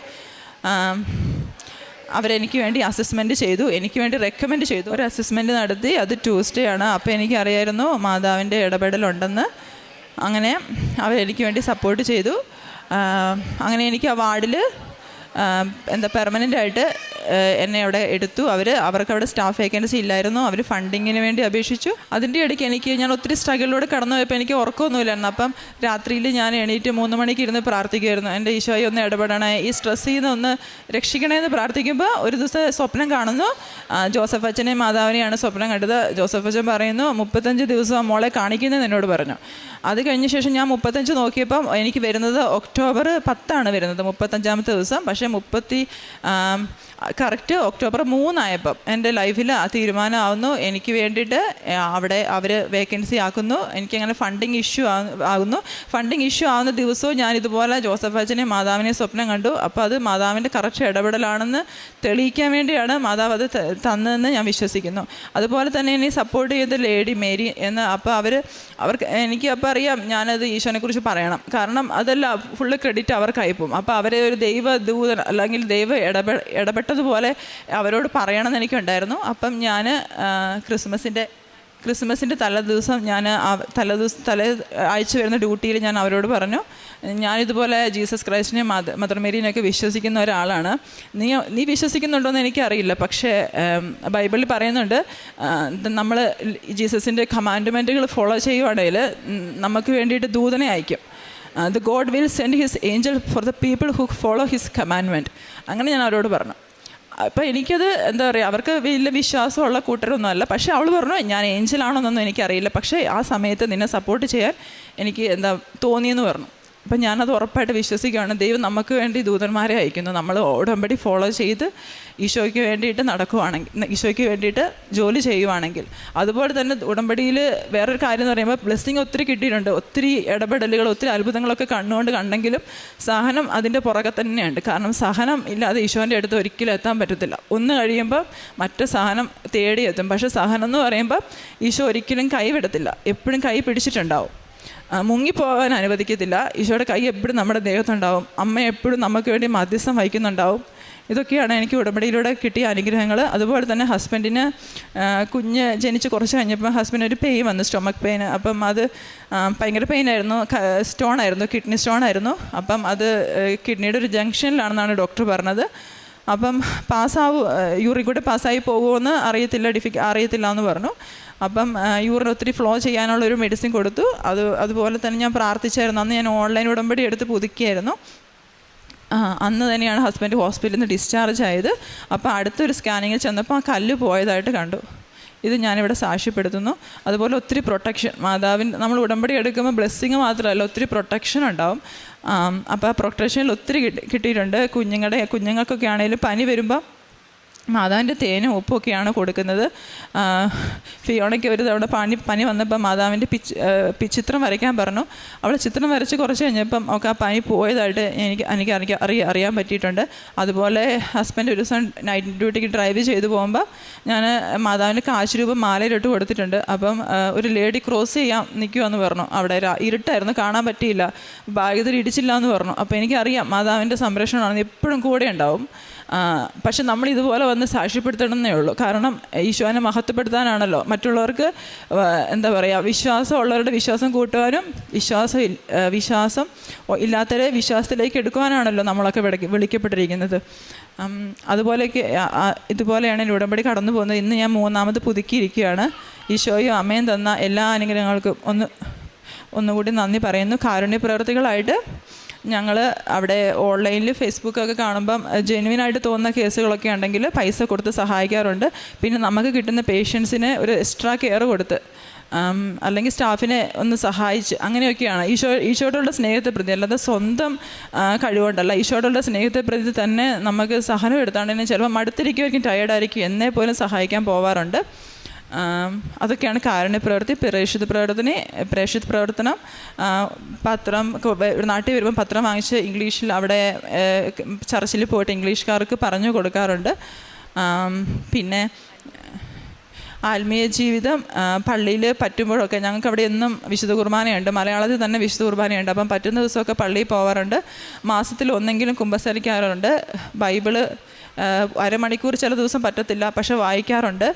അവരെനിക്ക് വേണ്ടി അസസ്മെൻറ്റ് ചെയ്തു, എനിക്ക് വേണ്ടി റെക്കമെൻഡ് ചെയ്തു. ഒരു അസസ്മെൻറ്റ് നടത്തി, അത് ട്യൂസ്ഡേ ആണ്. അപ്പോൾ എനിക്കറിയായിരുന്നു മാതാവിൻ്റെ ഇടപെടലുണ്ടെന്ന്. അങ്ങനെ അവരെനിക്ക് വേണ്ടി സപ്പോർട്ട് ചെയ്തു. അങ്ങനെ എനിക്ക് ആ വാർഡിൽ പെർമനൻ്റായിട്ട് എന്നെ അവിടെ എടുത്തു. അവർക്ക് അവിടെ സ്റ്റാഫ് വേക്കൻസി ഇല്ലായിരുന്നു. അവർ ഫണ്ടിങ്ങിന് വേണ്ടി അപേക്ഷിച്ചു. അതിൻ്റെ ഇടയ്ക്ക് ഞാൻ ഒത്തിരി സ്ട്രഗിളിലൂടെ കടന്നു പോയപ്പോൾ എനിക്ക് ഉറക്കമൊന്നുമില്ലായിരുന്നു. അപ്പം രാത്രിയിൽ ഞാൻ എണീറ്റ് 3 മണിക്ക് ഇരുന്ന് പ്രാർത്ഥിക്കുമായിരുന്നു, എൻ്റെ ഈശോയെ ഒന്ന് ഇടപെടണേ, ഈ സ്ട്രെസ്സിൽ നിന്ന് ഒന്ന് രക്ഷിക്കണമെന്ന് പ്രാർത്ഥിക്കുമ്പോൾ ഒരു ദിവസം സ്വപ്നം കാണുന്നു. ജോസഫ് അച്ഛനെയും മാതാവിനെയാണ് സ്വപ്നം കണ്ടത്. ജോസഫ് അച്ഛൻ പറയുന്നു 35 ദിവസം മോളെ കാണിക്കുന്നത് എന്നോട് പറഞ്ഞു. അത് കഴിഞ്ഞ ശേഷം ഞാൻ 35 നോക്കിയപ്പം എനിക്ക് വരുന്നത് ഒക്ടോബർ 10 വരുന്നത്, 35ാമത്തെ ദിവസം. പക്ഷേ കറക്റ്റ് ഒക്ടോബർ 3 ആയപ്പം എൻ്റെ ലൈഫിൽ ആ തീരുമാനമാവുന്നു. എനിക്ക് വേണ്ടിയിട്ട് അവിടെ അവർ വേക്കൻസി ആക്കുന്നു. എനിക്കങ്ങനെ ഫണ്ടിങ് ഇഷ്യൂ ആകുന്നു. ഫണ്ടിങ് ഇഷ്യൂ ആവുന്ന ദിവസവും ഞാൻ ഇതുപോലെ ജോസഫ് അച്ഛനെയും മാതാവിനെയും സ്വപ്നം കണ്ടു. അപ്പോൾ അത് മാതാവിൻ്റെ കറക്റ്റ് ഇടപെടലാണെന്ന് തെളിയിക്കാൻ വേണ്ടിയാണ് മാതാവ് അത് തന്നതെന്ന് ഞാൻ വിശ്വസിക്കുന്നു. അതുപോലെ തന്നെ എന്നെ സപ്പോർട്ട് ചെയ്ത ലേഡി മേരി എന്ന്. അപ്പോൾ അവർക്ക് എനിക്ക് അപ്പോൾ അറിയാം ഞാനത് ഈശോനെക്കുറിച്ച് പറയണം, കാരണം അതല്ല ഫുള്ള് ക്രെഡിറ്റ് അവർക്കായി പോകും. അപ്പോൾ അവരെ ഒരു ദൈവദൂതൻ അല്ലെങ്കിൽ ദൈവം ഇടപെട്ടതുപോലെ അവരോട് പറയണമെന്ന് എനിക്കുണ്ടായിരുന്നു. അപ്പം ഞാൻ ക്രിസ്മസിൻ്റെ തലേദിവസം തലേ ആഴ്ച വരുന്ന ഡ്യൂട്ടിയിൽ ഞാൻ അവരോട് പറഞ്ഞു, ഞാനിതുപോലെ ജീസസ് ക്രൈസ്റ്റിനെയും മദർ മേരിനെയൊക്കെ വിശ്വസിക്കുന്ന ഒരാളാണ്. നീ വിശ്വസിക്കുന്നുണ്ടോ എന്ന് എനിക്കറിയില്ല, പക്ഷേ ബൈബിളിൽ പറയുന്നുണ്ട് നമ്മൾ ജീസസിൻ്റെ കമാൻഡ്മെൻറ്റുകൾ ഫോളോ ചെയ്യുവാണെങ്കിൽ നമുക്ക് വേണ്ടിയിട്ട് ദൂതനെ അയക്കും. The God will send his angel for the people who follow his commandment. അങ്ങനെ ഞാൻ അവരോട് പറഞ്ഞു. അപ്പോൾ എനിക്കത് എന്താ പറയുക, അവർക്ക് വലിയ വിശ്വാസമുള്ള കൂട്ടരൊന്നും അല്ല. പക്ഷേ അവൾ പറഞ്ഞു ഞാൻ ഏഞ്ചലാണോന്നൊന്നും എനിക്കറിയില്ല, പക്ഷേ ആ സമയത്ത് നിന്നെ സപ്പോർട്ട് ചെയ്യാൻ എനിക്ക് തോന്നിയെന്ന് പറഞ്ഞു. അപ്പം ഞാനത് ഉറപ്പായിട്ട് വിശ്വസിക്കുകയാണ്. ദൈവം നമുക്ക് വേണ്ടി ദൂതന്മാരെ അയക്കുന്നു. നമ്മൾ ഉടമ്പടി ഫോളോ ചെയ്ത് ഈശോയ്ക്ക് വേണ്ടിയിട്ട് നടക്കുവാണെങ്കിൽ, ഈശോയ്ക്ക് വേണ്ടിയിട്ട് ജോലി ചെയ്യുവാണെങ്കിൽ. അതുപോലെ തന്നെ ഉടമ്പടിയിൽ വേറൊരു കാര്യം എന്ന് പറയുമ്പോൾ ബ്ലെസ്സിങ് ഒത്തിരി കിട്ടിയിട്ടുണ്ട്. ഒത്തിരി ഇടപെടലുകൾ, ഒത്തിരി അത്ഭുതങ്ങളൊക്കെ കണ്ണുകൊണ്ട് കണ്ടെങ്കിലും സഹനം അതിൻ്റെ പുറകെ തന്നെയുണ്ട്. കാരണം സഹനം ഇല്ലാതെ ഈശോൻ്റെ അടുത്ത് ഒരിക്കലും എത്താൻ പറ്റത്തില്ല. ഒന്ന് കഴിയുമ്പോൾ മറ്റു സഹനം തേടിയെത്തും. പക്ഷേ സഹനം എന്ന് പറയുമ്പോൾ ഈശോ ഒരിക്കലും കൈ വിടത്തില്ല, എപ്പോഴും കൈ പിടിച്ചിട്ടുണ്ടാവും, മുങ്ങിപ്പോകാൻ അനുവദിക്കത്തില്ല. ഈശോയുടെ കൈ എപ്പോഴും നമ്മുടെ ദേഹത്തുണ്ടാവും. അമ്മ എപ്പോഴും നമുക്ക് വേണ്ടി മധ്യസ്ഥം വഹിക്കുന്നുണ്ടാവും. ഇതൊക്കെയാണ് എനിക്ക് ഉടമ്പടിയിലൂടെ കിട്ടിയ അനുഗ്രഹങ്ങൾ. അതുപോലെ തന്നെ ഹസ്ബൻഡിന് കുഞ്ഞ് ജനിച്ച് കുറച്ച് കഴിഞ്ഞപ്പോൾ ഹസ്ബൻഡിന് ഒരു പെയിൻ വന്നു, സ്റ്റൊമക്ക് പെയിൻ. അപ്പം അത് ഭയങ്കര പെയിനായിരുന്നു, സ്റ്റോണായിരുന്നു, കിഡ്നി സ്റ്റോണായിരുന്നു. അപ്പം അത് കിഡ്നിയുടെ ഒരു ജംഗ്ഷനിലാണെന്നാണ് ഡോക്ടർ പറഞ്ഞത്. അപ്പം യൂറിൻ കൂടെ പാസ്സായി പോകുമെന്ന് അറിയത്തില്ല എന്ന് പറഞ്ഞു. അപ്പം യൂറിൻ ഒത്തിരി ഫ്ലോ ചെയ്യാനുള്ളൊരു മെഡിസിൻ കൊടുത്തു. അതുപോലെ തന്നെ ഞാൻ പ്രാർത്ഥിച്ചായിരുന്നു. അന്ന് ഞാൻ ഓൺലൈൻ ഉടമ്പടി എടുത്ത് പുതുക്കിയായിരുന്നു. അന്ന് തന്നെയാണ് ഹസ്ബൻഡ് ഹോസ്പിറ്റലിൽ നിന്ന് ഡിസ്ചാർജ് ആയത്. അപ്പോൾ അടുത്തൊരു സ്കാനിങ്ങിൽ ചെന്നപ്പോൾ ആ കല്ല് പോയതായിട്ട് കണ്ടു. ഇത് ഞാനിവിടെ സാക്ഷ്യപ്പെടുത്തുന്നു. അതുപോലെ ഒത്തിരി പ്രൊട്ടക്ഷൻ നമ്മൾ ഉടമ്പടി എടുക്കുമ്പോൾ ബ്ലെസ്സിങ് മാത്രമല്ല, ഒത്തിരി പ്രൊട്ടക്ഷൻ ഉണ്ടാവും. അപ്പോൾ ആ പ്രൊട്ടക്ഷനിൽ ഒത്തിരി കിട്ടിയിട്ടുണ്ട്. കുഞ്ഞുങ്ങൾക്കൊക്കെ ആണെങ്കിലും പനി വരുമ്പോൾ മാതാവിൻ്റെ തേനും ഉപ്പൊക്കെയാണ് കൊടുക്കുന്നത്. ഫിയോണയ്ക്ക് ഒരു തവണ പനി വന്നപ്പോൾ മാതാവിൻ്റെ ചിത്രം വരയ്ക്കാൻ പറഞ്ഞു. അവൾ ചിത്രം വരച്ച് കുറച്ച് കഴിഞ്ഞപ്പം ഒക്കെ ആ പനി പോയതായിട്ട് എനിക്ക് അറിയാൻ പറ്റിയിട്ടുണ്ട്. അതുപോലെ ഹസ്ബൻഡ് ഒരു ദിവസം നൈറ്റ് ഡ്യൂട്ടിക്ക് ഡ്രൈവ് ചെയ്ത് പോകുമ്പോൾ ഞാൻ മാതാവിൻ്റെ കാശുരൂപം മാലയിലിട്ട് കൊടുത്തിട്ടുണ്ട്. അപ്പം ഒരു ലേഡി ക്രോസ് ചെയ്യാൻ നിൽക്കുമെന്ന് പറഞ്ഞു. അവിടെ ഇരുട്ടായിരുന്നു, കാണാൻ പറ്റിയില്ല. ഭാഗ്യത്തിൽ ഇടിച്ചില്ല എന്ന് പറഞ്ഞു. അപ്പോൾ എനിക്കറിയാം മാതാവിൻ്റെ സംരക്ഷണമാണെന്ന് എപ്പോഴും കൂടെ ഉണ്ടാവും. പക്ഷെ നമ്മൾ ഇതുപോലെ വന്ന് സാക്ഷ്യപ്പെടുത്തണമെന്നേ ഉള്ളൂ. കാരണം ഈശോനെ മഹത്വപ്പെടുത്താനാണല്ലോ. മറ്റുള്ളവർക്ക് എന്താ പറയുക, വിശ്വാസമുള്ളവരുടെ വിശ്വാസം കൂട്ടുവാനും വിശ്വാസം ഇല്ലാത്തവരെ വിശ്വാസത്തിലേക്ക് എടുക്കുവാനാണല്ലോ നമ്മളൊക്കെ വിളിക്കപ്പെട്ടിരിക്കുന്നത്. ഇതുപോലെയാണ് ഉടമ്പടി കടന്നു പോകുന്നത്. ഇന്ന് ഞാൻ 3ാമത് പുതുക്കിയിരിക്കുകയാണ്. ഈശോയും അമ്മയും തന്ന എല്ലാ അനുഗ്രഹങ്ങൾക്കും ഒന്നുകൂടി നന്ദി പറയുന്നു. കാരുണ്യ പ്രവർത്തികളായിട്ട് ഞങ്ങൾ അവിടെ ഓൺലൈനിൽ ഫേസ്ബുക്കൊക്കെ കാണുമ്പം ജെന്യുവിനായിട്ട് തോന്നുന്ന കേസുകളൊക്കെ ഉണ്ടെങ്കിൽ പൈസ കൊടുത്ത് സഹായിക്കാറുണ്ട്. പിന്നെ നമുക്ക് കിട്ടുന്ന പേഷ്യൻസിന് ഒരു എക്സ്ട്രാ കെയർ കൊടുത്ത് അല്ലെങ്കിൽ സ്റ്റാഫിനെ ഒന്ന് സഹായിച്ച് അങ്ങനെയൊക്കെയാണ്. ഈശോയോടുള്ള സ്നേഹത്തെ പ്രതി, അല്ലാതെ സ്വന്തം കഴിവുകൊണ്ടല്ല, ഈശോയോടുള്ള സ്നേഹത്തെ പ്രതി തന്നെ നമുക്ക് സഹനം എടുത്താണ്ടെങ്കിൽ ചിലപ്പോൾ മടുത്തിരിക്കുമായിരിക്കും, ടയേർഡായിരിക്കും, എന്നേ പോലും സഹായിക്കാൻ പോവാറുണ്ട്. അതൊക്കെയാണ് കാരുണ്യ പ്രവൃത്തി. പ്രേക്ഷിത പ്രവർത്തനം. പത്രം നാട്ടിൽ വരുമ്പോൾ പത്രം വാങ്ങിച്ച് ഇംഗ്ലീഷിൽ അവിടെ ചർച്ചിൽ പോയിട്ട് ഇംഗ്ലീഷുകാർക്ക് പറഞ്ഞു കൊടുക്കാറുണ്ട്. പിന്നെ ആത്മീയ ജീവിതം പള്ളിയിൽ പറ്റുമ്പോഴൊക്കെ ഞങ്ങൾക്ക് അവിടെ എന്നും വിശുദ്ധ കുർബാനയുണ്ട്. മലയാളത്തിൽ തന്നെ വിശുദ്ധ കുർബാനയുണ്ട്. അപ്പം പറ്റുന്ന ദിവസമൊക്കെ പള്ളിയിൽ പോകാറുണ്ട്. മാസത്തിൽ ഒന്നെങ്കിലും കുമ്പസാരിക്കാറുണ്ട്. ബൈബിള് അരമണിക്കൂർ ചില ദിവസം പറ്റത്തില്ല, പക്ഷെ വായിക്കാറുണ്ട്.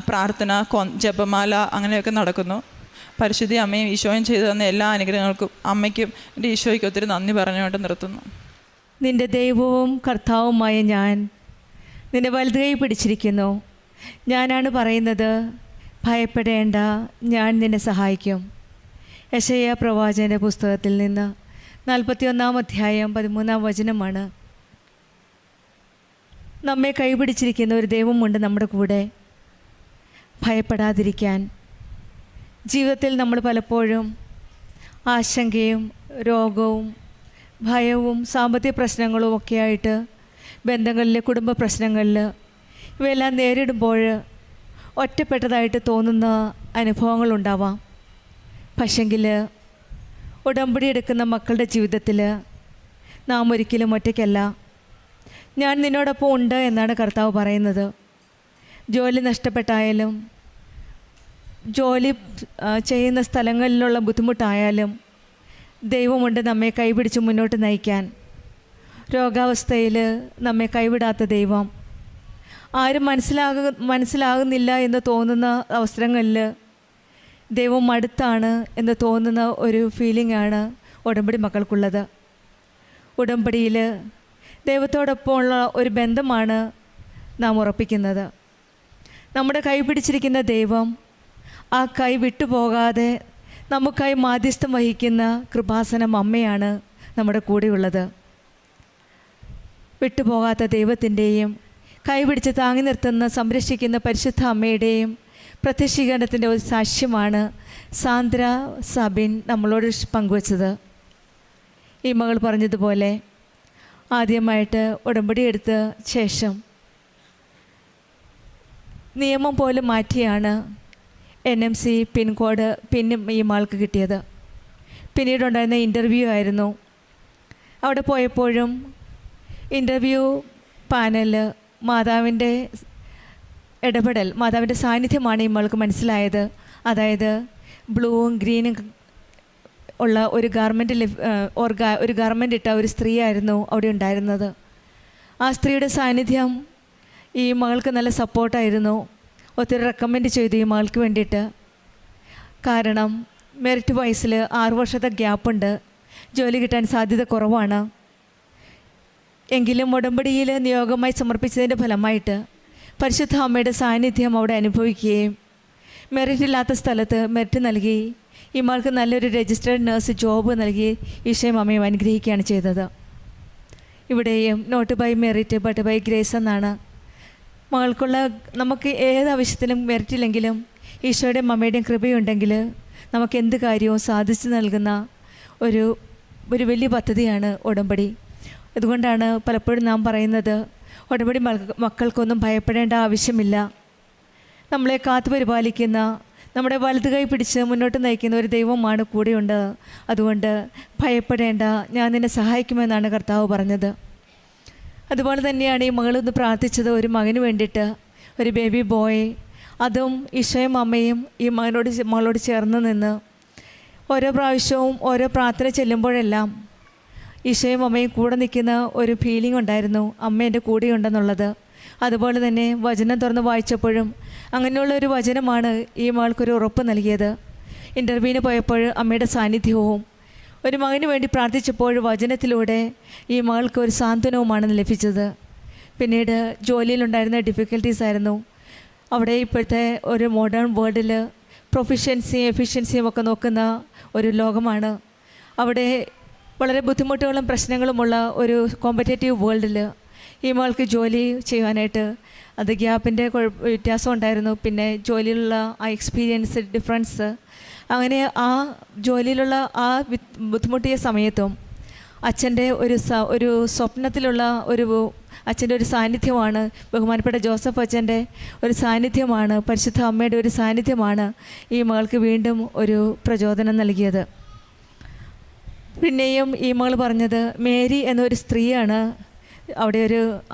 പ്രാർത്ഥന, ജപമാല അങ്ങനെയൊക്കെ നടക്കുന്നു. പരിശുദ്ധി അമ്മയും ഈശോയും ചെയ്തു തന്ന എല്ലാ അനുഗ്രഹങ്ങൾക്കും അമ്മയ്ക്കും എൻ്റെ ഈശോയ്ക്കും ഒത്തിരി നന്ദി പറഞ്ഞുകൊണ്ട് നിർത്തുന്നു. നിൻ്റെ ദൈവവും കർത്താവുമായ ഞാൻ നിന്നെ വലതുകൈ പിടിച്ചിരിക്കുന്നു. ഞാനാണ് പറയുന്നത്, ഭയപ്പെടേണ്ട, ഞാൻ നിന്നെ സഹായിക്കും. യെശയ്യാ പ്രവാചകൻ്റെ പുസ്തകത്തിൽ നിന്ന് 41-ാം അധ്യായം 13-ാം വചനമാണ്. നമ്മെ കൈപിടിച്ചിരിക്കുന്ന ഒരു ദൈവമുണ്ട് നമ്മുടെ കൂടെ. ഭയപ്പെടാതിരിക്കാൻ. ജീവിതത്തിൽ നമ്മൾ പലപ്പോഴും ആശങ്കയും രോഗവും ഭയവും സാമ്പത്തിക പ്രശ്നങ്ങളും ഒക്കെ ആയിട്ട് ബന്ധങ്ങളിൽ, കുടുംബ പ്രശ്നങ്ങളിൽ ഇവയെല്ലാം നേരിടുമ്പോൾ ഒറ്റപ്പെട്ടതായിട്ട് തോന്നുന്ന അനുഭവങ്ങളുണ്ടാവാം. പക്ഷെങ്കിൽ ഉടമ്പടി എടുക്കുന്ന മക്കളുടെ ജീവിതത്തിൽ നാം ഒരിക്കലും ഒറ്റയ്ക്കല്ല. ഞാൻ നിന്നോടൊപ്പം ഉണ്ട് എന്നാണ് കർത്താവ് പറയുന്നത്. ജോലി നഷ്ടപ്പെട്ടായാലും, ജോലി ചെയ്യുന്ന സ്ഥലങ്ങളിലുള്ള ബുദ്ധിമുട്ടായാലും ദൈവമുണ്ട് നമ്മെ കൈപിടിച്ച് മുന്നോട്ട് നയിക്കാൻ. രോഗാവസ്ഥയിൽ നമ്മെ കൈവിടാത്ത ദൈവം. ആരും മനസ്സിലാകുന്നില്ല എന്ന് തോന്നുന്ന അവസരങ്ങളിൽ ദൈവം അടുത്താണ് എന്ന് തോന്നുന്ന ഒരു ഫീലിംഗാണ് ഉടമ്പടി മക്കൾക്കുള്ളത്. ഉടമ്പടിയിൽ ദൈവത്തോടൊപ്പമുള്ള ഒരു ബന്ധമാണ് നാം ഉറപ്പിക്കുന്നത്. നമ്മുടെ കൈ പിടിച്ചിരിക്കുന്ന ദൈവം ആ കൈ വിട്ടുപോകാതെ നമുക്കായി മാധ്യസ്ഥം വഹിക്കുന്ന കൃപാസനം അമ്മയാണ് നമ്മുടെ കൂടെയുള്ളത്. വിട്ടുപോകാത്ത ദൈവത്തിൻ്റെയും കൈപിടിച്ച് താങ്ങി നിർത്തുന്ന സംരക്ഷിക്കുന്ന പരിശുദ്ധ അമ്മയുടെയും പ്രത്യക്ഷീകരണത്തിൻ്റെ ഒരു സാക്ഷ്യമാണ് സാന്ദ്ര സബിൻ നമ്മളോട് പങ്കുവച്ചത്. ഈ മകൾ പറഞ്ഞതുപോലെ ആദ്യമായിട്ട് ഉടമ്പടി എടുത്ത ശേഷം നിയമം പോലും മാറ്റിയാണ് NMC പിൻകോഡ് ഈ മകൾക്ക് കിട്ടിയത്. പിന്നീടുണ്ടായിരുന്ന ഇൻ്റർവ്യൂ ആയിരുന്നു. അവിടെ പോയപ്പോഴും ഇൻ്റർവ്യൂ പാനൽ മാതാവിൻ്റെ ഇടപെടൽ, മാതാവിൻ്റെ സാന്നിധ്യമാണ് ഈ മകൾക്ക് മനസ്സിലായത്. അതായത് ബ്ലൂവും ഗ്രീനും ഉള്ള ഒരു ഗാർമെൻ്റ് ഇട്ട ഒരു സ്ത്രീയായിരുന്നു അവിടെ ഉണ്ടായിരുന്നത്. ആ സ്ത്രീയുടെ സാന്നിധ്യം ഈ മകൾക്ക് നല്ല സപ്പോർട്ടായിരുന്നു. ഒത്തിരി റെക്കമെൻഡ് ചെയ്തു ഈ മകൾക്ക് വേണ്ടിയിട്ട്. കാരണം മെറിറ്റ് വൈസിൽ 6 വർഷത്തെ ഗ്യാപ്പുണ്ട്, ജോലി കിട്ടാൻ സാധ്യത കുറവാണ്. എങ്കിലും ഉടമ്പടിയിൽ നിയോഗമായി സമർപ്പിച്ചതിൻ്റെ ഫലമായിട്ട് പരിശുദ്ധ അമ്മയുടെ സാന്നിധ്യം അവിടെ അനുഭവിക്കുകയും മെറിറ്റ് ഇല്ലാത്ത സ്ഥലത്ത് മെറിറ്റ് നൽകി ഈ മകൾക്ക് നല്ലൊരു രജിസ്റ്റേർഡ് നേഴ്സ് ജോബ് നൽകി ഈശോയും അമ്മയും അനുഗ്രഹിക്കുകയാണ് ചെയ്തത്. ഇവിടെയും not by merit but by grace എന്നാണ്. മകൾക്കുള്ള നമുക്ക് ഏത് ആവശ്യത്തിലും മെറിറ്റില്ലെങ്കിലും ഈശോയുടെയും അമ്മയുടെയും കൃപയുണ്ടെങ്കിൽ നമുക്ക് എന്ത് കാര്യവും സാധിച്ചു നൽകുന്ന ഒരു വലിയ പദ്ധതിയാണ് ഉടമ്പടി. അതുകൊണ്ടാണ് പലപ്പോഴും നാം പറയുന്നത് ഉടമ്പടി മക്കൾക്കൊന്നും ഭയപ്പെടേണ്ട ആവശ്യമില്ല. നമ്മളെ കാത്തു പരിപാലിക്കുന്ന, നമ്മുടെ വലതു കൈ പിടിച്ച് മുന്നോട്ട് നയിക്കുന്ന ഒരു ദൈവമാണ് കൂടെയുണ്ട്. അതുകൊണ്ട് ഭയപ്പെടേണ്ട, ഞാൻ നിന്നെ സഹായിക്കുമെന്നാണ് കർത്താവ് പറഞ്ഞത്. അതുപോലെ തന്നെയാണ് ഈ മകളൊന്ന് പ്രാർത്ഥിച്ചത് ഒരു മകന് വേണ്ടിയിട്ട്, ഒരു ബേബി ബോയ്. അതും ഈശോയും അമ്മയും ഈ മകളോട് ചേർന്ന് നിന്ന് ഓരോ പ്രാവശ്യവും ഓരോ പ്രാർത്ഥന ചെല്ലുമ്പോഴെല്ലാം ഈശോയും അമ്മയും കൂടെ നിൽക്കുന്ന ഒരു ഫീലിംഗ് ഉണ്ടായിരുന്നു, അമ്മ എൻ്റെ കൂടെയുണ്ടെന്നുള്ളത്. അതുപോലെ തന്നെ വചനം തുറന്ന് വായിച്ചപ്പോഴും അങ്ങനെയുള്ളൊരു വചനമാണ് ഈ മകൾക്കൊരു ഉറപ്പ് നൽകിയത്. ഇൻ്റർവ്യൂവിന് പോയപ്പോൾ അമ്മയുടെ സാന്നിധ്യവും ഒരു മകന് വേണ്ടി പ്രാർത്ഥിച്ചപ്പോൾ വചനത്തിലൂടെ ഈ മകൾക്ക് ഒരു സാന്ത്വനവുമാണ് ലഭിച്ചത്. പിന്നീട് ജോലിയിലുണ്ടായിരുന്ന ഡിഫിക്കൽട്ടീസ് ആയിരുന്നു. അവിടെ ഇപ്പോഴത്തെ ഒരു മോഡേൺ വേൾഡിൽ പ്രൊഫിഷ്യൻസിയും എഫിഷ്യൻസിയും ഒക്കെ നോക്കുന്ന ഒരു ലോകമാണ്. അവിടെ വളരെ ബുദ്ധിമുട്ടുകളും പ്രശ്നങ്ങളുമുള്ള ഒരു കോമ്പറ്റേറ്റീവ് വേൾഡിൽ ഈ മകൾക്ക് ജോലി ചെയ്യാനായിട്ട് അത് ഗ്യാപ്പിൻ്റെ വ്യത്യാസം ഉണ്ടായിരുന്നു. പിന്നെ ജോലിയിലുള്ള ആ എക്സ്പീരിയൻസ് ഡിഫറൻസ്, അങ്ങനെ ആ ജോലിയിലുള്ള ആ ബുദ്ധിമുട്ടിയ സമയത്തും അച്ഛൻ്റെ ഒരു സ്വപ്നത്തിലുള്ള അച്ഛൻ്റെ ഒരു സാന്നിധ്യമാണ്, ബഹുമാനപ്പെട്ട ജോസഫ് അച്ഛൻ്റെ ഒരു സാന്നിധ്യമാണ്, പരിശുദ്ധ അമ്മയുടെ ഒരു സാന്നിധ്യമാണ് ഈ മകൾക്ക് വീണ്ടും ഒരു പ്രചോദനം നൽകിയത്. പിന്നെയും ഈ മകൾ പറഞ്ഞത് മേരി എന്നൊരു സ്ത്രീയാണ്. അവിടെ ഒരു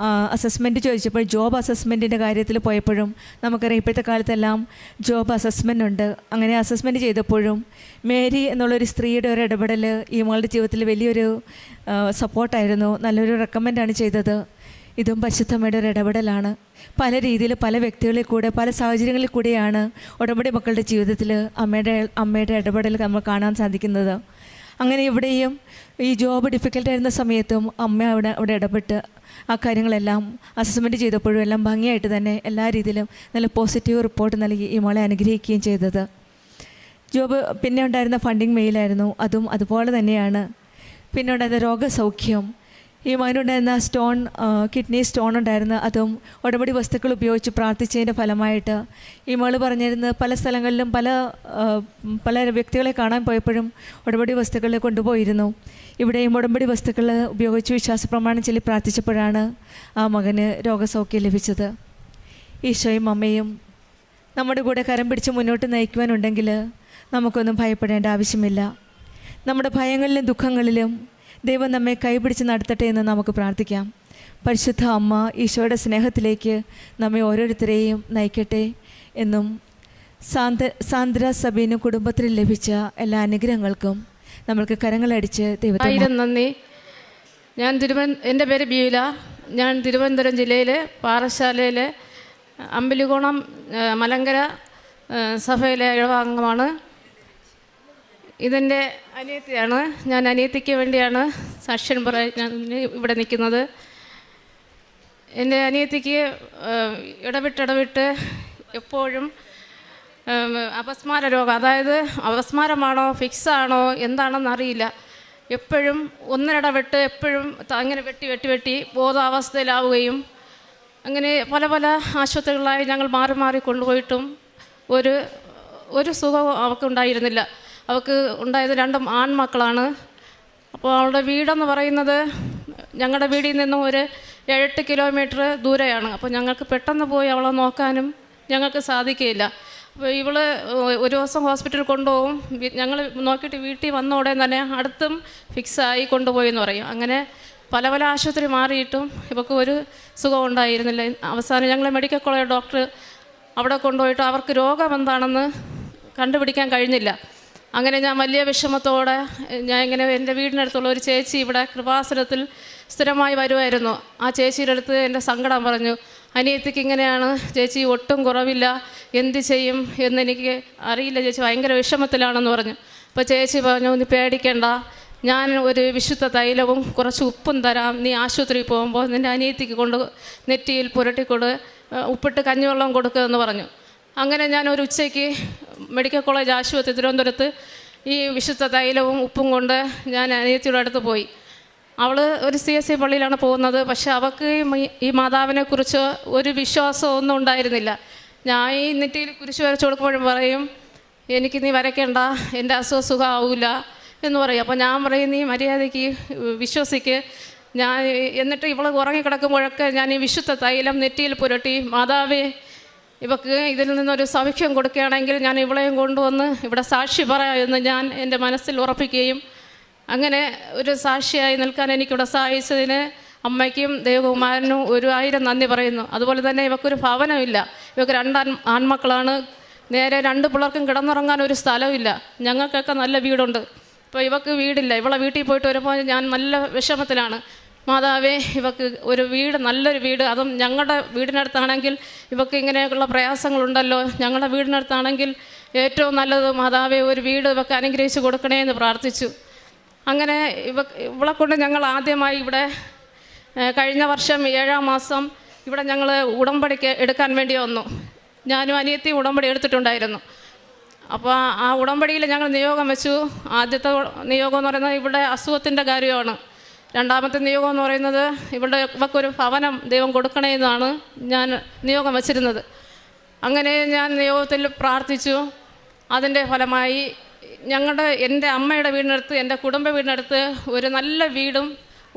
അസസ്മെൻറ്റ് ചോദിച്ചപ്പോൾ ജോബ് അസസ്മെൻറ്റിൻ്റെ കാര്യത്തിൽ പോയപ്പോഴും നമുക്കറിയാം ഇപ്പോഴത്തെ കാലത്തെല്ലാം ജോബ് അസസ്മെൻ്റ് ഉണ്ട്. അങ്ങനെ അസസ്മെൻറ്റ് ചെയ്തപ്പോഴും മേരി എന്നുള്ളൊരു സ്ത്രീയുടെ ഒരു ഇടപെടൽ ഈ മകളുടെ ജീവിതത്തിൽ വലിയൊരു സപ്പോർട്ടായിരുന്നു, നല്ലൊരു റെക്കമെൻഡാണ് ചെയ്തത്. ഇതും പരിശുദ്ധമ്മയുടെ ഒരു ഇടപെടലാണ്. പല രീതിയിൽ പല വ്യക്തികളിൽ കൂടെ പല സാഹചര്യങ്ങളിൽ കൂടെയാണ് ഉടമ്പടി മക്കളുടെ ജീവിതത്തിൽ അമ്മയുടെ ഇടപെടൽ നമ്മൾ കാണാൻ സാധിക്കുന്നത്. അങ്ങനെ ഇവിടെയും ഈ ജോബ് ഡിഫിക്കൽട്ടായിരുന്ന സമയത്തും അമ്മ അവിടെ ഇടപെട്ട് ആ കാര്യങ്ങളെല്ലാം അസസ്മെൻറ്റ് ചെയ്തപ്പോഴും എല്ലാം ഭംഗിയായിട്ട് തന്നെ എല്ലാ രീതിയിലും നല്ല പോസിറ്റീവ് റിപ്പോർട്ട് നൽകി ഈ മോളെ അനുഗ്രഹിക്കുകയും ചെയ്തത്. ജോബ് പിന്നെ ഉണ്ടായിരുന്ന ഫണ്ടിങ് മെയിലായിരുന്നു, അതും അതുപോലെ തന്നെയാണ്. പിന്നെ ഉണ്ടായിരുന്ന രോഗസൗഖ്യം, ഈ മകനുണ്ടായിരുന്ന കിഡ്നി സ്റ്റോൺ ഉണ്ടായിരുന്നു, അതും ഉടമ്പടി വസ്തുക്കൾ ഉപയോഗിച്ച് പ്രാർത്ഥിച്ചതിൻ്റെ ഫലമായിട്ട് ഈ മകൾ പറഞ്ഞിരുന്നത് പല സ്ഥലങ്ങളിലും പല വ്യക്തികളെ കാണാൻ പോയപ്പോഴും ഉടമ്പടി വസ്തുക്കൾ കൊണ്ടുപോയിരുന്നു. ഇവിടെയും ഉടമ്പടി വസ്തുക്കൾ ഉപയോഗിച്ച് വിശ്വാസപ്രമാണം ചൊല്ലി പ്രാർത്ഥിച്ചപ്പോഴാണ് ആ മകന് രോഗസൗഖ്യം ലഭിച്ചത്. ഈശോയും അമ്മയും നമ്മുടെ കൂടെ കരം പിടിച്ച് മുന്നോട്ട് നയിക്കുവാനുണ്ടെങ്കിൽ നമുക്കൊന്നും ഭയപ്പെടേണ്ട ആവശ്യമില്ല. നമ്മുടെ ഭയങ്ങളിലും ദുഃഖങ്ങളിലും ദൈവം നമ്മെ കൈപിടിച്ച് നടത്തട്ടെ എന്ന് നമുക്ക് പ്രാർത്ഥിക്കാം. പരിശുദ്ധ അമ്മ ഈശോയുടെ സ്നേഹത്തിലേക്ക് നമ്മെ ഓരോരുത്തരെയും നയിക്കട്ടെ എന്നും സാന്ദ്ര സഭീനും കുടുംബത്തിൽ ലഭിച്ച എല്ലാ അനുഗ്രഹങ്ങൾക്കും നമ്മൾക്ക് കരങ്ങളടിച്ച് ദൈവത്തെ നന്ദി. എൻ്റെ പേര് ബീല. ഞാൻ തിരുവനന്തപുരം ജില്ലയിലെ പാറശാലയിലെ അമ്പലികോണം മലങ്കര സഭയിലെ ഇടവാംഗമാണ്. ഇതെൻ്റെ അനിയത്തിയാണ്. ഞാൻ അനിയത്തിക്ക് വേണ്ടിയാണ് സാക്ഷ്യം പറയാൻ ഇവിടെ നിൽക്കുന്നത്. എൻ്റെ അനിയത്തിക്ക് ഇടവിട്ട് എപ്പോഴും അപസ്മാര രോഗം, അതായത് അപസ്മാരമാണോ ഫിക്സാണോ എന്താണെന്നറിയില്ല, എപ്പോഴും ഒന്നിടവിട്ട് എപ്പോഴും അങ്ങനെ വെട്ടി ബോധാവസ്ഥയിലാവുകയും അങ്ങനെ പല ആശുപത്രികളായി ഞങ്ങൾ മാറി കൊണ്ടുപോയിട്ടും ഒരു സുഖവും അവൾക്കുണ്ടായിരുന്നില്ല. അവൾക്ക് ഉണ്ടായത് 2 ആൺമക്കളാണ്. അപ്പോൾ അവളുടെ വീടെന്ന് പറയുന്നത് ഞങ്ങളുടെ വീടിൽ നിന്നും ഒരു 7-8 കിലോമീറ്റർ ദൂരെയാണ്. അപ്പോൾ ഞങ്ങൾക്ക് പെട്ടെന്ന് പോയി അവളെ നോക്കാനും ഞങ്ങൾക്ക് സാധിക്കില്ല. അപ്പോൾ ഇവള് ഒരു ദിവസം ഹോസ്പിറ്റലിൽ കൊണ്ടുപോകും, ഞങ്ങൾ നോക്കിയിട്ട് വീട്ടിൽ വന്ന ഉടനെ തന്നെ അടുത്തും ഫിക്സായി കൊണ്ടുപോയി എന്ന് പറയും. അങ്ങനെ പല ആശുപത്രി മാറിയിട്ടും ഇവൾക്ക് ഒരു സുഖം ഉണ്ടായിരുന്നില്ല. അവസാനം ഞങ്ങൾ മെഡിക്കൽ കോളേജ് ഡോക്ടർ അവിടെ കൊണ്ടുപോയിട്ട് അവർക്ക് രോഗം എന്താണെന്ന് കണ്ടുപിടിക്കാൻ കഴിഞ്ഞില്ല. അങ്ങനെ ഞാൻ വലിയ വിഷമത്തോടെ ഇങ്ങനെ എൻ്റെ വീടിനടുത്തുള്ള ഒരു ചേച്ചി ഇവിടെ കൃപാസനത്തിൽ സ്ഥിരമായി വരുമായിരുന്നു. ആ ചേച്ചിയുടെ അടുത്ത് എൻ്റെ സങ്കടം പറഞ്ഞു. അനിയത്തിക്ക് ഇങ്ങനെയാണ് ചേച്ചി, ഒട്ടും കുറവില്ല, എന്ത് ചെയ്യും എന്നെനിക്ക് അറിയില്ല ചേച്ചി, ഭയങ്കര വിഷമത്തിലാണെന്ന് പറഞ്ഞു. അപ്പോൾ ചേച്ചി പറഞ്ഞു, നീ പേടിക്കണ്ട, ഞാൻ ഒരു വിശുദ്ധ തൈലവും കുറച്ച് ഉപ്പും തരാം, നീ ആശുപത്രിയിൽ പോകുമ്പോൾ നിൻ്റെ അനിയത്തിക്ക് കൊണ്ട് നെറ്റിയിൽ പുരട്ടിക്കൊണ്ട് ഉപ്പിട്ട് കഞ്ഞിവെള്ളം കൊടുക്കുമെന്ന് പറഞ്ഞു. അങ്ങനെ ഞാൻ ഒരു ഉച്ചയ്ക്ക് മെഡിക്കൽ കോളേജ് ആശുപത്രി തിരുവനന്തപുരത്ത് ഈ വിശുദ്ധ തൈലവും ഉപ്പും കൊണ്ട് ഞാൻ അനിയത്തിയുടെ അടുത്ത് പോയി. അവൾ ഒരു CSI പള്ളിയിലാണ് പോകുന്നത്. പക്ഷെ അവൾക്ക് ഈ മാതാവിനെക്കുറിച്ച് ഒരു വിശ്വാസമൊന്നും ഉണ്ടായിരുന്നില്ല. ഞാൻ ഈ നെറ്റിയിൽ കുരിശ് വരച്ചു കൊടുക്കുമ്പോഴും പറയും, എനിക്ക് നീ വരയ്ക്കണ്ട, എൻ്റെ അസുഖം ആവില്ല എന്ന് പറയും. അപ്പോൾ ഞാൻ പറയും, നീ മര്യാദയ്ക്ക് വിശ്വസിക്ക്. ഞാൻ എന്നിട്ട് ഇവൾ ഉറങ്ങിക്കിടക്കുമ്പോഴൊക്കെ ഞാൻ ഈ വിശുദ്ധ തൈലം നെറ്റിയിൽ പുരട്ടി, മാതാവേ ഇവക്ക് ഇതിൽ നിന്നൊരു സൗഖ്യം കൊടുക്കുകയാണെങ്കിൽ ഞാൻ ഇവളെയും കൊണ്ടുവന്ന് ഇവിടെ സാക്ഷി പറയാമെന്ന് ഞാൻ എൻ്റെ മനസ്സിൽ ഉറപ്പിക്കുകയും അങ്ങനെ ഒരു സാക്ഷിയായി നിൽക്കാൻ എനിക്കിവിടെ സഹായിച്ചതിന് അമ്മയ്ക്കും ദേവകുമാരനും 1000 നന്ദി പറയുന്നു. അതുപോലെ തന്നെ ഇവക്കൊരു ഭവനമില്ല. ഇവക്ക് 2 ആൺമക്കളാണ്. നേരെ 2 പിള്ളേർക്കും കിടന്നുറങ്ങാൻ ഒരു സ്ഥലമില്ല. ഞങ്ങൾക്കൊക്കെ നല്ല വീടുണ്ട്. ഇപ്പോൾ ഇവക്ക് വീടില്ല. ഇവളെ വീട്ടിൽ പോയിട്ട് വരുമ്പോൾ ഞാൻ നല്ല വിഷമത്തിലാണ്. മാതാവേ ഇവക്ക് ഒരു വീട്, നല്ലൊരു വീട്, അതും ഞങ്ങളുടെ വീടിനടുത്താണെങ്കിൽ ഇവക്ക് ഇങ്ങനെയൊക്കെയുള്ള പ്രയാസങ്ങളുണ്ടല്ലോ, ഞങ്ങളുടെ വീടിനടുത്താണെങ്കിൽ ഏറ്റവും നല്ലത് മാതാവേ ഒരു വീട് ഇവക്ക് അനുഗ്രഹിച്ച് കൊടുക്കണേ എന്ന് പ്രാർത്ഥിച്ചു. അങ്ങനെ ഇവളെ കൊണ്ട് ഞങ്ങൾ ആദ്യമായി ഇവിടെ കഴിഞ്ഞ വർഷം 7-ാം മാസം ഇവിടെ ഞങ്ങൾ ഉടമ്പടിക്ക് എടുക്കാൻ വേണ്ടി വന്നു. ഞാനും അനിയത്തിയും ഉടമ്പടി എടുത്തിട്ടുണ്ടായിരുന്നു. അപ്പോൾ ആ ഉടമ്പടിയിൽ ഞങ്ങൾ നിയോഗം വെച്ചു. ആദ്യത്തെ നിയോഗം എന്ന് പറയുന്നത് ഇവിടെ അസുഖത്തിൻ്റെ കാര്യമാണ്. രണ്ടാമത്തെ നിയോഗം എന്ന് പറയുന്നത് ഇവക്കൊരു ഭവനം ദൈവം കൊടുക്കണേ എന്നാണ് ഞാൻ നിയോഗം വച്ചിരുന്നത്. അങ്ങനെ ഞാൻ നിയോഗത്തിൽ പ്രാർത്ഥിച്ചു. അതിൻ്റെ ഫലമായി എൻ്റെ അമ്മയുടെ വീടിനടുത്ത്, എൻ്റെ കുടുംബ വീടിനടുത്ത് ഒരു നല്ല വീടും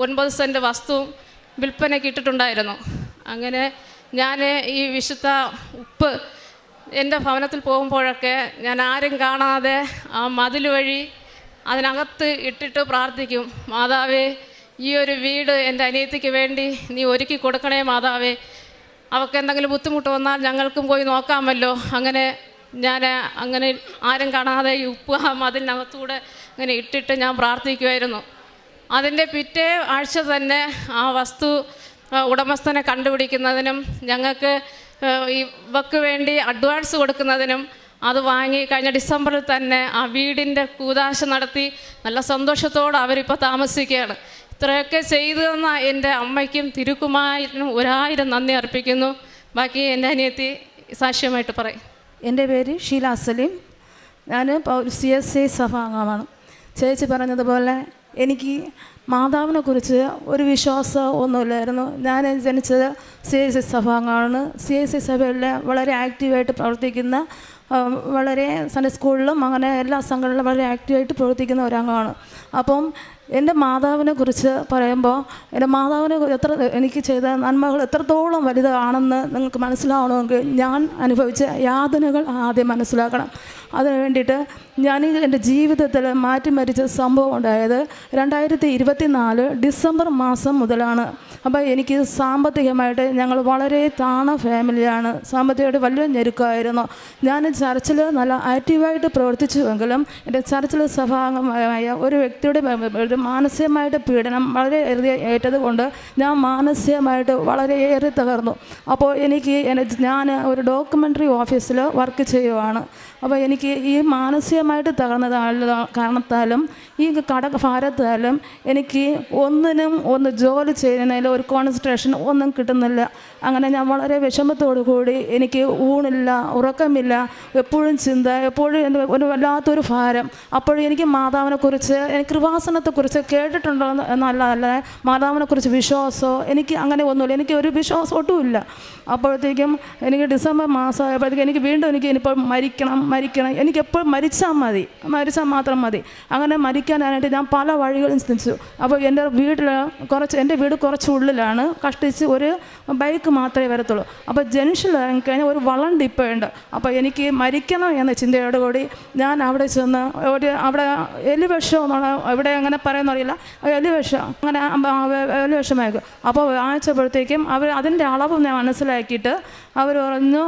9 സെൻറ്റ് വസ്തുവും വിൽപ്പനയ്ക്ക് ഇട്ടിട്ടുണ്ടായിരുന്നു. അങ്ങനെ ഞാൻ ഈ വിശുദ്ധ ഉപ്പ് എൻ്റെ ഭവനത്തിൽ പോകുമ്പോഴൊക്കെ ഞാൻ ആരും കാണാതെ ആ മതിൽ വഴി അതിനകത്ത് ഇട്ടിട്ട് പ്രാർത്ഥിക്കും, മാതാവേ ഈ ഒരു വീട് എൻ്റെ അനിയത്തിക്ക് വേണ്ടി നീ ഒരുക്കി കൊടുക്കണേ മാതാവേ, അവൾക്ക് എന്തെങ്കിലും ബുദ്ധിമുട്ട് വന്നാൽ ഞങ്ങൾക്കും പോയി നോക്കാമല്ലോ. അങ്ങനെ ഞാൻ ആരും കാണാതെ ഈ ഉപ്പ് ആ മതിലിനകത്തൂടെ അങ്ങനെ ഇട്ടിട്ട് ഞാൻ പ്രാർത്ഥിക്കുമായിരുന്നു. അതിൻ്റെ പിറ്റേ ആഴ്ച തന്നെ ആ വസ്തു ഉടമസ്ഥനെ കണ്ടുപിടിക്കുന്നതിനും ഞങ്ങൾക്ക് ഇവക്ക് വേണ്ടി അഡ്വാൻസ് കൊടുക്കുന്നതിനും അത് വാങ്ങി കഴിഞ്ഞ ഡിസംബറിൽ തന്നെ ആ വീടിൻ്റെ കൂദാശ നടത്തി നല്ല സന്തോഷത്തോടെ അവരിപ്പോൾ താമസിക്കുകയാണ്. ഇത്രയൊക്കെ ചെയ്തു തന്ന എൻ്റെ അമ്മയ്ക്കും തിരുക്കുമാരനും 1000 നന്ദി അർപ്പിക്കുന്നു. ബാക്കി എൻ്റെ അനിയത്തി സാക്ഷ്യമായിട്ട് പറയും. എൻ്റെ പേര് ഷീല സലീം. ഞാൻ CSI സഭാംഗമാണ്. ചേച്ചി പറഞ്ഞതുപോലെ എനിക്ക് മാതാവിനെക്കുറിച്ച് ഒരു വിശ്വാസം ഒന്നുമില്ലായിരുന്നു. ഞാൻ ജനിച്ചത് CSI സഭാംഗമാണ്. CSI സഭയിൽ വളരെ ആക്റ്റീവായിട്ട് പ്രവർത്തിക്കുന്ന, വളരെ സൺഡേ സ്കൂളിലും അങ്ങനെ എല്ലാ സംഘടനകളിലും വളരെ ആക്റ്റീവായിട്ട് പ്രവർത്തിക്കുന്ന ഒരംഗമാണ്. അപ്പം എൻ്റെ മാതാവിനെക്കുറിച്ച് പറയുമ്പോൾ എൻ്റെ മാതാവിനെ എനിക്ക് ചെയ്ത നന്മകൾ എത്രത്തോളം വലുതാണെന്ന് നിങ്ങൾക്ക് മനസ്സിലാവണമെങ്കിൽ ഞാൻ അനുഭവിച്ച യാതനകൾ ആദ്യം മനസ്സിലാക്കണം. അതിനു വേണ്ടിയിട്ട് ഞാൻ എൻ്റെ ജീവിതത്തിൽ മാറ്റിമരിച്ച സംഭവം ഉണ്ടായത് 2024 ഡിസംബർ മാസം മുതലാണ്. അപ്പോൾ എനിക്ക് സാമ്പത്തികമായിട്ട് ഞങ്ങൾ വളരെ താണ ഫാമിലിയാണ്. സാമ്പത്തികമായിട്ട് വലിയ ഞെരുക്കമായിരുന്നു. ഞാൻ ചർച്ചിൽ നല്ല ആക്റ്റീവായിട്ട് പ്രവർത്തിച്ചുവെങ്കിലും എൻ്റെ ചർച്ചിൽ സഭാംഗമായ ഒരു വ്യക്തിയുടെ മാനസികമായിട്ട് പീഡനം വളരെയേറെ ഏറ്റത് കൊണ്ട് ഞാൻ മാനസികമായിട്ട് വളരെയേറെ തകർന്നു. അപ്പോൾ ഞാൻ ഒരു ഡോക്യുമെൻ്ററി ഓഫീസിൽ വർക്ക് ചെയ്യുവാണ്. അപ്പോൾ എനിക്ക് ഈ മാനസികമായിട്ട് തകർന്നത് കാരണത്താലും ഈ ഭാരത്താലും എനിക്ക് ഒന്ന് ജോലി ചെയ്യുന്നതിൽ ഒരു കോൺസെൻട്രേഷൻ ഒന്നും കിട്ടുന്നില്ല. അങ്ങനെ ഞാൻ വളരെ വിഷമത്തോടു കൂടി, എനിക്ക് ഊണില്ല, ഉറക്കമില്ല, എപ്പോഴും ചിന്ത, എപ്പോഴും ഒരു വല്ലാത്തൊരു ഭാരം. അപ്പോഴും എനിക്ക് മാതാവിനെക്കുറിച്ച്, കൃപാസനത്തെക്കുറിച്ച് കേട്ടിട്ടുണ്ടോ എന്നല്ലാതെ മാതാവിനെക്കുറിച്ച് വിശ്വാസമോ എനിക്ക് അങ്ങനെ ഒന്നുമില്ല. എനിക്ക് ഒരു വിശ്വാസം ഒട്ടുമില്ല. അപ്പോഴത്തേക്കും എനിക്ക് ഡിസംബർ മാസമായപ്പോഴത്തേക്കും എനിക്ക് വീണ്ടും ഇനിയിപ്പോൾ മരിക്കണം, എനിക്കെപ്പോഴും മരിച്ചാൽ മാത്രം മതി. അങ്ങനെ മരിക്കാനായിട്ട് ഞാൻ പല വഴികളും ചിന്തിച്ചു. അപ്പോൾ എൻ്റെ വീട് കുറച്ച് ഉള്ളിലാണ്, കഷ്ടിച്ച് ഒരു ബൈക്ക് മാത്രമേ വരത്തുള്ളൂ. അപ്പോൾ ജംഗ്ഷനിൽ ഇറങ്ങിക്കഴിഞ്ഞാൽ ഒരു വളം ഡിപ്പോയുണ്ട്. അപ്പോൾ എനിക്ക് മരിക്കണം എന്ന ചിന്തയോടുകൂടി ഞാൻ അവിടെ ചെന്ന് അവിടെ എലിവിഷം എന്നുള്ള ഇവിടെ അങ്ങനെ പറയുന്നറിയില്ല, എലിവിഷം അങ്ങനെ എലിവിഷമായിരിക്കും. അപ്പോൾ വാങ്ങിച്ചപ്പോഴത്തേക്കും അതിൻ്റെ അളവ് ഞാൻ മനസ്സിലാക്കിയിട്ട് അവർ പറഞ്ഞു,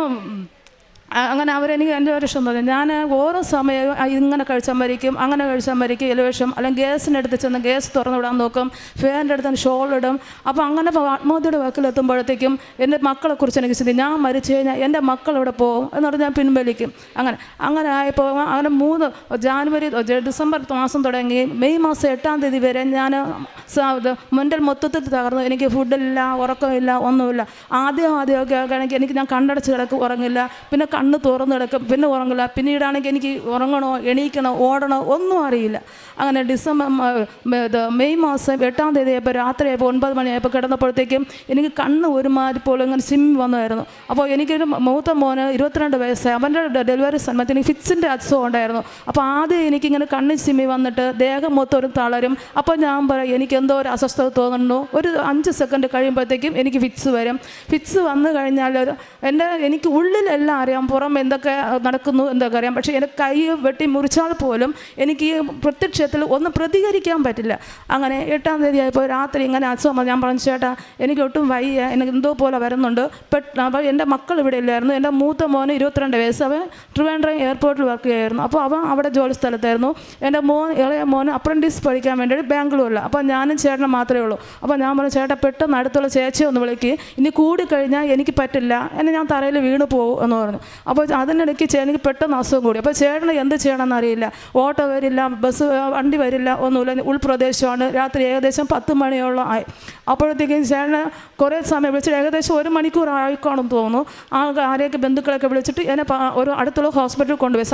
അങ്ങനെ അവരെനിക്ക് എൻ്റെ ഒരു ഇഷ്ടം തോന്നി. ഞാൻ ഓരോ സമയവും ഇങ്ങനെ കഴിച്ചാൽ മരിക്കും, അങ്ങനെ കഴിച്ചാൽ മരിക്കും, എലിവേഷം അല്ലെങ്കിൽ ഗ്യാസിനടുത്ത് ചെന്ന് ഗ്യാസ് തുറന്നു വിടാൻ നോക്കും, ഫാനിൻ്റെ അടുത്ത് ഷോൾ ഇടും. അപ്പോൾ അങ്ങനെ ആത്മഹത്യയുടെ വാക്കിലെത്തുമ്പോഴത്തേക്കും എൻ്റെ മക്കളെക്കുറിച്ച് എനിക്ക് ചിന്തി, ഞാൻ മരിച്ചു കഴിഞ്ഞാൽ എൻ്റെ മക്കൾ ഇവിടെ പോകും എന്നിട്ട് ഞാൻ പിൻവലിക്കും. അങ്ങനെ ആയപ്പോൾ അങ്ങനെ ജാനുവരി ഡിസംബർ മാസം തുടങ്ങി മെയ് മാസം 8-ാം തീയതി വരെ ഞാൻ മെൻ്റൽ മൊത്തത്തിൽ തകർന്നു. എനിക്ക് ഫുഡില്ല, ഉറക്കമില്ല, ഒന്നുമില്ല. ആദ്യമൊക്കെ ആണെങ്കിൽ എനിക്ക് ഞാൻ കണ്ണടച്ച് കിടക്കും, ഉറങ്ങില്ല, പിന്നെ കണ്ണ് തുറന്ന് കിടക്കും, പിന്നെ ഉറങ്ങില്ല. പിന്നീടാണെങ്കിൽ എനിക്ക് ഉറങ്ങണോ എണീക്കണോ ഓടണോ ഒന്നും അറിയില്ല. അങ്ങനെ മെയ് മാസം 8-ാം തീയതി ആയപ്പോൾ രാത്രിയായപ്പോൾ 9 മണിയായപ്പോൾ കിടന്നപ്പോഴത്തേക്കും എനിക്ക് കണ്ണ് ഒരുമാതിരി പോലും ഇങ്ങനെ സിമ്മി വന്നായിരുന്നു. അപ്പോൾ എനിക്കൊരു മൂത്ത മോന് 22 വയസ്സായി. അവൻ്റെ ഡെലിവറി സമയത്ത് എനിക്ക് ഫിക്സിൻ്റെ അസുഖം ഉണ്ടായിരുന്നു. അപ്പോൾ ആദ്യം എനിക്കിങ്ങനെ കണ്ണിൽ സിമ്മി വന്നിട്ട് ദേഹം മൊത്തം ഒരു തളരും. അപ്പോൾ ഞാൻ പറയും എനിക്കെന്തോ ഒരു അസ്വസ്ഥത തോന്നുന്നു. ഒരു 5 സെക്കൻഡ് കഴിയുമ്പോഴത്തേക്കും എനിക്ക് ഫിക്സ് വരും. ഫിക്സ് വന്നു കഴിഞ്ഞാൽ എനിക്ക് ഉള്ളിലെല്ലാം അറിയാം, പുറം എന്തൊക്കെ നടക്കുന്നു എന്തൊക്കെ അറിയാം. പക്ഷേ എൻ്റെ കൈ വെട്ടി മുറിച്ചാൽ പോലും എനിക്ക് ഈ പ്രത്യക്ഷത്തിൽ ഒന്നും പ്രതികരിക്കാൻ പറ്റില്ല. അങ്ങനെ 8-ാം തീയതി ആയപ്പോൾ രാത്രി ഇങ്ങനെ അസുഖം. ഞാൻ പറഞ്ഞു, ചേട്ടാ എനിക്ക് ഒട്ടും വയ്യ, എനിക്ക് എന്തോ പോലെ വരുന്നുണ്ട്. അപ്പോൾ എൻ്റെ മക്കൾ ഇവിടെ ഇല്ലായിരുന്നു. എൻ്റെ മൂത്ത മോന് 22 വയസ്സ്, അവൻ ട്രിവാൻഡ്രം എയർപോർട്ടിൽ വർക്ക് ചെയ്യായിരുന്നു. അപ്പോൾ അവൻ അവിടെ ജോലി സ്ഥലത്തായിരുന്നു. എൻ്റെ ഇളയ മോന് അപ്രൻറ്റീസ് പഠിക്കാൻ വേണ്ടി ബാംഗ്ലൂരിൽ. അപ്പോൾ ഞാനും ചേട്ടനും മാത്രമേ ഉള്ളൂ. അപ്പോൾ ഞാൻ പറഞ്ഞു, ചേട്ടാ പെട്ടെന്ന് അടുത്തുള്ള ചേച്ചിയെ ഒന്ന് വിളിക്ക്, ഇനി കൂടിക്കഴിഞ്ഞാൽ എനിക്ക് പറ്റില്ല, എന്നെ ഞാൻ തറയിൽ വീണ് പോകും എന്ന് പറഞ്ഞു. അപ്പോൾ അതിനിടയ്ക്ക് എനിക്ക് പെട്ടെന്ന് അസുഖം കൂടി. അപ്പോൾ ചേട്ടന് എന്ത് ചെയ്യണമെന്ന് അറിയില്ല. ഓട്ടോ വരില്ല, വണ്ടി വരില്ല, ഒന്നുമില്ല. ഉൾപ്രദേശമാണ്. രാത്രി ഏകദേശം 10 മണിയോളം ആയി. അപ്പോഴത്തേക്കും ചേട്ടന് കുറേ സമയം വിളിച്ചിട്ട് ഏകദേശം 1 മണിക്കൂർ ആയിക്കാണെന്ന് തോന്നുന്നു. ആരെയൊക്കെ ബന്ധുക്കളൊക്കെ വിളിച്ചിട്ട് എന്നെ ഒരു അടുത്തുള്ള ഹോസ്പിറ്റലിൽ കൊണ്ടുപോയി,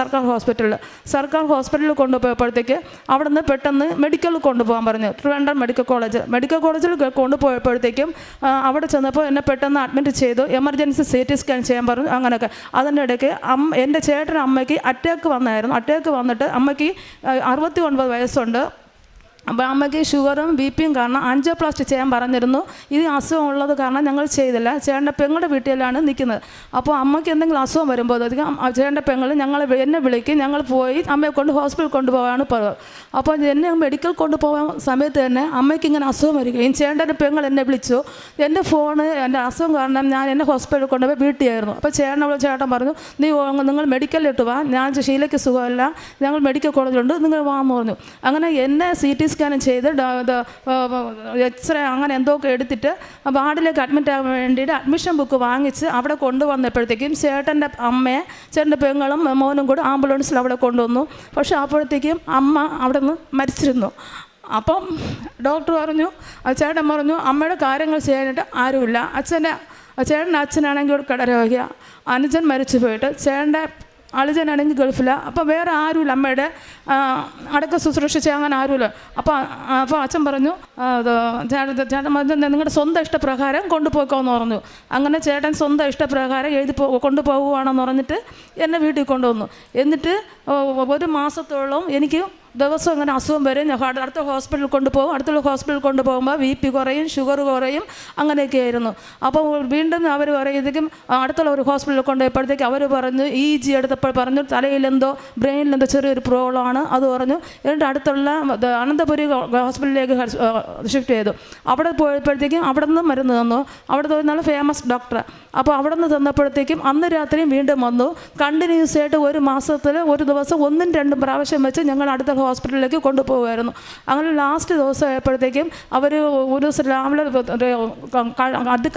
സർക്കാർ ഹോസ്പിറ്റലിൽ കൊണ്ടുപോയപ്പോഴത്തേക്ക് അവിടെ നിന്ന് പെട്ടെന്ന് മെഡിക്കലിൽ കൊണ്ടുപോകാൻ പറഞ്ഞു. ട്രിവാൻഡ്രം മെഡിക്കൽ കോളേജിൽ കൊണ്ടുപോയപ്പോഴത്തേക്കും അവിടെ ചെന്നപ്പോൾ എന്നെ പെട്ടെന്ന് അഡ്മിറ്റ് ചെയ്തു. എമർജൻസി CT സ്കാൻ ചെയ്യാൻ പറഞ്ഞു. അങ്ങനെയൊക്കെ അതിൻ്റെ ഇടയ്ക്ക് എൻ്റെ ചേട്ടൻ്റെ അമ്മയ്ക്ക് അറ്റാക്ക് വന്നായിരുന്നു. അറ്റാക്ക് വന്നിട്ട് അമ്മയ്ക്ക് 69 വയസ്സുണ്ട്. അപ്പോൾ അമ്മയ്ക്ക് ഷുഗറും BP കാരണം ആൻജിയോപ്ലാസ്റ്റി ചെയ്യാൻ പറഞ്ഞിരുന്നു. ഇത് അസുഖം ഉള്ളത് കാരണം ഞങ്ങൾ ചെയ്തില്ല. ചേട്ടൻ്റെ പെങ്ങളുടെ വീട്ടിലാണ് നിൽക്കുന്നത്. അപ്പോൾ അമ്മയ്ക്ക് എന്തെങ്കിലും അസുഖം വരുമ്പോൾ ചേട്ടൻ്റെ പെങ്ങൾ എന്നെ വിളിക്കും. ഞങ്ങൾ പോയി അമ്മയെ കൊണ്ട് ഹോസ്പിറ്റലിൽ കൊണ്ടുപോകാനാണ് പറയുക. അപ്പോൾ എന്നെ മെഡിക്കൽ കൊണ്ടുപോകാൻ സമയത്ത് തന്നെ അമ്മയ്ക്ക് ഇങ്ങനെ അസുഖം വരികയും ചേട്ടൻ്റെ പെങ്ങൾ എന്നെ വിളിച്ചു. എൻ്റെ ഫോണ് എൻ്റെ അസുഖം കാരണം ഞാൻ എന്നെ ഹോസ്പിറ്റലിൽ കൊണ്ടുപോയി വീട്ടിലായിരുന്നു. അപ്പോൾ ചേട്ടൻ പറഞ്ഞു, നിങ്ങൾ മെഡിക്കലിലിട്ട് വാ, ഞാൻ ഷീലയ്ക്ക് സുഖമല്ല, ഞങ്ങൾ മെഡിക്കൽ കോളേജിലുണ്ട്, നിങ്ങൾ വാന്ന് പറഞ്ഞു. അങ്ങനെ എന്നെ CT സ്കാനും ചെയ്ത് എക്സ്റേ അങ്ങനെ എന്തൊക്കെ എടുത്തിട്ട് വാർഡിലേക്ക് അഡ്മിറ്റ് ആകാൻ വേണ്ടിയിട്ട് അഡ്മിഷൻ ബുക്ക് വാങ്ങിച്ച് അവിടെ കൊണ്ടുവന്നപ്പോഴത്തേക്കും ചേട്ടൻ്റെ ചേട്ടൻ്റെ പെങ്ങളും മോനും കൂടെ ആംബുലൻസിൽ അവിടെ കൊണ്ടുവന്നു. പക്ഷേ അപ്പോഴത്തേക്കും അമ്മ അവിടെ നിന്ന് മരിച്ചിരുന്നു. അപ്പം ഡോക്ടർ പറഞ്ഞു, ചേട്ടൻ പറഞ്ഞു അമ്മയുടെ കാര്യങ്ങൾ ചെയ്യാനായിട്ട് ആരുമില്ല. ചേട്ടൻ്റെ അച്ഛനാണെങ്കിൽ ഒരു കടരോഗിയ, അനുജൻ മരിച്ചു പോയിട്ട്, ചേട്ടൻ്റെ അളിജനാണെങ്കിൽ ഗൾഫിലാണ്. അപ്പോൾ വേറെ ആരുമില്ല, അമ്മയുടെ അടക്ക ശുശ്രൂഷ ചെയ്യാൻ അങ്ങനെ ആരുമില്ല. അപ്പോൾ അച്ഛൻ പറഞ്ഞു, ചേട്ടൻ പറഞ്ഞു നിങ്ങളുടെ സ്വന്തം ഇഷ്ടപ്രകാരം കൊണ്ടുപോയിക്കോന്ന് പറഞ്ഞു. അങ്ങനെ ചേട്ടൻ സ്വന്തം ഇഷ്ടപ്രകാരം കൊണ്ടുപോകുവാണെന്ന് പറഞ്ഞിട്ട് എന്നെ വീട്ടിൽ കൊണ്ടുവന്നു. എന്നിട്ട് 1 മാസത്തോളം എനിക്ക് ദിവസം അങ്ങനെ അസുഖം വരും. അടുത്ത ഹോസ്പിറ്റലിൽ കൊണ്ടുപോകും. അടുത്തുള്ള ഹോസ്പിറ്റലിൽ കൊണ്ടുപോകുമ്പോൾ BP കുറയും, ഷുഗർ കുറയും, അങ്ങനെയൊക്കെ ആയിരുന്നു. അപ്പോൾ വീണ്ടും അവർ പറയുമ്പോഴത്തേക്കും അടുത്തുള്ള ഒരു ഹോസ്പിറ്റലിൽ കൊണ്ടുപോയപ്പോഴത്തേക്ക് അവർ പറഞ്ഞു, EG എടുത്തപ്പോൾ പറഞ്ഞു തലയിലെന്തോ ബ്രെയിനിലെന്തോ ചെറിയൊരു പ്രോബ്ലമാണ്. അത് പറഞ്ഞു. എന്നിട്ട് അടുത്തുള്ള അനന്തപുരി ഹോസ്പിറ്റലിലേക്ക് ഷിഫ്റ്റ് ചെയ്തു. അവിടെ പോയപ്പോഴത്തേക്കും അവിടെ നിന്ന് മരുന്ന് തന്നു. അവിടെ നല്ല ഫേമസ് ഡോക്ടർ. അപ്പോൾ അവിടെ നിന്ന് തന്നപ്പോഴത്തേക്കും അന്ന് രാത്രിയും വീണ്ടും വന്നു. കണ്ടിന്യൂസ് ആയിട്ട് 1 മാസത്തിൽ ഒരു ദിവസം 1-2 പ്രാവശ്യം വെച്ച് ഞങ്ങൾ അടുത്ത ഹോസ്പിറ്റലിലേക്ക് കൊണ്ടുപോകുമായിരുന്നു. അങ്ങനെ ലാസ്റ്റ് ദിവസം ആയപ്പോഴത്തേക്കും അവർ ഒരു ദിവസം രാവിലെ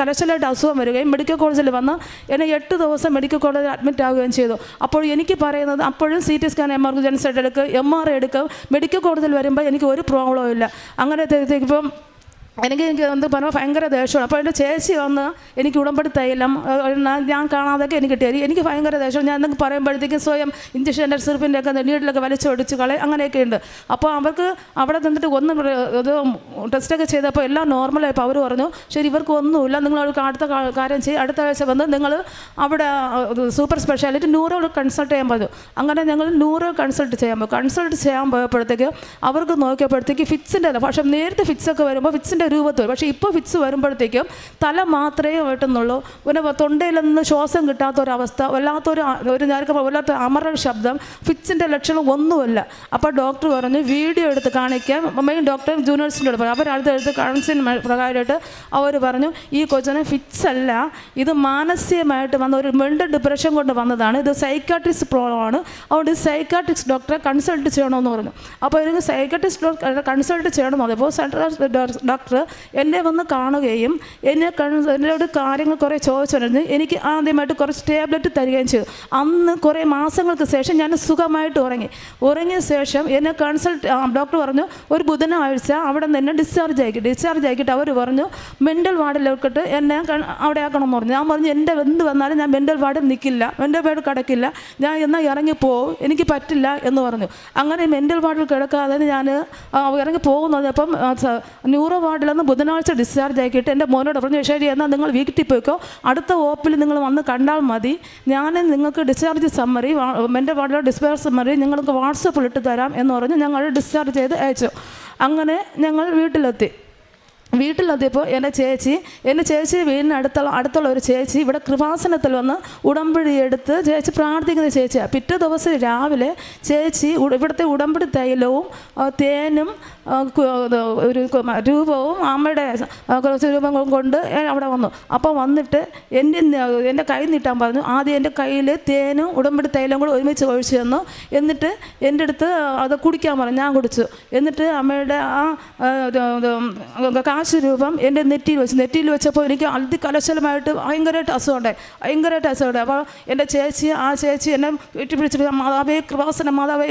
കലശലായിട്ട് അസുഖം വരികയും മെഡിക്കൽ കോളേജിൽ വന്ന് എന്നെ 8 ദിവസം മെഡിക്കൽ കോളേജിൽ അഡ്മിറ്റ് ആവുകയും ചെയ്തു. അപ്പോൾ എനിക്ക് പറയുന്നത് അപ്പോഴും CT സ്കാൻ എമർജൻസി ആയിട്ട് എടുക്കും, MRI എടുക്കും. മെഡിക്കൽ കോളേജിൽ വരുമ്പോൾ എനിക്ക് ഒരു പ്രോബ്ലവും ഇല്ല. അങ്ങനെ ഇപ്പം എനിക്ക് എന്ത് പറഞ്ഞാൽ ഭയങ്കര ദേഷ്യമാണ്. അപ്പോൾ എൻ്റെ ചേച്ചി വന്ന് എനിക്ക് ഉടമ്പടി തൈലം ഞാൻ കാണാതൊക്കെ എനിക്ക് കിട്ടിയത്. എനിക്ക് ഭയങ്കര ദേഷ്യം. ഞാൻ എന്തെങ്കിലും പറയുമ്പോഴത്തേക്കും സ്വയം ഇഞ്ചക്ഷൻ്റെ സിറിപ്പിൻ്റെ ഒക്കെ നീട്ടിലൊക്കെ വലിച്ചൊടിച്ച് കളയും, അങ്ങനെയൊക്കെ ഉണ്ട്. അപ്പോൾ അവർക്ക് അവിടെ നിന്നിട്ട് ഇത് ടെസ്റ്റൊക്കെ ചെയ്തപ്പോൾ എല്ലാം നോർമലായപ്പോൾ അവർ പറഞ്ഞു, ശരി ഇവർക്ക് ഒന്നുമില്ല, നിങ്ങൾ അടുത്ത കാര്യം ചെയ്യും, അടുത്ത ആഴ്ച വന്ന് നിങ്ങൾ അവിടെ സൂപ്പർ സ്പെഷ്യാലിറ്റി ന്യൂറോ കൺസൾട്ട് ചെയ്യാൻ പറഞ്ഞു. അങ്ങനെ ഞങ്ങൾ ന്യൂറോ കൺസൾട്ട് ചെയ്യാൻ പോയപ്പോഴത്തേക്ക് അവർക്ക് നോക്കിയപ്പോഴത്തേക്ക് ഫിക്സിൻ്റെ അല്ല, പക്ഷേ നേരത്തെ ഫിക്സൊക്കെ വരുമ്പോൾ ഫിക്സിൻ്റെ ഫിറ്റ്സിൻ്റെ രൂപത്തിൽ. പക്ഷേ ഇപ്പോൾ ഫിറ്റ്സ് വരുമ്പോഴത്തേക്കും തല മാത്രമേ വെട്ടുന്നുള്ളൂ. പിന്നെ തൊണ്ടയിൽ നിന്ന് ശ്വാസം കിട്ടാത്തൊരവസ്ഥ, വല്ലാത്ത അമറൽ ശബ്ദം, ഫിറ്റ്സിൻ്റെ ലക്ഷണം ഒന്നുമല്ല. അപ്പോൾ ഡോക്ടർ പറഞ്ഞു വീഡിയോ എടുത്ത് കാണിക്കാൻ. മെയിൻ ഡോക്ടർ ജൂനിയേഴ്സിൻ്റെ അടുത്ത് പറഞ്ഞു. അവരടുത്ത് കൗൺസിലിംഗ് പ്രകാരമായിട്ട് അവർ പറഞ്ഞു ഈ കൊച്ചിന് ഫിറ്റ്സ് അല്ല, ഇത് മാനസികമായിട്ട് വന്ന ഒരു മെൻ്റൽ ഡിപ്രഷൻ കൊണ്ട് വന്നതാണ്, ഇത് സൈക്കാട്രിസ്റ്റ് പ്രോബ്ലമാണ്, അതുകൊണ്ട് സൈക്കാട്രിസ്റ്റ് ഡോക്ടറെ കൺസൾട്ട് ചെയ്യണമെന്ന് പറഞ്ഞു. അപ്പോൾ എനിക്ക് സൈക്കാട്രിസ്റ്റ് ഡോക്ടറെ കൺസൾട്ട് ചെയ്യണമെന്ന് പറഞ്ഞപ്പോൾ ഡോക്ടർ എന്നെ വന്ന് കാണുകയും എന്നോട് കാര്യങ്ങൾ കുറേ ചോദിച്ചിരുന്നു. എനിക്ക് ആദ്യമായിട്ട് കുറച്ച് ടാബ്ലറ്റ് തരികയും ചെയ്തു. അന്ന് കുറേ മാസങ്ങൾക്ക് ശേഷം ഞാൻ സുഖമായിട്ട് ഉറങ്ങിയ ശേഷം എന്നെ ഡോക്ടർ പറഞ്ഞു ഒരു ബുധനാഴ്ച അവിടെ നിന്ന് എന്നെ ഡിസ്ചാർജ് ആക്കിയിട്ട് അവർ പറഞ്ഞു മെൻ്റൽ വാർഡിലോട്ട് എന്നെ അവിടെ ആക്കണമെന്ന് പറഞ്ഞു. ഞാൻ പറഞ്ഞു എൻ്റെ എന്ത് വന്നാലും ഞാൻ മെൻ്റൽ വാർഡിൽ നിൽക്കില്ല, മെൻ്റൽ വാർഡ് കിടക്കില്ല, ഞാൻ എന്നാൽ ഇറങ്ങിപ്പോവും, എനിക്ക് പറ്റില്ല എന്ന് പറഞ്ഞു. അങ്ങനെ മെൻ്റൽ വാർഡിൽ കിടക്കാതെ ഞാൻ ഇറങ്ങി പോകുന്നത്. അപ്പം ന്യൂറോ വാർഡിൽ നിന്ന് ബുധനാഴ്ച ഡിസ്ചാർജ് ആക്കിയിട്ട് എൻ്റെ മോനോട് പറഞ്ഞു ശരി എന്നാൽ നിങ്ങൾ വീട്ടിൽ പോയിക്കോ, അടുത്ത ഓപ്പിൽ നിങ്ങൾ വന്ന് കണ്ടാൽ മതി, ഞാൻ നിങ്ങൾക്ക് ഡിസ്ചാർജ് സമ്മറി മെൻ്റൽ വാർഡിലെ ഡിസ്ചാർജ് സമ്മറി നിങ്ങൾക്ക് വാട്സപ്പിൽ ഇട്ട് തരാം എന്ന് പറഞ്ഞ് ഞങ്ങൾ ഡിസ്ചാർജ് ചെയ്ത് അയച്ചു. അങ്ങനെ ഞങ്ങൾ വീട്ടിലെത്തിയപ്പോൾ എൻ്റെ ചേച്ചി വീടിന് അടുത്തുള്ള ഒരു ചേച്ചി ഇവിടെ കൃപാസനത്തിൽ വന്ന് ഉടമ്പടി എടുത്ത് ചേച്ചി പ്രാർത്ഥിക്കുന്ന ചേച്ചിയാണ്. പിറ്റേ ദിവസം രാവിലെ ചേച്ചി ഇവിടുത്തെ ഉടമ്പടി തൈലവും തേനും ഒരു രൂപവും അമ്മയുടെ കുറച്ച് രൂപങ്ങളും കൊണ്ട് അവിടെ വന്നു. അപ്പോൾ വന്നിട്ട് എൻ്റെ കൈ നീട്ടാൻ പറഞ്ഞു. ആദ്യം എൻ്റെ കയ്യിൽ തേനും ഉടമ്പടി തൈലവും കൂടെ ഒരുമിച്ച് ഒഴിച്ചു തന്നു. എന്നിട്ട് എൻ്റെ അടുത്ത് അത് കുടിക്കാൻ പറഞ്ഞു. ഞാൻ കുടിച്ചു. എന്നിട്ട് അമ്മയുടെ ആ കാശ് രൂപം എൻ്റെ നെറ്റിയിൽ വെച്ചപ്പോൾ എനിക്ക് അതികലശലമായിട്ട് ഭയങ്കരമായിട്ട് അസുഖമുണ്ടായി. അപ്പോൾ എൻ്റെ ചേച്ചി എന്നെ കെട്ടിപ്പിടിച്ചിട്ട് മാതാവേ കൃപാസന മാതാവേ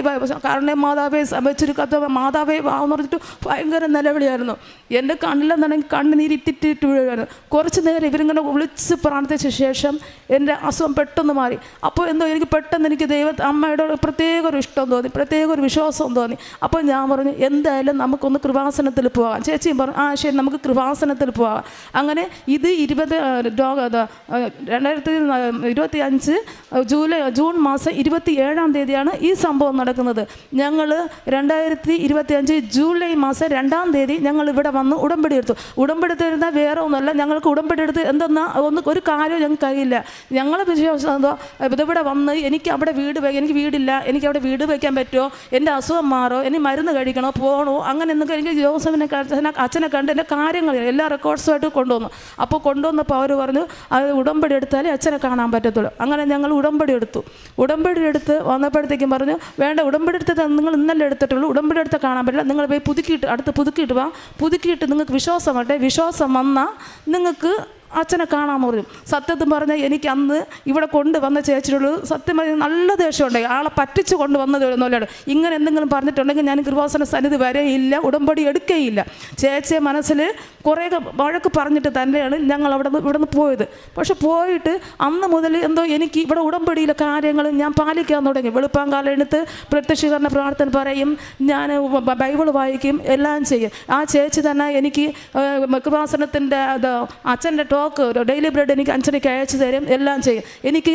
കാരണം മാതാവേ ചുരുക്കത്ത മാതാവേ എന്ന് പറഞ്ഞിട്ട് ഭയങ്കര നിലവിളിയായിരുന്നു. എൻ്റെ കണ്ണിലെന്നുണ്ടെങ്കിൽ കണ്ണുനീരിട്ടിട്ട് വീഴുമായിരുന്നു. കുറച്ച് നേരം ഇവരിങ്ങനെ വിളിച്ച് പ്രാർത്ഥിച്ച ശേഷം എൻ്റെ അസുഖം പെട്ടെന്ന് മാറി. അപ്പോൾ എനിക്ക് പെട്ടെന്ന് എനിക്ക് അമ്മയുടെ പ്രത്യേക ഒരു ഇഷ്ടം തോന്നി, പ്രത്യേക ഒരു വിശ്വാസം തോന്നി. അപ്പോൾ ഞാൻ പറഞ്ഞു എന്തായാലും നമുക്കൊന്ന് കൃപാസനത്തിൽ പോകാം. ചേച്ചിയും പറഞ്ഞു ആ ശരി നമുക്ക് കൃപാസനത്തിൽ പോകാം. അങ്ങനെ ഇത് 2025 ജൂൺ മാസം 27-ാം തീയതിയാണ് ഈ സംഭവം നടക്കുന്നത്. ഞങ്ങൾ 2025 ജൂലൈ മാസം 2-ാം തീയതി ഞങ്ങൾ ഇവിടെ വന്ന് ഉടമ്പടി എടുത്തു. ഉടമ്പടി എടുത്തിരുന്നാൽ വേറെ ഒന്നുമല്ല, ഞങ്ങൾക്ക് ഉടമ്പടി എടുത്ത് എന്തെന്നാ ഒരു കാര്യം ഞങ്ങൾക്ക് കഴിയില്ല. ഞങ്ങളെ വിശ്വാസം എന്തോ ഇതിവിടെ വന്ന് എനിക്ക് വീടില്ല, എനിക്ക് അവിടെ വീട് വയ്ക്കാൻ പറ്റുമോ, എൻ്റെ അസുഖം മാറോ, ഇനി മരുന്ന് കഴിക്കണോ പോകണോ, അങ്ങനെ എന്തൊക്കെ എനിക്ക് ജോസഫിനെ അച്ഛനെ കണ്ട് എൻ്റെ കാര്യങ്ങൾ എല്ലാ റെക്കോർഡ്സുമായിട്ട് കൊണ്ടുവന്നു. അപ്പോൾ കൊണ്ടുവന്നപ്പോൾ അവർ പറഞ്ഞു അത് ഉടമ്പടി എടുത്താലേ അച്ഛനെ കാണാൻ പറ്റത്തുള്ളൂ. അങ്ങനെ ഞങ്ങൾ ഉടമ്പടി എടുത്ത് വന്നപ്പോഴത്തേക്കും പറഞ്ഞു വേണ്ട ഉടമ്പടി എടുത്തത് നിങ്ങൾ ഇന്നലെ എടുത്തിട്ടുള്ളൂ, ഉടമ്പടി എടുത്ത് കാണാൻ പറ്റില്ല, നിങ്ങൾ പോയി പുതുക്കിയിട്ട് നിങ്ങൾക്ക് വിശ്വാസം വന്നാൽ നിങ്ങൾക്ക് അച്ഛനെ കാണാമെന്ന് പറഞ്ഞു. സത്യത്തിൽ പറഞ്ഞാൽ എനിക്ക് അന്ന് ഇവിടെ കൊണ്ടുവന്ന ചേച്ചിയോട് സത്യം പറഞ്ഞാൽ നല്ല ദേഷ്യമുണ്ടായി. ആളെ പറ്റിച്ച് കൊണ്ടുവന്നതോടെ ഇങ്ങനെ എന്തെങ്കിലും പറഞ്ഞിട്ടുണ്ടെങ്കിൽ ഞാൻ കൃപാസന സന്നിധി വരെയില്ല, ഉടമ്പടി എടുക്കുകയില്ല. ചേച്ചിയെ മനസ്സിൽ കുറേ വഴക്ക് പറഞ്ഞിട്ട് തന്നെയാണ് ഞങ്ങൾ ഇവിടുന്ന് പോയത്. പക്ഷെ പോയിട്ട് അന്ന് മുതൽ എന്തോ എനിക്ക് ഇവിടെ ഉടമ്പടിയിലെ കാര്യങ്ങൾ ഞാൻ പാലിക്കാൻ തുടങ്ങി. വെളുപ്പാങ്കാലം എടുത്ത് പ്രത്യക്ഷീകരണ പ്രാർത്ഥന പറയും, ഞാൻ ബൈബിൾ വായിക്കും, എല്ലാം ചെയ്യും. ആ ചേച്ചി തന്നെ എനിക്ക് കൃപാസനത്തിൻ്റെ അച്ഛൻ്റെ ഡെയിലി ബ്രെഡ് എനിക്ക് അച്ഛനക്ക് അയച്ചു തരും, എല്ലാം ചെയ്യും. എനിക്ക്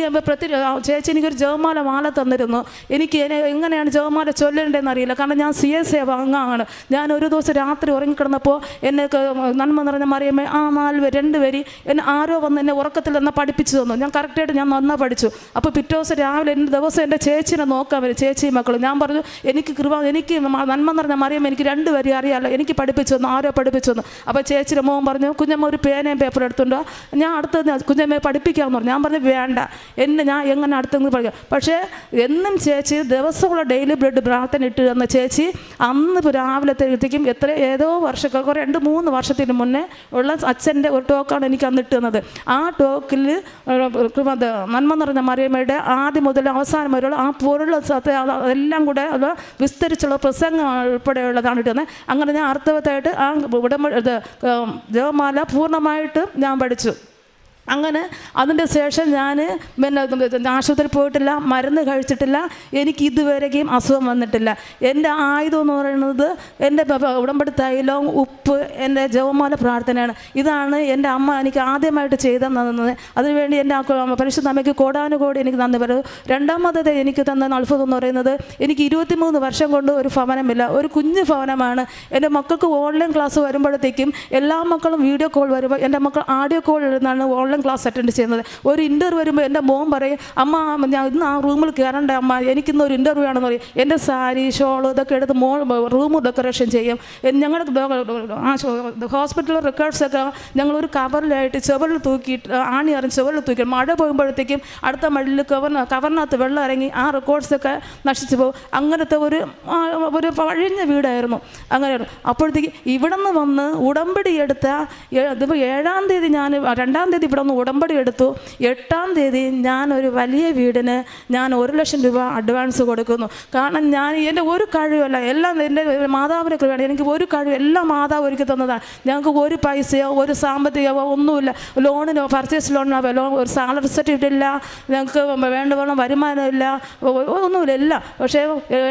ചേച്ചി എനിക്കൊരു ജപമാല മാല തന്നിരുന്നു. എനിക്ക് എങ്ങനെയാണ് ജപമാല ചൊല്ലേണ്ടതെന്ന് അറിയില്ല, കാരണം ഞാൻ CSA വാങ്ങാണ്. ഞാൻ ഒരു ദിവസം രാത്രി ഉറങ്ങിക്കിടന്നപ്പോൾ എന്നെ നന്മ നിറഞ്ഞ മറിയമ്മേ ആ 2 വരി എന്നെ ആരോ വന്ന് എന്നെ ഉറക്കത്തിൽ തന്നെ പഠിപ്പിച്ചു തന്നു. ഞാൻ കറക്റ്റായിട്ട് ഞാൻ നന്നാ പഠിച്ചു. അപ്പോൾ പിറ്റേ ദിവസം രാവിലെ ദിവസം എൻ്റെ ചേച്ചിനെ നോക്കാൻ വരും, ചേച്ചിയും മക്കളും. ഞാൻ പറഞ്ഞു എനിക്ക് നന്മ നിറഞ്ഞ മറിയമ്മ എനിക്ക് 2 വരി അറിയാമല്ലോ, എനിക്ക് പഠിപ്പിച്ചു തന്നു, ആരോ പഠിപ്പിച്ചു തന്നു. അപ്പോൾ ചേച്ചിയുടെ മോൻ പറഞ്ഞു കുഞ്ഞമ്മ ഒരു പേനയും പേപ്പർ എടുത്തുണ്ടോ, ഞാൻ അടുത്ത് കുഞ്ഞമ്മയെ പഠിപ്പിക്കാമെന്ന് പറഞ്ഞു. ഞാൻ പറഞ്ഞു വേണ്ട, ഞാൻ എങ്ങനെ അടുത്തെന്ന് പഠിക്കാം. പക്ഷേ എന്നും ചേച്ചി ദിവസമുള്ള ഡെയിലി ബ്രെഡ് പ്രാർത്ഥന ഇട്ട് തന്ന ചേച്ചി അന്ന് രാവിലത്തേക്കും ഏതോ വർഷക്കാർ 2-3 വർഷത്തിന് മുന്നേ ഉള്ള അച്ഛൻ്റെ ഒരു ടോക്കാണ് എനിക്ക് അന്ന് ഇട്ട് തന്നത്. ആ ടോക്കിൽ നന്മ നിറഞ്ഞ മറിയമ്മയുടെ ആദ്യം മുതൽ അവസാനം വരെയുള്ള ആ പൊരുൾ എല്ലാം കൂടെ വിസ്തരിച്ചുള്ള പ്രസംഗം ഉൾപ്പെടെയുള്ളതാണ് ഇട്ടുന്നത്. അങ്ങനെ ഞാൻ അർത്ഥവത്തായിട്ട് ആ ജപമാല പൂർണ്ണമായിട്ട് ഞാൻ പഠിച്ചു. അങ്ങനെ അതിൻ്റെ ശേഷം ഞാൻ പിന്നെ ആശുപത്രി പോയിട്ടില്ല, മരുന്ന് കഴിച്ചിട്ടില്ല, എനിക്ക് ഇതുവരെയും അസുഖം വന്നിട്ടില്ല. എൻ്റെ ആയുധം എന്ന് പറയുന്നത് എൻ്റെ ഉടമ്പടി തൈലവും ഉപ്പ്, എൻ്റെ ജപമാല പ്രാർത്ഥനയാണ്. ഇതാണ് എൻ്റെ അമ്മ എനിക്ക് ആദ്യമായിട്ട് ചെയ്തു തന്നത്. അതിനുവേണ്ടി എൻ്റെ പരിശുദ്ധ അമ്മയ്ക്ക് കോടാനുകോടി എനിക്ക് നന്ദി പറയുന്നു. രണ്ടാമത് എനിക്ക് തന്ന അത്ഭുതം എന്ന് പറയുന്നത്, എനിക്ക് 23 വർഷം കൊണ്ട് ഒരു ഭവനമില്ല, ഒരു കുഞ്ഞു ഭവനമാണ്. എൻ്റെ മക്കൾക്ക് ഓൺലൈൻ ക്ലാസ് വരുമ്പോഴത്തേക്കും എല്ലാ മക്കളും വീഡിയോ കോൾ വരുമ്പോൾ എൻ്റെ മക്കൾ ഓഡിയോ കോൾ ഇരുന്നാണ് ഓൺലൈൻ ക്ലാസ് അറ്റൻഡ് ചെയ്യുന്നത്. ഒരു ഇൻ്റർവ്യൂ വരുമ്പോൾ എൻ്റെ മോൻ പറയും, അമ്മ ഞാൻ ഇന്ന് ആ റൂമിൽ കയറണ്ടേ അമ്മ, എനിക്കിന്ന് ഒരു ഇൻ്റർവ്യൂ ആണെന്ന് പറയും. എൻ്റെ സാരി ഷോൾ ഇതൊക്കെ എടുത്ത് റൂം ഡെക്കറേഷൻ ചെയ്യും. ഞങ്ങളുടെ ഹോസ്പിറ്റൽ റെക്കോർഡ്സൊക്കെ ഞങ്ങളൊരു കവറിലായിട്ട് ചുവരിൽ തൂക്കിയിട്ട് ആണി അറിഞ്ഞ് ചുവരിൽ തൂക്കി, മഴ പോകുമ്പോഴത്തേക്കും അടുത്ത മഴയിൽ കവറിനകത്ത് വെള്ളം ഇറങ്ങി ആ റെക്കോർഡ്സൊക്കെ നശിച്ചു പോകും. അങ്ങനത്തെ ഒരു പഴഞ്ഞ വീടായിരുന്നു. അങ്ങനെയായിരുന്നു. അപ്പോഴത്തേക്ക് ഇവിടെ നിന്ന് വന്ന് ഉടമ്പടി എടുത്ത 7-ാം തീയതി ഞാൻ 2-ാം തീയതി ഇവിടെ നിന്ന് ഉടമ്പടി എടുത്തു. 8-ാം തീയതി ഞാൻ ഒരു വലിയ വീടിന് ഞാൻ 1 ലക്ഷം രൂപ അഡ്വാൻസ് കൊടുക്കുന്നു. കാരണം ഞാൻ എൻ്റെ ഒരു കഴിവല്ല, എല്ലാം എൻ്റെ മാതാവിൻ്റെ കഴിവാണ്. എനിക്ക് ഒരു കഴിവ് എല്ലാം മാതാവ് ഒരുക്കി തന്നതാണ്. ഞങ്ങൾക്ക് ഒരു പൈസയോ ഒരു സാമ്പത്തികമോ ഒന്നുമില്ല. ലോണിനോ പർച്ചേസ് ലോണിനോ ഒരു സാലറി സർട്ടിഫിക്കറ്റ് ഇല്ല, ഞങ്ങൾക്ക് വേണ്ടവണ്ണം വരുമാനമില്ല, ഒന്നുമില്ല, ഇല്ല. പക്ഷേ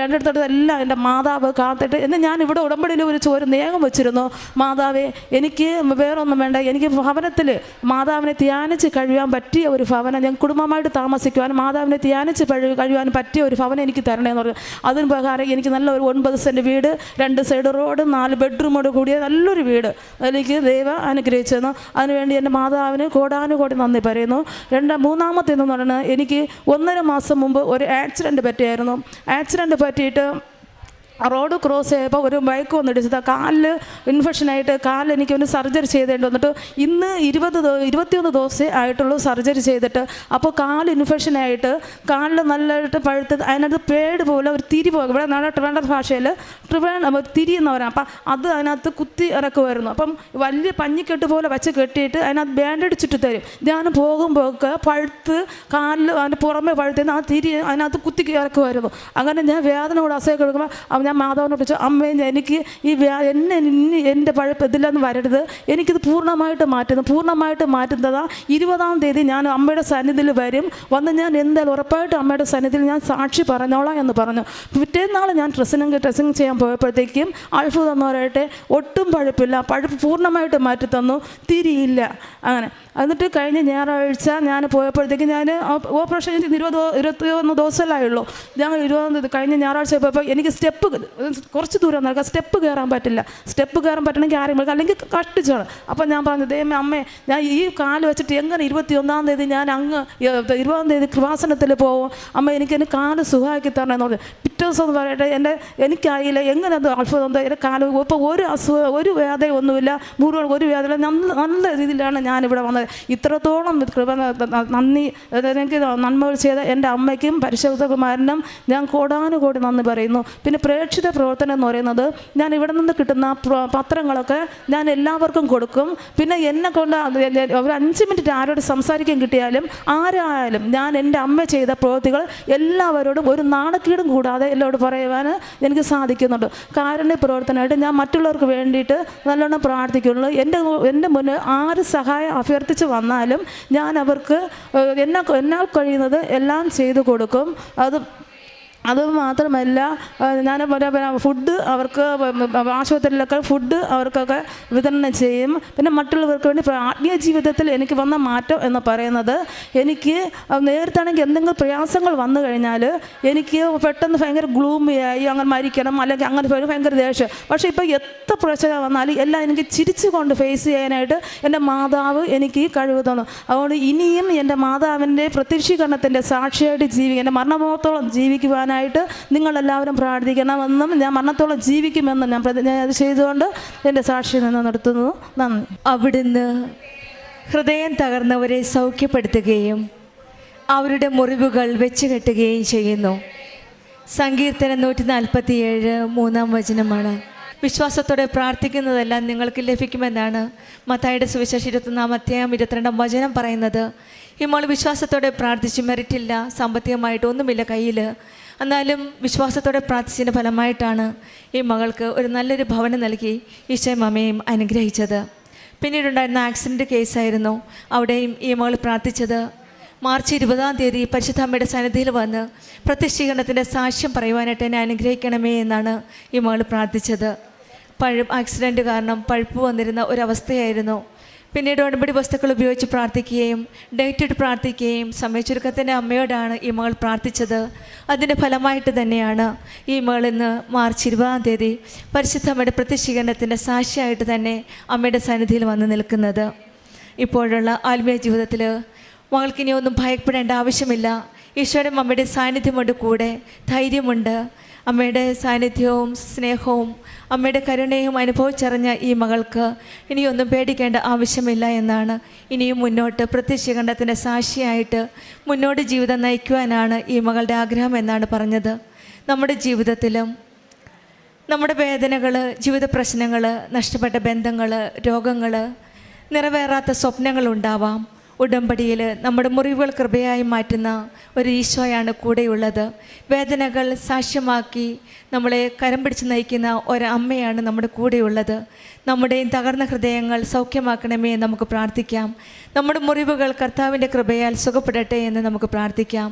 എൻ്റെ അടുത്തോട്ട് എല്ലാം എൻ്റെ മാതാവ് കാത്തിട്ട് എന്ന് ഞാൻ ഇവിടെ ഉടമ്പടിയിൽ ഒരു നിയമം വെച്ചിരുന്നു. മാതാവേ, എനിക്ക് വേറൊന്നും വേണ്ട, എനിക്ക് ഭവനത്തിൽ മാതാവിനെ ധ്യാനിച്ച് കഴിയാൻ പറ്റിയ ഒരു ഭവനം, ഞാൻ കുടുംബമായിട്ട് താമസിക്കുവാൻ മാതാവിനെ ധ്യാനിച്ച് കഴിയുവാൻ പറ്റിയ ഒരു ഭവനം എനിക്ക് തരണേന്ന് പറഞ്ഞു. അതിന് പ്രകാരം എനിക്ക് നല്ല ഒരു 9 സെൻറ്റ് വീട്, 2 സൈഡ് റോഡ്, 4 ബെഡ്റൂമോട് കൂടിയ നല്ലൊരു വീട് എനിക്ക് ദൈവം അനുഗ്രഹിച്ചെന്നു. അതിനുവേണ്ടി എൻ്റെ മാതാവിന് കോടാനുകോടി നന്ദി പറയുന്നു. മൂന്നാമത്തേന്ന് പറഞ്ഞാൽ എനിക്ക് 1.5 മാസം മുമ്പ് ഒരു ആക്സിഡൻറ്റ് പറ്റിയായിരുന്നു. ആക്സിഡൻറ്റ് പറ്റിയിട്ട് റോഡ് ക്രോസ് ചെയ്തപ്പോൾ ഒരു ബൈക്ക് വന്നിടിച്ചത്, കാലിൽ ഇൻഫെക്ഷനായിട്ട് കാലിൽ എനിക്ക് ഒന്ന് സർജറി ചെയ്തേണ്ടി വന്നിട്ട് ഇന്ന് 21 ദിവസമേ ആയിട്ടുള്ളൂ സർജറി ചെയ്തിട്ട്. അപ്പോൾ കാല് ഇൻഫെക്ഷനായിട്ട് കാലിൽ നല്ലതായിട്ട് പഴുത്ത് അതിനകത്ത് പേട് പോലെ ഒരു തിരി പോലെ, ഇവിടെ നമ്മുടെ ട്രിവാൻഡ്രം ഭാഷയിൽ തിരി എന്ന് പറയാം. അപ്പം അത് അതിനകത്ത് കുത്തി ഇറക്കുമായിരുന്നു. അപ്പം വലിയ പഞ്ഞിക്കെട്ട് പോലെ വെച്ച് കെട്ടിയിട്ട് അതിനകത്ത് ബാൻഡേഡ് ചുറ്റി തരും. ഞാൻ പോകുമ്പോഴൊക്കെ പഴുത്ത് കാലിൽ അതിൻ്റെ പുറമെ പഴുത്തുന്ന ആ തിരി അതിനകത്ത് കുത്തി ഇറക്കുമായിരുന്നു. അങ്ങനെ ഞാൻ വേദന കൂടെ അസുഖം എടുക്കുമ്പോൾ ഞാൻ മാതാവിനോട് ചോദിച്ചു, അമ്മേ എനിക്ക് ഈ എൻ്റെ പഴുപ്പ് ഇതിലൊന്നും വരരുത്, എനിക്കിത് പൂർണ്ണമായിട്ട് മാറ്റുന്നതാണ്. 20-ാം തീയതി ഞാൻ അമ്മയുടെ സന്നിധിയിൽ വന്ന് ഞാൻ എന്തായാലും ഉറപ്പായിട്ട് അമ്മയുടെ സന്നിധിയിൽ ഞാൻ സാക്ഷി പറഞ്ഞോളാം എന്ന് പറഞ്ഞു. പിറ്റേന്നാൾ ഞാൻ ഡ്രസ്സിങ് ചെയ്യാൻ പോയപ്പോഴത്തേക്കും അത്ഭുതം എന്ന് പറയട്ടെ, ഒട്ടും പഴുപ്പില്ല, പഴുപ്പ് പൂർണ്ണമായിട്ട് മാറ്റി തന്നു, തിരിയില്ല. അങ്ങനെ എന്നിട്ട് കഴിഞ്ഞ ഞായറാഴ്ച ഞാൻ പോയപ്പോഴത്തേക്ക് ഞാൻ ഓപ്പറേഷൻ 21 ദിവസമല്ലായുള്ളൂ. ഞാൻ 20-ാം തീയതി കഴിഞ്ഞ ഞായറാഴ്ച പോയപ്പോൾ എനിക്ക് കുറച്ച് ദൂരം നടക്കുക, സ്റ്റെപ്പ് കയറാൻ പറ്റില്ല. സ്റ്റെപ്പ് കയറാൻ പറ്റണമെങ്കിൽ ആരെങ്കിലും അല്ലെങ്കിൽ കട്ടിച്ചാണ്. അപ്പം ഞാൻ പറഞ്ഞു, ദൈവമേ അമ്മേ, ഞാൻ ഈ കാല് വെച്ചിട്ട് എങ്ങനെ 21-ാം തീയതി ഞാൻ അങ്ങ് 20-ാം തീയതി കൃപാസനത്തിൽ പോകും, അമ്മ എനിക്ക് എൻ്റെ കാല് സുഖമാക്കി തരണമെന്ന് പറഞ്ഞു. പിറ്റേ ദിവസം എന്ന് പറയട്ടെ, എനിക്കായില്ല, എങ്ങനെ അത് അത്ഭുതം, എൻ്റെ കാല് ഇപ്പോൾ ഒരു അസുഖം ഒരു വേദന ഒന്നുമില്ല, മുഴുവൻ ഒരു വേദന, നല്ല രീതിയിലാണ് ഞാനിവിടെ വന്നത്. ഇത്രത്തോളം കൃപ നന്ദി എനിക്ക് നന്മകൾ ചെയ്ത എൻ്റെ അമ്മയ്ക്കും പരിശുദ്ധ കുമാരനും ഞാൻ കോടാനുകോടി നന്ദി പറയുന്നു. പിന്നെ പ്രേക്ഷിത പ്രവർത്തനം എന്ന് പറയുന്നത്, ഞാൻ ഇവിടെ നിന്ന് കിട്ടുന്ന പത്രങ്ങളൊക്കെ ഞാൻ എല്ലാവർക്കും കൊടുക്കും. പിന്നെ എന്നെ കൊണ്ട് ഒരു 5 മിനിറ്റ് ആരോട് സംസാരിക്കാൻ കിട്ടിയാലും ആരായാലും ഞാൻ എൻ്റെ അമ്മ ചെയ്ത പ്രവൃത്തികൾ എല്ലാവരോടും ഒരു നാണക്കേടും കൂടാതെ എല്ലാവരോടും പറയുവാൻ എനിക്ക് സാധിക്കുന്നുണ്ട്. കാരുണ്യ പ്രവർത്തനമായിട്ട് ഞാൻ മറ്റുള്ളവർക്ക് വേണ്ടിയിട്ട് നല്ലോണം പ്രാർത്ഥിക്കുള്ളൂ. എൻ്റെ മുന്നിൽ ആര് സഹായം അഭ്യർത്ഥിച്ച് വന്നാലും ഞാൻ അവർക്ക് എന്നാൽ കഴിയുന്നത് എല്ലാം ചെയ്തു കൊടുക്കും. അത് മാത്രമല്ല, ഞാൻ ഫുഡ് അവർക്ക് ആശുപത്രിയിലൊക്കെ ഫുഡ് അവർക്കൊക്കെ വിതരണം ചെയ്യും. പിന്നെ മറ്റുള്ളവർക്ക് വേണ്ടി ആത്മീയ ജീവിതത്തിൽ എനിക്ക് വന്ന മാറ്റം എന്ന് പറയുന്നത്, എനിക്ക് നേരത്താണെങ്കിൽ എന്തെങ്കിലും പ്രയാസങ്ങൾ വന്നു കഴിഞ്ഞാൽ എനിക്ക് പെട്ടെന്ന് ഭയങ്കര ഗ്ലൂമിയായി അങ്ങനെ മരിക്കണം അല്ലെങ്കിൽ അങ്ങനെ ഭയങ്കര ദേഷ്യം. പക്ഷേ ഇപ്പോൾ എത്ര പ്രശ്നം വന്നാലും എല്ലാം എനിക്ക് ചിരിച്ചുകൊണ്ട് ഫേസ് ചെയ്യാനായിട്ട് എൻ്റെ മാതാവ് എനിക്ക് കഴിവ് തന്നു. അതുകൊണ്ട് ഇനിയും എൻ്റെ മാതാവിൻ്റെ പ്രത്യക്ഷീകരണത്തിൻ്റെ സാക്ഷിയായിട്ട് എൻ്റെ മരണമോത്തോളം ജീവിക്കുവാൻ നിങ്ങളെല്ലാവരും പ്രാർത്ഥിക്കണമെന്നും ഞാൻ മരണത്തോളം ജീവിക്കുമെന്നും ഞാൻ പ്രതിജ്ഞ ചെയ്തുകൊണ്ട് എൻ്റെ സാക്ഷി നിന്ന് നിർത്തുന്നു. നന്ദി. അവിടുന്ന് ഹൃദയം തകർന്നവരെ സൗഖ്യപ്പെടുത്തുകയും അവരുടെ മുറിവുകൾ വെച്ച് കെട്ടുകയും ചെയ്യുന്നു. സങ്കീർത്തനം 147 3-ാം വചനമാണ്. വിശ്വാസത്തോടെ പ്രാർത്ഥിക്കുന്നതെല്ലാം നിങ്ങൾക്ക് ലഭിക്കുമെന്നാണ് മത്തായിയുടെ സുവിശേഷം 21-ാം അധ്യായം 22-ാം വചനം പറയുന്നത്. ഈ മോൾ വിശ്വാസത്തോടെ പ്രാർത്ഥിച്ചു, മെറിറ്റില്ല, സാമ്പത്തികമായിട്ടൊന്നുമില്ല കയ്യിൽ, എന്നാലും വിശ്വാസത്തോടെ പ്രാർത്ഥിച്ചതിൻ്റെ ഫലമായിട്ടാണ് ഈ മകൾക്ക് ഒരു നല്ലൊരു ഭവനം നൽകി ഈശോയും അമ്മയും അനുഗ്രഹിച്ചത്. പിന്നീടുണ്ടായിരുന്ന ആക്സിഡൻറ്റ് കേസായിരുന്നു. അവിടെയും ഈ മകൾ പ്രാർത്ഥിച്ചത് മാർച്ച് 20 പരിശുദ്ധ അമ്മയുടെ സന്നിധിയിൽ വന്ന് പ്രത്യക്ഷീകരണത്തിൻ്റെ സാക്ഷ്യം പറയുവാനായിട്ട് എന്നെ അനുഗ്രഹിക്കണമേ എന്നാണ് ഈ മകൾ പ്രാർത്ഥിച്ചത്. ആക്സിഡൻറ്റ് കാരണം പഴുപ്പ് വന്നിരുന്ന ഒരവസ്ഥയായിരുന്നു. പിന്നീട് ഉടമ്പടി വസ്തുക്കൾ ഉപയോഗിച്ച് പ്രാർത്ഥിക്കുകയും ഡേറ്റ് ഇട്ട് പ്രാർത്ഥിക്കുകയും സമയച്ചുരുക്കത്തിൻ്റെ അമ്മയോടാണ് ഈ മകൾ പ്രാർത്ഥിച്ചത്. അതിൻ്റെ ഫലമായിട്ട് തന്നെയാണ് ഈ മകൾ ഇന്ന് മാർച്ച് 20 പരിശുദ്ധ അമ്മയുടെ പ്രത്യക്ഷീകരണത്തിൻ്റെ സാക്ഷിയായിട്ട് തന്നെ അമ്മയുടെ സന്നിധിയിൽ വന്ന് നിൽക്കുന്നത്. ഇപ്പോഴുള്ള ആത്മീയ ജീവിതത്തിൽ മകൾക്കിനി ഒന്നും ഭയപ്പെടേണ്ട ആവശ്യമില്ല. ഈശോയുടെ അമ്മയുടെ സാന്നിധ്യമുണ്ട്, കൂടെ ധൈര്യമുണ്ട്. അമ്മയുടെ സാന്നിധ്യവും സ്നേഹവും അമ്മയുടെ കരുണയും അനുഭവിച്ചറിഞ്ഞ ഈ മകൾക്ക് ഇനിയൊന്നും പേടിക്കേണ്ട ആവശ്യമില്ല എന്നാണ്. ഇനിയും മുന്നോട്ട് പ്രത്യക്ഷീകരണത്തിൻ്റെ സാക്ഷിയായിട്ട് മുന്നോട്ട് ജീവിതം നയിക്കുവാനാണ് ഈ മകളുടെ ആഗ്രഹം എന്നാണ് പറഞ്ഞത്. നമ്മുടെ ജീവിതത്തിലും നമ്മുടെ വേദനകൾ, ജീവിത പ്രശ്നങ്ങൾ, നഷ്ടപ്പെട്ട ബന്ധങ്ങൾ, രോഗങ്ങൾ, നിറവേറാത്ത സ്വപ്നങ്ങളുണ്ടാവാം. ഉടമ്പടിയിൽ നമ്മുടെ മുറിവുകൾ കൃപയായി മാറ്റുന്ന ഒരു ഈശോയാണ് കൂടെയുള്ളത്. വേദനകൾ സാക്ഷ്യമാക്കി നമ്മളെ കരം പിടിച്ച് നയിക്കുന്ന ഒരമ്മയാണ് നമ്മുടെ കൂടെയുള്ളത്. നമ്മുടെയും തകർന്ന ഹൃദയങ്ങൾ സൗഖ്യമാക്കണമേ എന്ന് നമുക്ക് പ്രാർത്ഥിക്കാം. നമ്മുടെ മുറിവുകൾ കർത്താവിൻ്റെ കൃപയാൽ സുഖപ്പെടട്ടെ എന്ന് നമുക്ക് പ്രാർത്ഥിക്കാം.